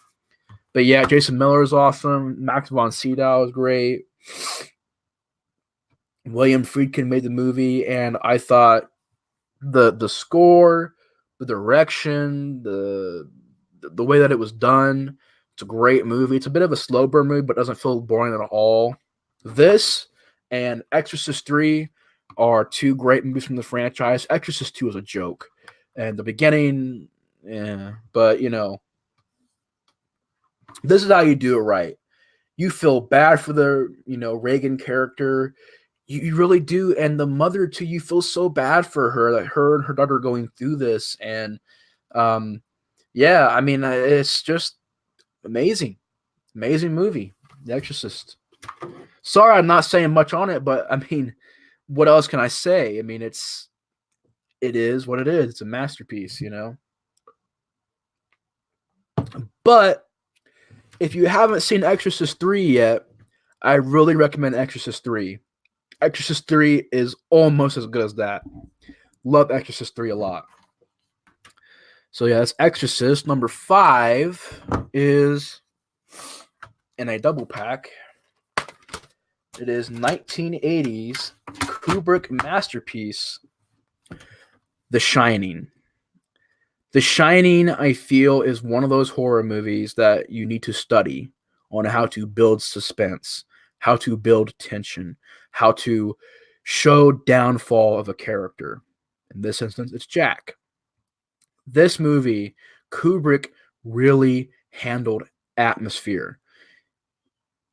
But yeah, Jason Miller is awesome. Max von Sydow is great. William Friedkin made the movie, and I thought the score, the direction, the way that it was done, it's a great movie. It's a bit of a slow burn movie, but doesn't feel boring at all. This and Exorcist 3 are two great movies from the franchise. Exorcist 2 is a joke. And the beginning, yeah, but this is how you do it right. You feel bad for the, Reagan character. You really do. And the mother, too, you feel so bad for her, that her and her daughter are going through this. And, yeah, I mean, it's just amazing. Amazing movie, The Exorcist. Sorry I'm not saying much on it, but, I mean, what else can I say? I mean, it is what it is. It's a masterpiece, But if you haven't seen Exorcist 3 yet, I really recommend Exorcist 3. Exorcist 3 is almost as good as that. Love Exorcist 3 a lot. So yeah, that's Exorcist. Number 5 is in a double pack. It is 1980s Kubrick masterpiece, The Shining. The Shining, I feel, is one of those horror movies that you need to study on how to build suspense, how to build tension, how to show downfall of a character. In this instance, it's Jack. This movie, Kubrick really handled atmosphere.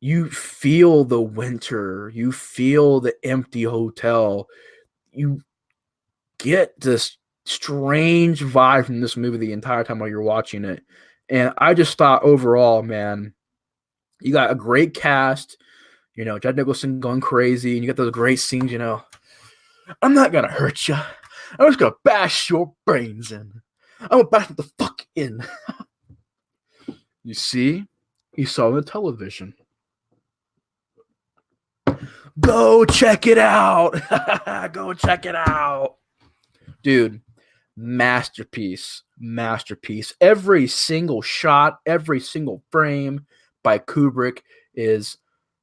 You feel the winter, you feel the empty hotel, you get this strange vibe from this movie the entire time while you're watching it. And I just thought overall, man, you got a great cast, Jack Nicholson going crazy, and you got those great scenes, I'm not gonna hurt you. I'm just gonna bash your brains in. I'm gonna bash them the fuck in. You see? He saw the television. Go check it out. Go check it out. Dude, masterpiece. Masterpiece. Every single shot, every single frame by Kubrick is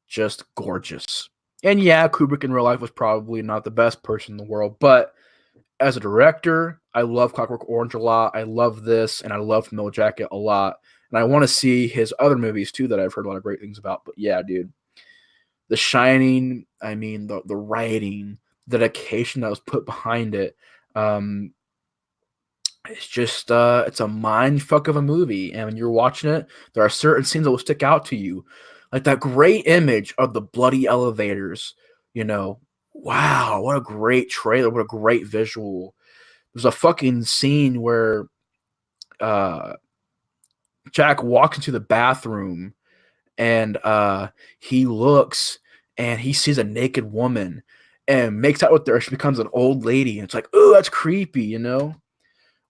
just gorgeous. And yeah, Kubrick in real life was probably not the best person in the world, but as a director, I love Clockwork Orange a lot. I love this, and I love Metal Jacket a lot. And I want to see his other movies too that I've heard a lot of great things about. But yeah, dude, The Shining. I mean, the writing, the dedication that was put behind it. It's just it's a mind fuck of a movie. And when you're watching it, there are certain scenes that will stick out to you, like that great image of the bloody elevators. You know, wow, what a great trailer! What a great visual. There's a fucking scene where uh, Jack walks into the bathroom and he looks and he sees a naked woman and makes out with her. She becomes an old lady, and it's like, oh, that's creepy, you know.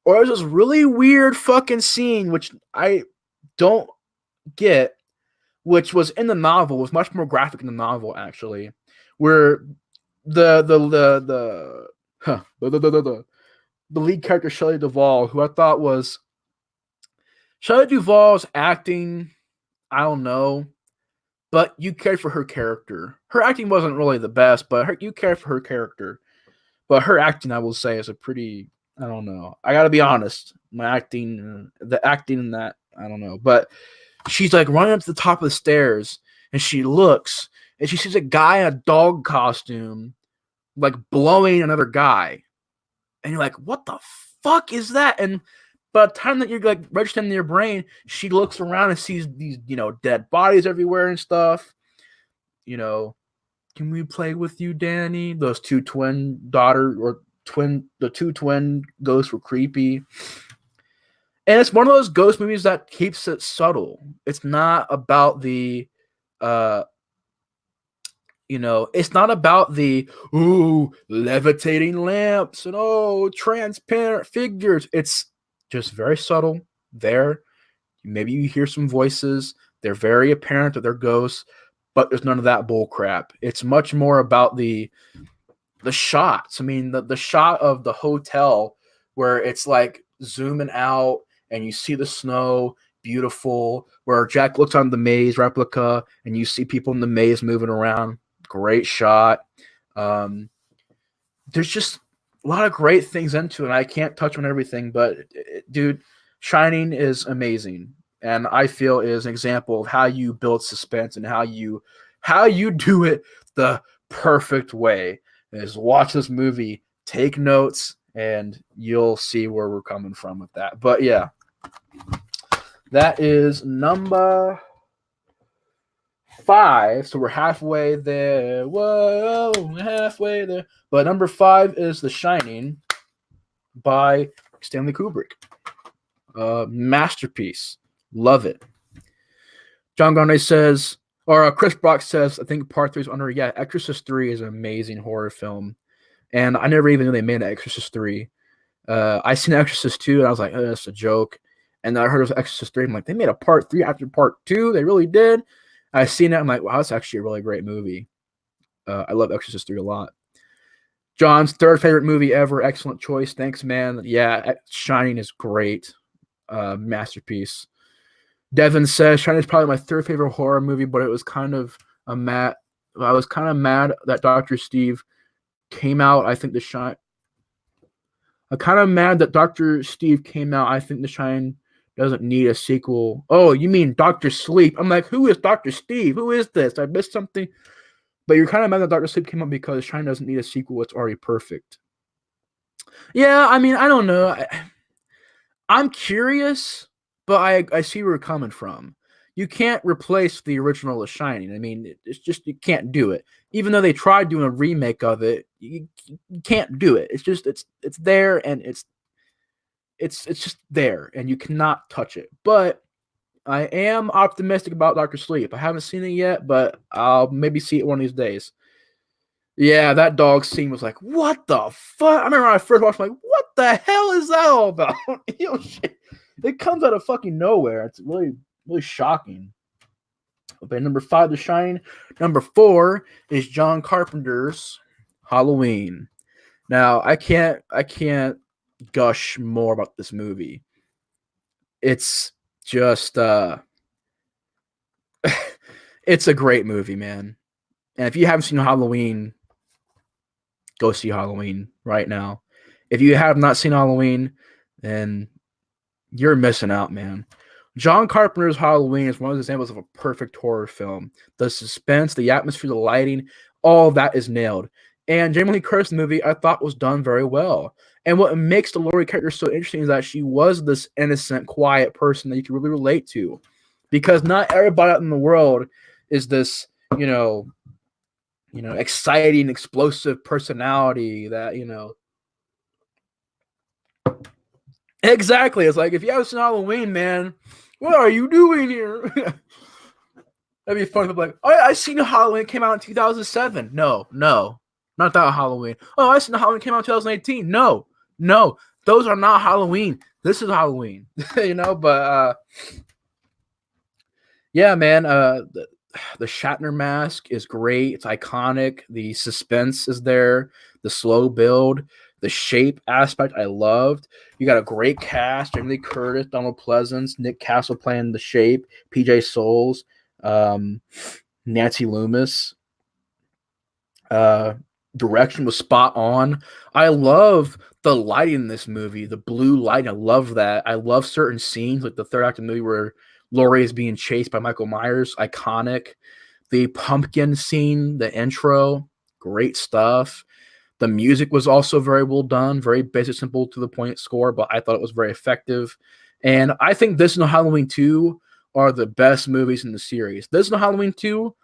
Or there's this really weird fucking scene which I don't get, which was in the novel, was much more graphic in the novel actually, where the lead character Shelley Duvall, who I thought was Shelley Duvall's acting, I don't know, but you cared for her character. Her acting wasn't really the best, but you cared for her character. But her acting, I will say, is a pretty, I don't know. I gotta be honest. The acting in that, I don't know. But she's like running up to the top of the stairs and she looks and she sees a guy in a dog costume like blowing another guy. And you're like, what the fuck is that? And by the time that you're like registering in your brain, she looks around and sees these, dead bodies everywhere and stuff. Can we play with you, Danny? Those two twin the two twin ghosts were creepy. And it's one of those ghost movies that keeps it subtle. It's not about the it's not about the levitating lamps and transparent figures. It's just very subtle there. Maybe you hear some voices. They're very apparent that they're ghosts, but there's none of that bull crap. It's much more about the shots. I mean, the shot of the hotel where it's like zooming out and you see the snow, beautiful, where Jack looks on the maze replica and you see people in the maze moving around. Great shot. There's just a lot of great things into it. And I can't touch on everything, but dude, Shining is amazing, and I feel is an example of how you build suspense and how you do it the perfect way. Is watch this movie, take notes, and you'll see where we're coming from with that. But yeah, that is number 5. So we're halfway there. Whoa, we're halfway there. But number 5 is The Shining by Stanley Kubrick. Masterpiece. Love it. John Gonde says, or Chris Brock says, I think part 3 is under. Yeah, Exorcist 3 is an amazing horror film. And I never even knew they made an Exorcist 3. I seen Exorcist 2 and I was like, oh, that's a joke. And then I heard it was Exorcist 3. I'm like, they made a part 3 after part 2. They really did. I seen it. I'm like, wow, that's actually a really great movie. I love Exorcist 3 a lot. John's 3rd favorite movie ever. Excellent choice. Thanks, man. Yeah, Shining is great. Masterpiece. Devin says Shining is probably my 3rd favorite horror movie, but it was kind of I was kind of mad that Dr. Steve came out. I think I'm kind of mad that Dr. Steve came out. I think The Shining doesn't need a sequel. Oh, you mean Dr. Sleep? I'm like, who is Dr. Steve? Who is this? I missed something. But you're kind of mad that Dr. Sleep came out because Shining doesn't need a sequel. It's already perfect. Yeah, I mean, I don't know. I'm curious, but I see where you're coming from. You can't replace the original The Shining. I mean, it's just, you can't do it. Even though they tried doing a remake of it, you can't do it. It's just, it's there, and it's just there, and you cannot touch it. But I am optimistic about Dr. Sleep. I haven't seen it yet, but I'll maybe see it one of these days. Yeah, that dog scene was like, what the fuck? I remember when I first watched, I'm like, what the hell is that all about? Shit. It comes out of fucking nowhere. It's really, really shocking. Okay, number 5, The Shining. Number 4 is John Carpenter's Halloween. Now, I can't gush more about this movie. It's just it's a great movie, man. And if you haven't seen Halloween, go see Halloween right now. If you have not seen Halloween, then you're missing out, man. John Carpenter's Halloween is one of those examples of a perfect horror film. The suspense, the atmosphere, the lighting, all of that is nailed. And Jamie Lee Curtis movie, I thought, was done very well. And what makes the Laurie character so interesting is that she was this innocent, quiet person that you can really relate to. Because not everybody out in the world is this, exciting, explosive personality that, Exactly. It's like, if you haven't seen Halloween, man, what are you doing here? That'd be fun. Like, oh, I seen Halloween. It came out in 2007. No, not that Halloween. Oh, I seen Halloween. Came out in 2018. No. Those are not Halloween. This is Halloween. But yeah, man. The Shatner mask is great. It's iconic. The suspense is there. The slow build. The shape aspect I loved. You got a great cast: Jamie Lee Curtis, Donald Pleasance, Nick Castle playing the shape, PJ Souls, Nancy Loomis. Direction was spot on. I love the lighting in this movie, the blue light. I love that. I love certain scenes, like the third act of the movie where Laurie is being chased by Michael Myers. Iconic. The pumpkin scene, the intro, great stuff. The music was also very well done, very basic, simple, to the point score, but I thought it was very effective. And I think this and Halloween 2 are the best movies in the series. This and Halloween 2,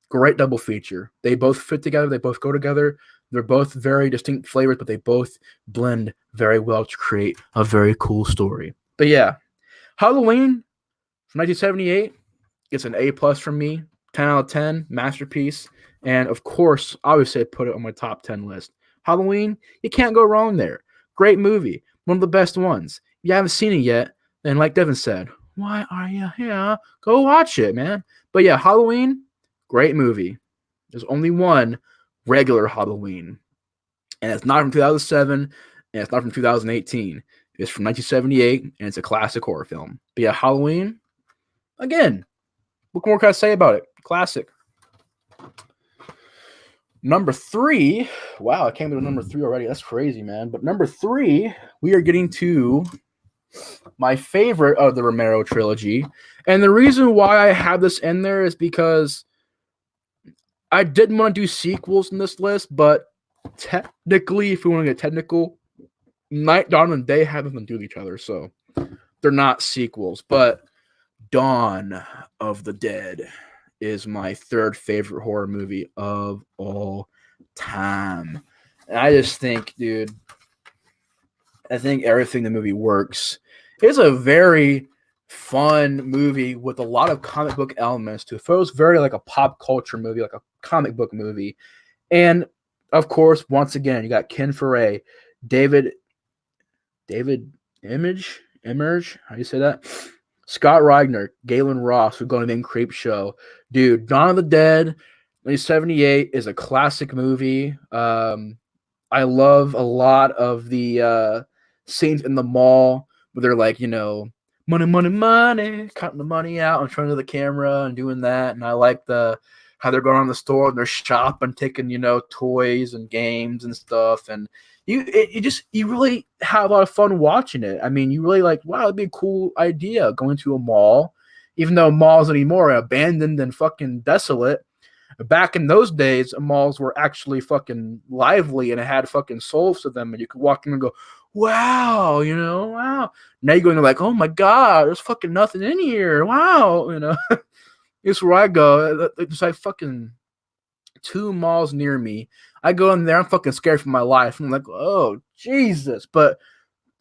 great double feature. They both fit together. They both go together. They're both very distinct flavors, but they both blend very well to create a very cool story. But yeah, Halloween from 1978 gets an A+ from me, 10 out of 10, masterpiece. And of course, I would say put it on my top 10 list. Halloween, you can't go wrong there. Great movie, one of the best ones. If you haven't seen it yet, then like Devin said, why are you here? Go watch it, man. But yeah, Halloween, great movie. There's only one regular Halloween. And it's not from 2007, and it's not from 2018. It's from 1978, and it's a classic horror film. But yeah, Halloween, again, what more can I say about it? Classic. Number 3, wow, I came to number 3 already. That's crazy, man. But number 3, we are getting to my favorite of the Romero trilogy. And the reason why I have this in there is because I didn't want to do sequels in this list, but technically, if we want to get technical, Night, Dawn, and Day have nothing to do with each other, so they're not sequels. But Dawn of the Dead is my third favorite horror movie of all time. And I just think, dude, I think everything in the movie works. It's a very fun movie with a lot of comic book elements to it. It feels very like a pop culture movie, like a comic book movie. And of course, once again, you got Ken Foree, David Image, how do you say that? Scott Reigner, Galen Ross, who's going to be in Creepshow. Dude, Dawn of the Dead, 1978 is a classic movie. I love a lot of the scenes in the mall where they're like, money, counting the money out in front of the camera and doing that. And I like how they're going on the store and they're shopping, taking, toys and games and stuff. And you really have a lot of fun watching it. I mean, you really like, wow, it'd be a cool idea going to a mall, even though malls anymore are abandoned and fucking desolate. Back in those days, malls were actually fucking lively and it had fucking souls to them, and you could walk in and go, wow, wow. Now you're going to like, oh my God, there's fucking nothing in here. Wow, It's where I go. There's like fucking 2 malls near me. I go in there, I'm fucking scared for my life. I'm like, oh, Jesus. But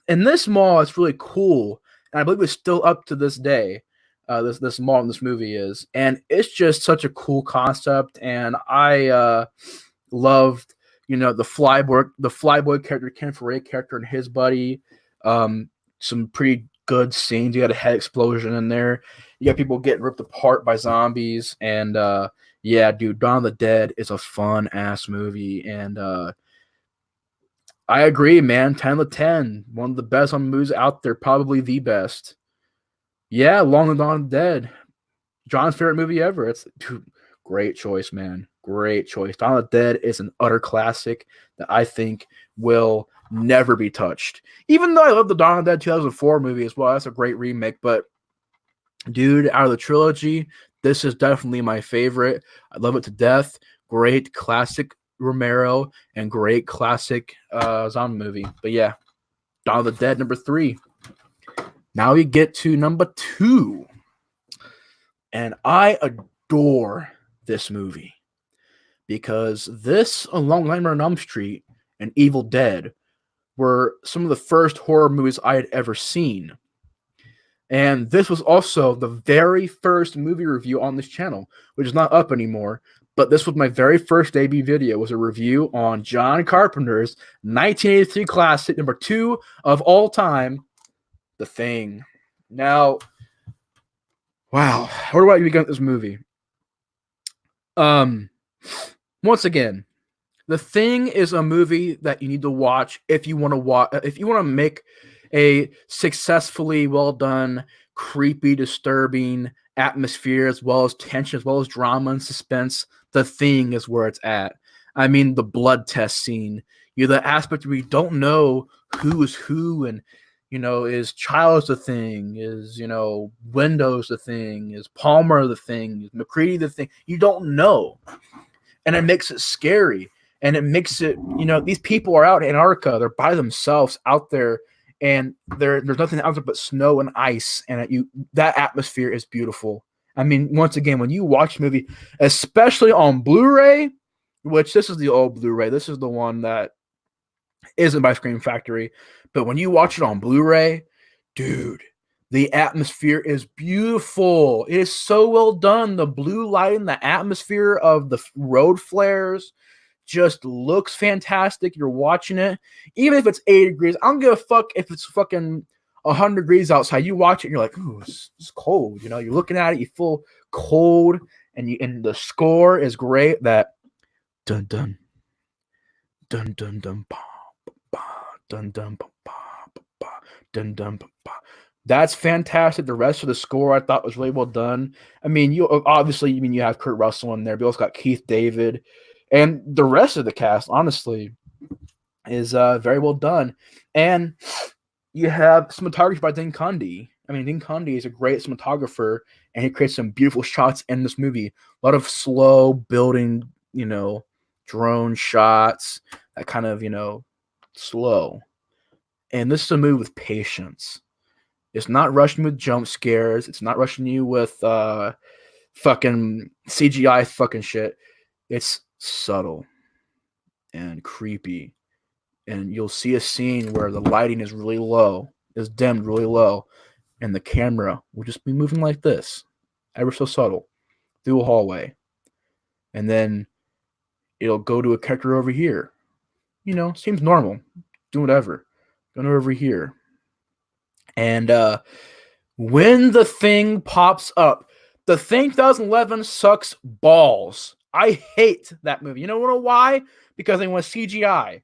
in this mall, it's really cool. And I believe it's still up to this day. This mall in this movie is. And it's just such a cool concept. And I loved, the Flyboy character, Ken Foree character, and his buddy. Some pretty good scenes. You got a head explosion in there. You got people getting ripped apart by zombies. And yeah, dude, Dawn of the Dead is a fun ass movie. And I agree, man. 10 to 10. One of the best zombie movies out there. Probably the best. Yeah, Long and Dawn of the Dead. John's favorite movie ever. It's dude, great choice, man. Great choice. Dawn of the Dead is an utter classic that I think will never be touched. Even though I love the Dawn of the Dead 2004 movie as well, that's a great remake. But dude, out of the trilogy, this is definitely my favorite. I love it to death. Great classic Romero and great classic zombie movie. But yeah, Dawn of the Dead number 3. Now we get to number 2. And I adore this movie because this, along with Nightmare on Elm Street and Evil Dead, were some of the first horror movies I had ever seen. And this was also the very first movie review on this channel, which is not up anymore. But this was my very first debut video, was a review on John Carpenter's 1983 classic, number 2 of all time, The Thing. Now, wow, where do I begin with this movie? Once again, The Thing is a movie that you need to watch if you want to make a successfully well done, creepy, disturbing atmosphere, as well as tension, as well as drama and suspense. The Thing is where it's at. I mean, the blood test scene, the aspect where you don't know who is who, and is Childs the Thing, is Windows the Thing, is Palmer the Thing, is McCready the Thing. You don't know, and it makes it scary, and it makes it these people are out in Antarctica, they're by themselves out there. And there's nothing out there but snow and ice, and that atmosphere is beautiful. I mean, once again, when you watch a movie, especially on Blu-ray, which this is the old Blu-ray, this is the one that isn't by Scream Factory, but when you watch it on Blu-ray, dude, the atmosphere is beautiful. It is so well done. The blue light and the atmosphere of the road flares just looks fantastic. You're watching it, even if it's 80 degrees. I don't give a fuck if it's fucking 100 degrees outside. You watch it, and you're like, ooh, it's cold. You're looking at it, you feel cold, and the score is great. That dun dun dun dun dun ba ba dun dun ba ba dun dun ba. That's fantastic. The rest of the score I thought was really well done. I mean, you have Kurt Russell in there, but you also got Keith David. And the rest of the cast, honestly, is very well done. And you have cinematography by Dean Cundey. I mean, Dean Cundey is a great cinematographer, and he creates some beautiful shots in this movie. A lot of slow building, drone shots, that kind of, slow. And this is a movie with patience. It's not rushing with jump scares. It's not rushing you with fucking CGI fucking shit. It's subtle and creepy, and you'll see a scene where the lighting is really low, is dimmed really low, and the camera will just be moving like this, ever so subtle, through a hallway, and then it'll go to a character over here. Seems normal, doing whatever, going over here, and when The Thing pops up, The Thing 2011 sucks balls. I hate that movie. You know why? Because they want CGI.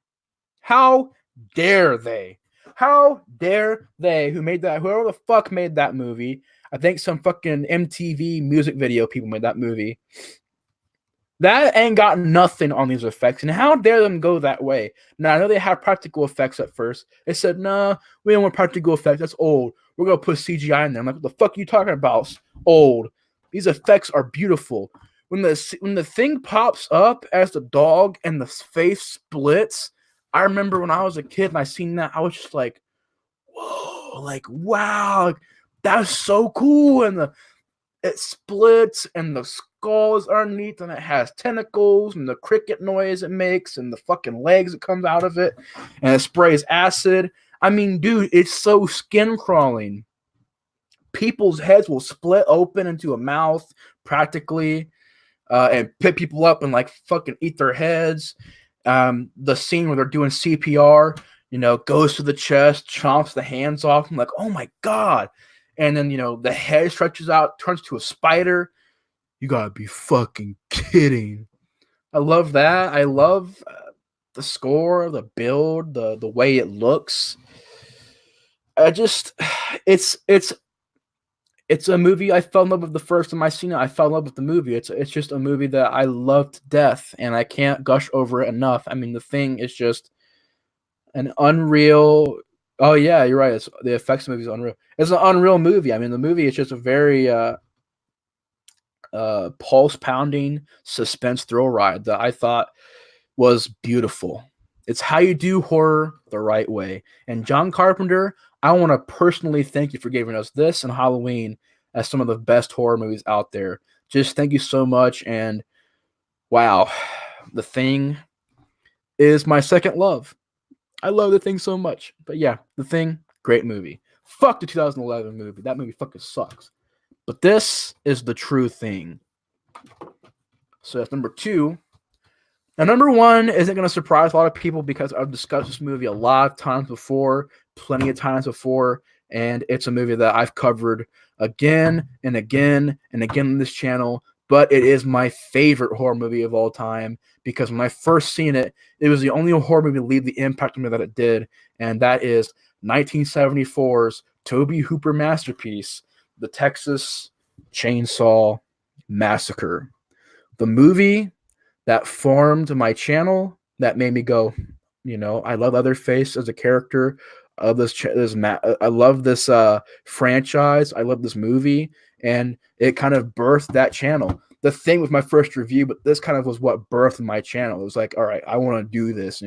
How dare they? How dare they? Whoever the fuck made that movie? I think some fucking MTV music video people made that movie. That ain't got nothing on these effects. And how dare them go that way? Now, I know they have practical effects at first. They said, nah, we don't want practical effects. That's old. We're going to put CGI in there. I'm like, what the fuck are you talking about? Old. These effects are beautiful. When the thing pops up as the dog and the face splits, I remember when I was a kid and I seen that, I was just like, whoa, like, wow, that's so cool. And it splits and the skull is underneath and it has tentacles and the cricket noise it makes and the fucking legs that comes out of it and it sprays acid. I mean, dude, it's so skin crawling. People's heads will split open into a mouth practically. And pick people up and like fucking eat their heads. The scene where they're doing CPR, goes to the chest, chomps the hands off. I'm like, oh my God. And then, the head stretches out, turns to a spider. You gotta be fucking kidding. I love that. I love the score, the build, the way it looks. I just, it's a movie I fell in love with the first time I seen it. I fell in love with the movie. It's just a movie that I love to death, and I can't gush over it enough. I mean, The Thing is just an unreal. Oh yeah, you're right. The effects movie is unreal. It's an unreal movie. I mean, the movie is just a very pulse pounding suspense thrill ride that I thought was beautiful. It's how you do horror the right way. And John Carpenter, I want to personally thank you for giving us this and Halloween as some of the best horror movies out there. Just thank you so much. And wow, The Thing is my second love. I love The Thing so much. But yeah, The Thing, great movie. Fuck the 2011 movie. That movie fucking sucks. But this is the true thing. So that's number 2. Now, number 1 isn't going to surprise a lot of people because I've discussed this movie a lot of times before, plenty of times before, and it's a movie that I've covered again and again and again on this channel, but it is my favorite horror movie of all time because when I first seen it, it was the only horror movie to leave the impact on me that it did, and that is 1974's Tobe Hooper masterpiece, The Texas Chainsaw Massacre. The movie that formed my channel, that made me go, I love Leatherface as a character. I love this franchise. I love this movie, and it kind of birthed that channel. The Thing was my first review, but this kind of was what birthed my channel. It was like, all right, I want to do this,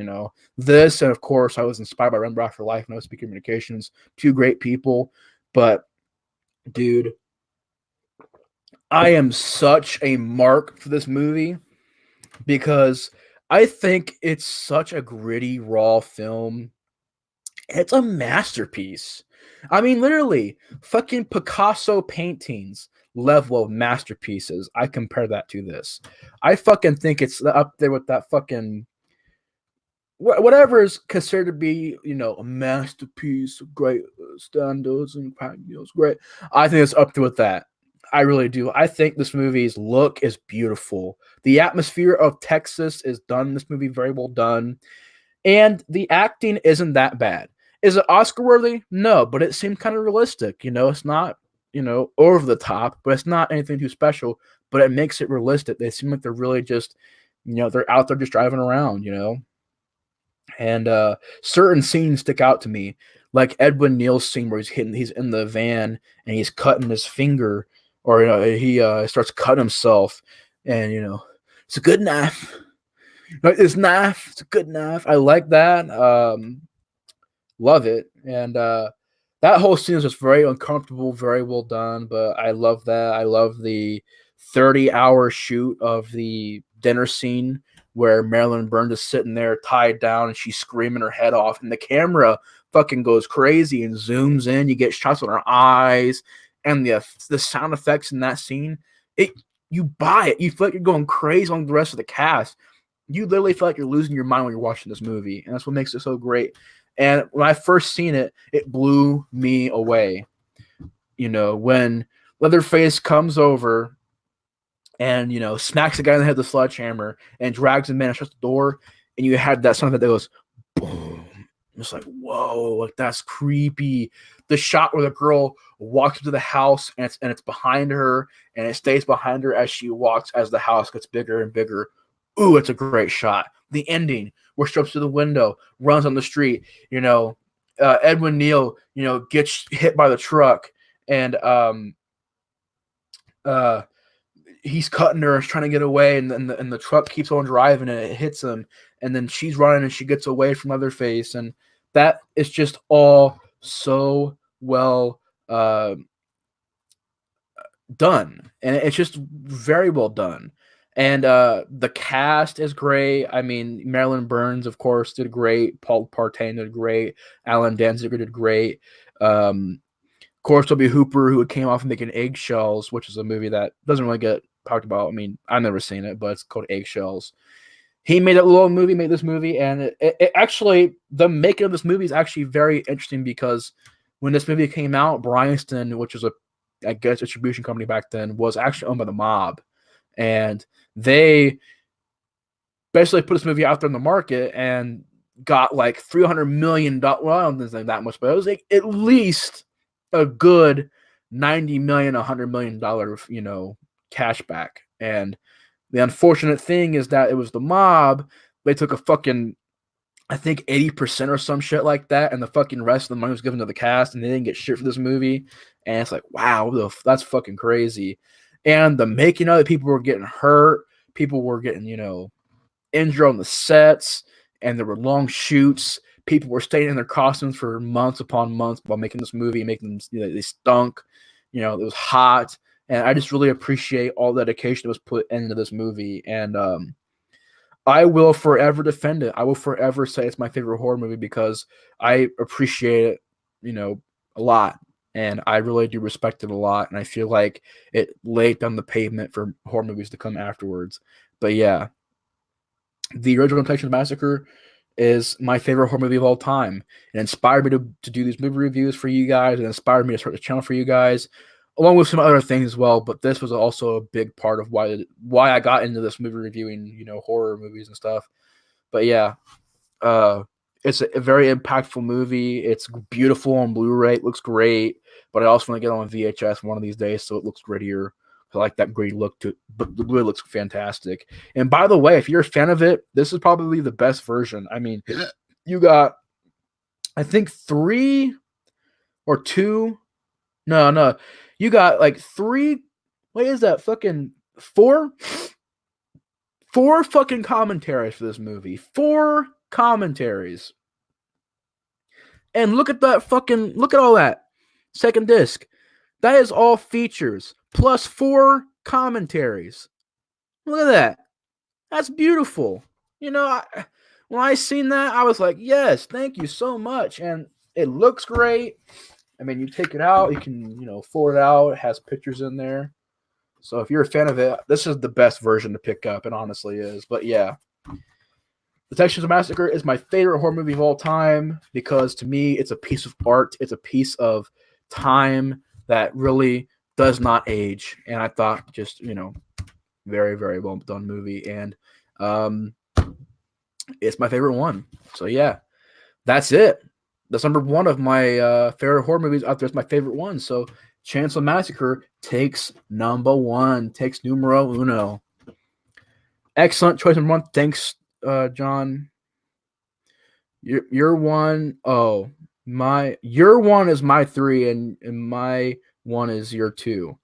this, and of course, I was inspired by Run After Life and No Speak Communications, 2 great people. But dude, I am such a mark for this movie because I think it's such a gritty, raw film. It's a masterpiece. I mean, literally, fucking Picasso paintings level of masterpieces. I compare that to this. I fucking think it's up there with that fucking whatever is considered to be, a masterpiece, great standards and great. I think it's up there with that. I really do. I think this movie's look is beautiful. The atmosphere of Texas is done in this movie very well done. And the acting isn't that bad. Is it Oscar worthy? No, but it seemed kind of realistic. It's not, over the top, but it's not anything too special, but it makes it realistic. They seem like they're really just, they're out there just driving around, And certain scenes stick out to me, like Edwin Neal's scene where he's in the van and he's cutting his finger, or he starts cutting himself, and it's a good knife. This knife, it's a good knife. I like that. Love it, and that whole scene is just very uncomfortable, very well done. But I love that. I love the 30-hour shoot of the dinner scene where Marilyn Burns is sitting there tied down and she's screaming her head off, and the camera fucking goes crazy and zooms in. You get shots on her eyes, and the sound effects in that scene. You buy it. You feel like you're going crazy on the rest of the cast. You literally feel like you're losing your mind when you're watching this movie, and that's what makes it so great. And when I first seen it, it blew me away. When Leatherface comes over and smacks the guy in the head with the sledgehammer and drags him in and shuts the door, and you had that sound that goes boom. It's like, whoa, like that's creepy. The shot where the girl walks into the house and it's behind her, and it stays behind her as she walks, as the house gets bigger and bigger. Ooh, it's a great shot. The ending where she jumps through the window, runs on the street. Edwin Neal, gets hit by the truck, and he's cutting her, trying to get away, and the truck keeps on driving and it hits him, and then she's running and she gets away from Leatherface, and that is just all so well done, and it's just very well done. And the cast is great. I mean, Marilyn Burns, of course, did great. Paul Partain did great. Alan Danziger did great. Of course, Tobe Hooper, who came off making Eggshells, which is a movie that doesn't really get talked about. I mean, I've never seen it, but it's called Eggshells. he made a little movie, made this movie, and it actually, the making of this movie is actually very interesting because when this movie came out, Bryanston, which was I guess, distribution company back then, was actually owned by the mob, and they basically put this movie out there in the market and got like $300 million. Well, I don't think that much, but it was like at least a good $90 million, $100 million, cash back. And the unfortunate thing is that it was the mob. They took a fucking, I think 80% or some shit like that, and the fucking rest of the money was given to the cast, and they didn't get shit for this movie. And it's like, wow, that's fucking crazy. And the making of it, people were getting hurt, people were getting, injured on the sets, and there were long shoots. People were staying in their costumes for months upon months while making this movie, making them, they stunk. It was hot, and I just really appreciate all the dedication that was put into this movie. And I will forever defend it. I will forever say it's my favorite horror movie because I appreciate it, a lot. And I really do respect it a lot. And I feel like it laid down the pavement for horror movies to come afterwards. But yeah, the original Texas Massacre is my favorite horror movie of all time. It inspired me to do these movie reviews for you guys. It inspired me to start the channel for you guys, along with some other things as well. But this was also a big part of why I got into this movie reviewing, horror movies and stuff. But yeah, it's a very impactful movie. It's beautiful on Blu-ray. It looks great, but I also want to get on VHS one of these days so it looks grittier. I like that gritty look to it, but the Blu-ray looks fantastic. And by the way, if you're a fan of it, this is probably the best version. I mean, you got, I think 3 or 2. No. You got like 3. What is that? Fucking 4? 4 fucking commentaries for this movie. 4 commentaries. And look at all that. Second disc. That is all features plus 4 commentaries. Look at that. That's beautiful. When I seen that, I was like, yes, thank you so much. And it looks great. I mean, you take it out, you can, fold it out. It has pictures in there. So if you're a fan of it, this is the best version to pick up. It honestly is. But yeah, The Texas Massacre is my favorite horror movie of all time because to me, it's a piece of art. It's a piece of time that really does not age. And I thought just, very, very well done movie. And it's my favorite one. So yeah, that's it. That's number 1 of my favorite horror movies out there. It's my favorite one. So Chainsaw Massacre takes number 1, takes numero uno. Excellent choice number 1. Thanks, John. Your one, your 1 is my 3, and my 1 is your 2.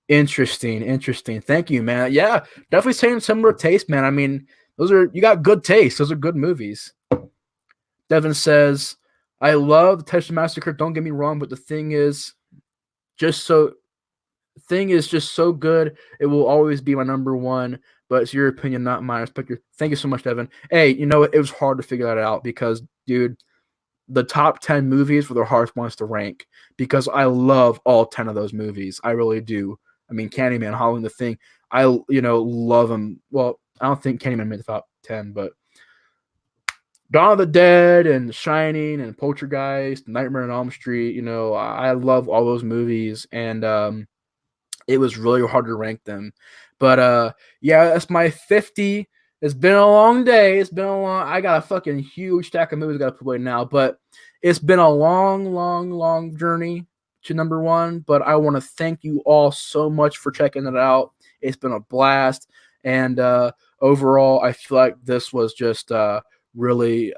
Interesting. Thank you, man. Yeah, definitely same similar taste, man. I mean, you got good taste. Those are good movies. Devin says, I love the Texas Massacre. Don't get me wrong, but the thing is just so good. It will always be my number 1, but it's your opinion, not mine. Thank you so much, Devin. Hey, it was hard to figure that out because, dude, the top 10 movies were the hardest ones to rank because I love all 10 of those movies. I really do. I mean, Candyman, Halloween, The Thing, I love them. Well, I don't think Candyman made the top 10, but Dawn of the Dead and Shining and Poltergeist, Nightmare on Elm Street, I love all those movies, and it was really hard to rank them. But yeah, that's my 50. It's been a long day. I got a fucking huge stack of movies I got to put away now, but it's been a long, long, long journey to number 1. But I want to thank you all so much for checking it out. It's been a blast, and overall, I feel like this was just really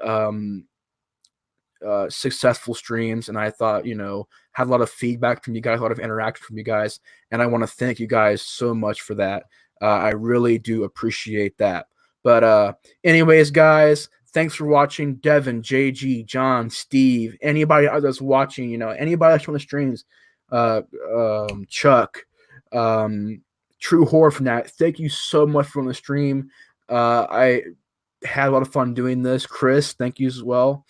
successful streams, and I thought had a lot of feedback from you guys, a lot of interaction from you guys, and I want to thank you guys so much for that. I really do appreciate that. But anyways, guys, thanks for watching. Devin, JG, John, Steve, anybody that's watching, anybody that's on the streams, Chuck, True Horror Fanatic, thank you so much for on the stream. I had a lot of fun doing this. Chris, thank you as well.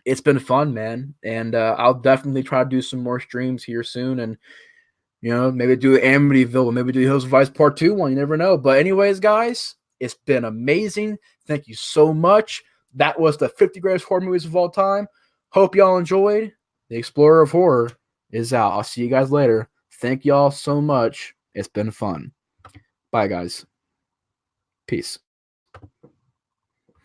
It's been fun, man, and I'll definitely try to do some more streams here soon, and maybe do Amityville, maybe do Hills of Ice Part 2 one. You never know. But anyways, guys, It's been amazing. Thank you so much. That was the 50 greatest horror movies of all time. Hope y'all enjoyed. The Explorer of Horror is out. I'll see you guys later. Thank y'all so much. It's been fun. Bye, guys. Peace.